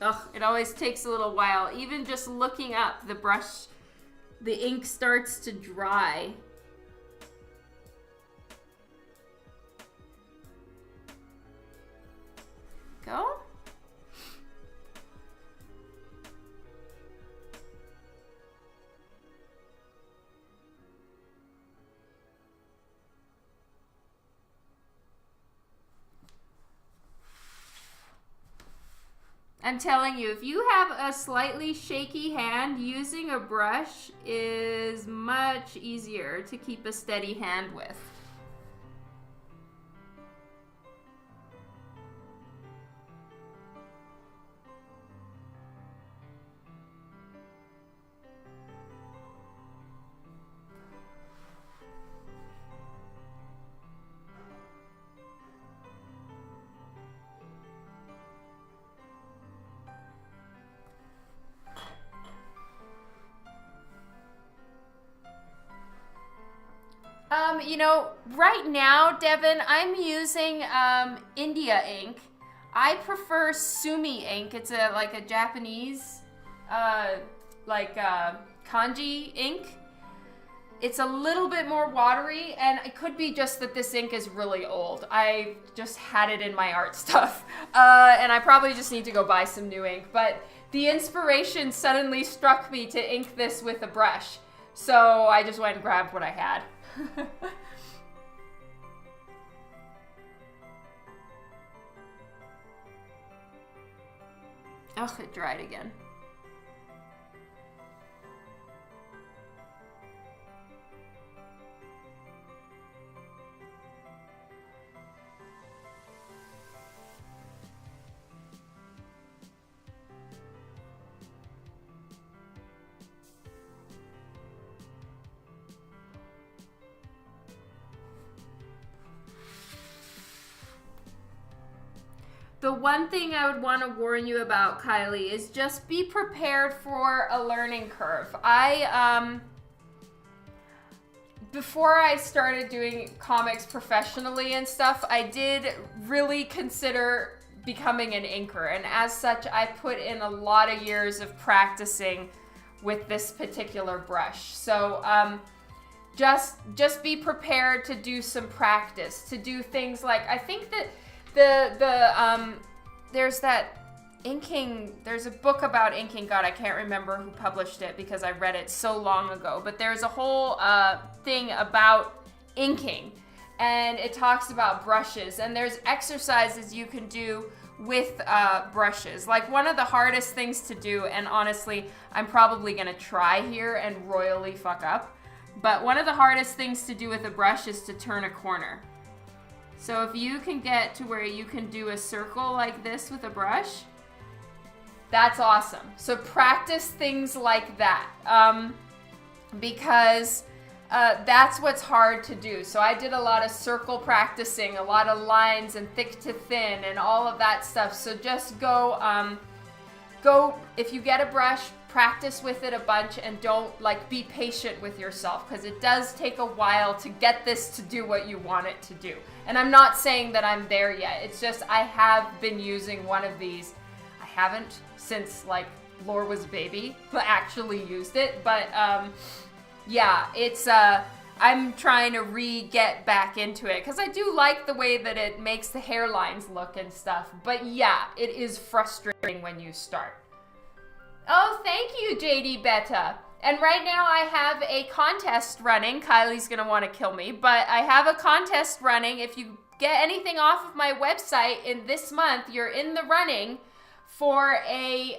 Ugh, it always takes a little while. Even just looking up, the brush, the ink starts to dry. Go. I'm telling you, if you have a slightly shaky hand, using a brush is much easier to keep a steady hand with. You know, right now, Devin, I'm using India ink. I prefer Sumi ink. It's like a Japanese, kanji ink. It's a little bit more watery, and it could be just that this ink is really old. I just had it in my art stuff, and I probably just need to go buy some new ink. But the inspiration suddenly struck me to ink this with a brush, so I just went and grabbed what I had. Ugh, it dried again. The one thing I would want to warn you about, Kylie, is just be prepared for a learning curve. Before I started doing comics professionally and stuff, I did really consider becoming an inker. And as such, I put in a lot of years of practicing with this particular brush. So just be prepared to do some practice, to do things like, I think that there's that inking, there's a book about inking, God, I can't remember who published it because I read it so long ago, but there's a whole thing about inking, and it talks about brushes, and there's exercises you can do with brushes. Like, one of the hardest things to do, and honestly, I'm probably gonna try here and royally fuck up, but one of the hardest things to do with a brush is to turn a corner. So if you can get to where you can do a circle like this with a brush, that's awesome. So practice things like that, because that's what's hard to do. So I did a lot of circle practicing, a lot of lines and thick to thin and all of that stuff. So just go, if you get a brush, practice with it a bunch, and don't, be patient with yourself, because it does take a while to get this to do what you want it to do. And I'm not saying that I'm there yet. It's just I have been using one of these. I haven't since Lore was a baby, but actually used it. But yeah, it's I'm trying to get back into it, because I do like the way that it makes the hairlines look and stuff. But yeah, it is frustrating when you start. Oh, thank you, JD Beta. And right now I have a contest running. Kylie's going to want to kill me, but I have a contest running. If you get anything off of my website in this month, you're in the running for a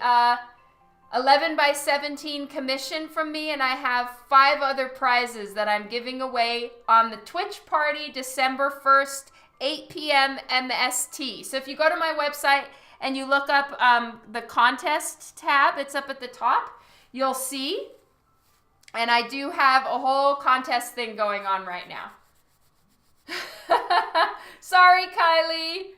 11 by 17 commission from me, and I have 5 other prizes that I'm giving away on the Twitch party December 1st, 8 p.m. MST. So if you go to my website and you look up the contest tab, it's up at the top, you'll see. And I do have a whole contest thing going on right now. Sorry, Kylie.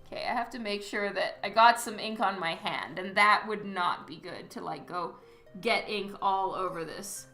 Okay, I have to make sure that I got some ink on my hand, and that would not be good to go get ink all over this.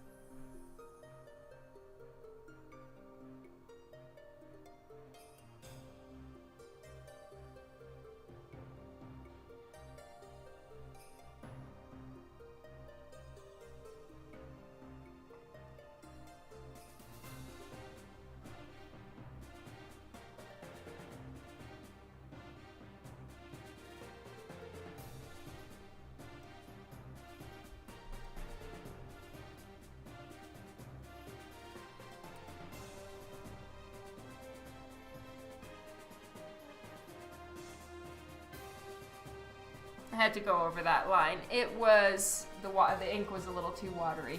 I had to go over that line. It was, the ink was a little too watery.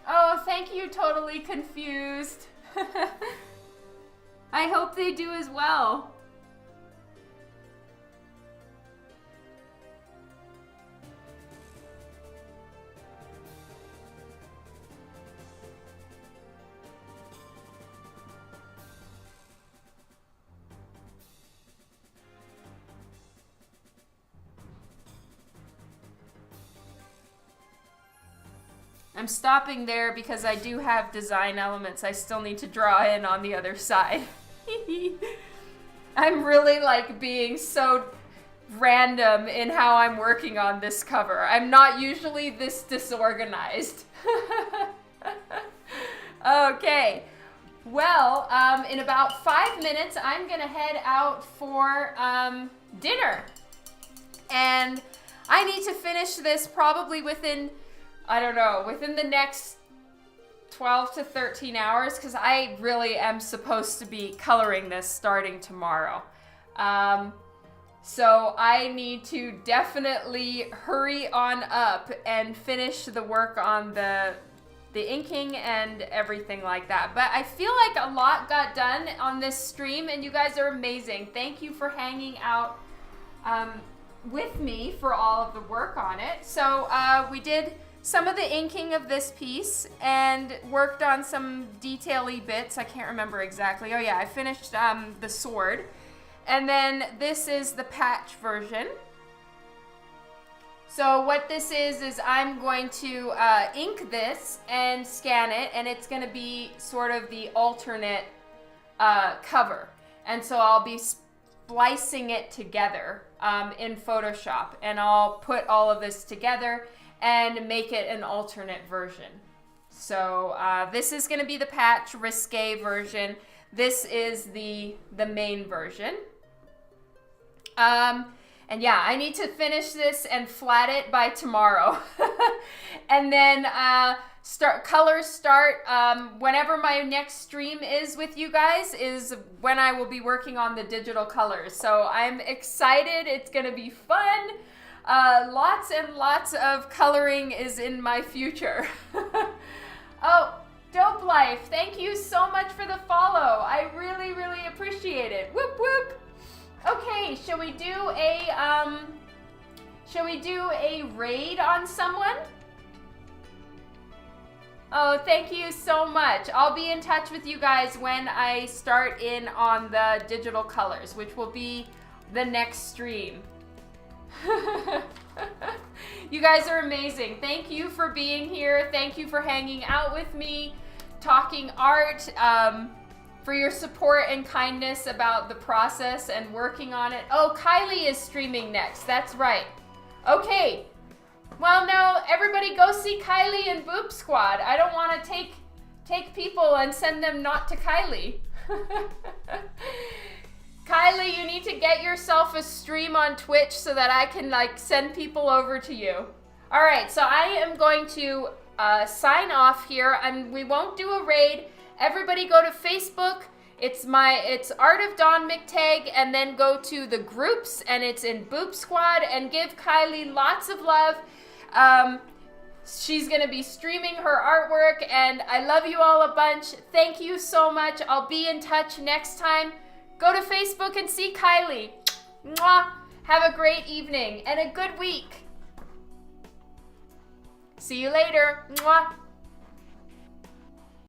Oh, thank you, Totally Confused. I hope they do as well. I'm stopping there because I do have design elements I still need to draw in on the other side. I'm really like being so random in how I'm working on this cover. I'm not usually this disorganized. Okay, well, in about 5 minutes, I'm gonna head out for dinner. And I need to finish this probably within, I don't know, within the next 12 to 13 hours, because I really am supposed to be coloring this starting tomorrow. So I need to definitely hurry on up and finish the work on the inking and everything like that. But I feel like a lot got done on this stream, and you guys are amazing. Thank you for hanging out with me for all of the work on it. So we did some of the inking of this piece and worked on some detail-y bits. I can't remember exactly. Oh yeah, I finished the sword. And then this is the patch version. So what this is I'm going to ink this and scan it, and it's going to be sort of the alternate cover. And so I'll be splicing it together in Photoshop, and I'll put all of this together and make it an alternate version. So this is going to be the patch risque version. This is the main version. And yeah, I need to finish this and flat it by tomorrow. And then colors start whenever my next stream is with you guys is when I will be working on the digital colors. So I'm excited. It's going to be fun. Lots and lots of coloring is in my future. Oh, Dope Life, thank you so much for the follow. I really, really appreciate it. Whoop, whoop. Okay, shall we do a raid on someone? Oh, thank you so much. I'll be in touch with you guys when I start in on the digital colors, which will be the next stream. You guys are amazing. Thank you for being here. Thank you for hanging out with me, talking art, for your support and kindness about the process and working on it. Oh, Kylie is streaming next. That's right. Okay. Well, now everybody go see Kylie and Boop Squad. I don't want to take people and send them not to Kylie. Kylie, you need to get yourself a stream on Twitch so that I can like send people over to you. All right, so I am going to sign off here, and we won't do a raid. Everybody go to Facebook. It's Art of Dawn McTeigue, and then go to the groups, and it's in Boop Squad, and give Kylie lots of love. She's gonna be streaming her artwork, and I love you all a bunch. Thank you so much. I'll be in touch next time. Go to Facebook and see Kylie. Mwah. Have a great evening and a good week. See you later. Mwah.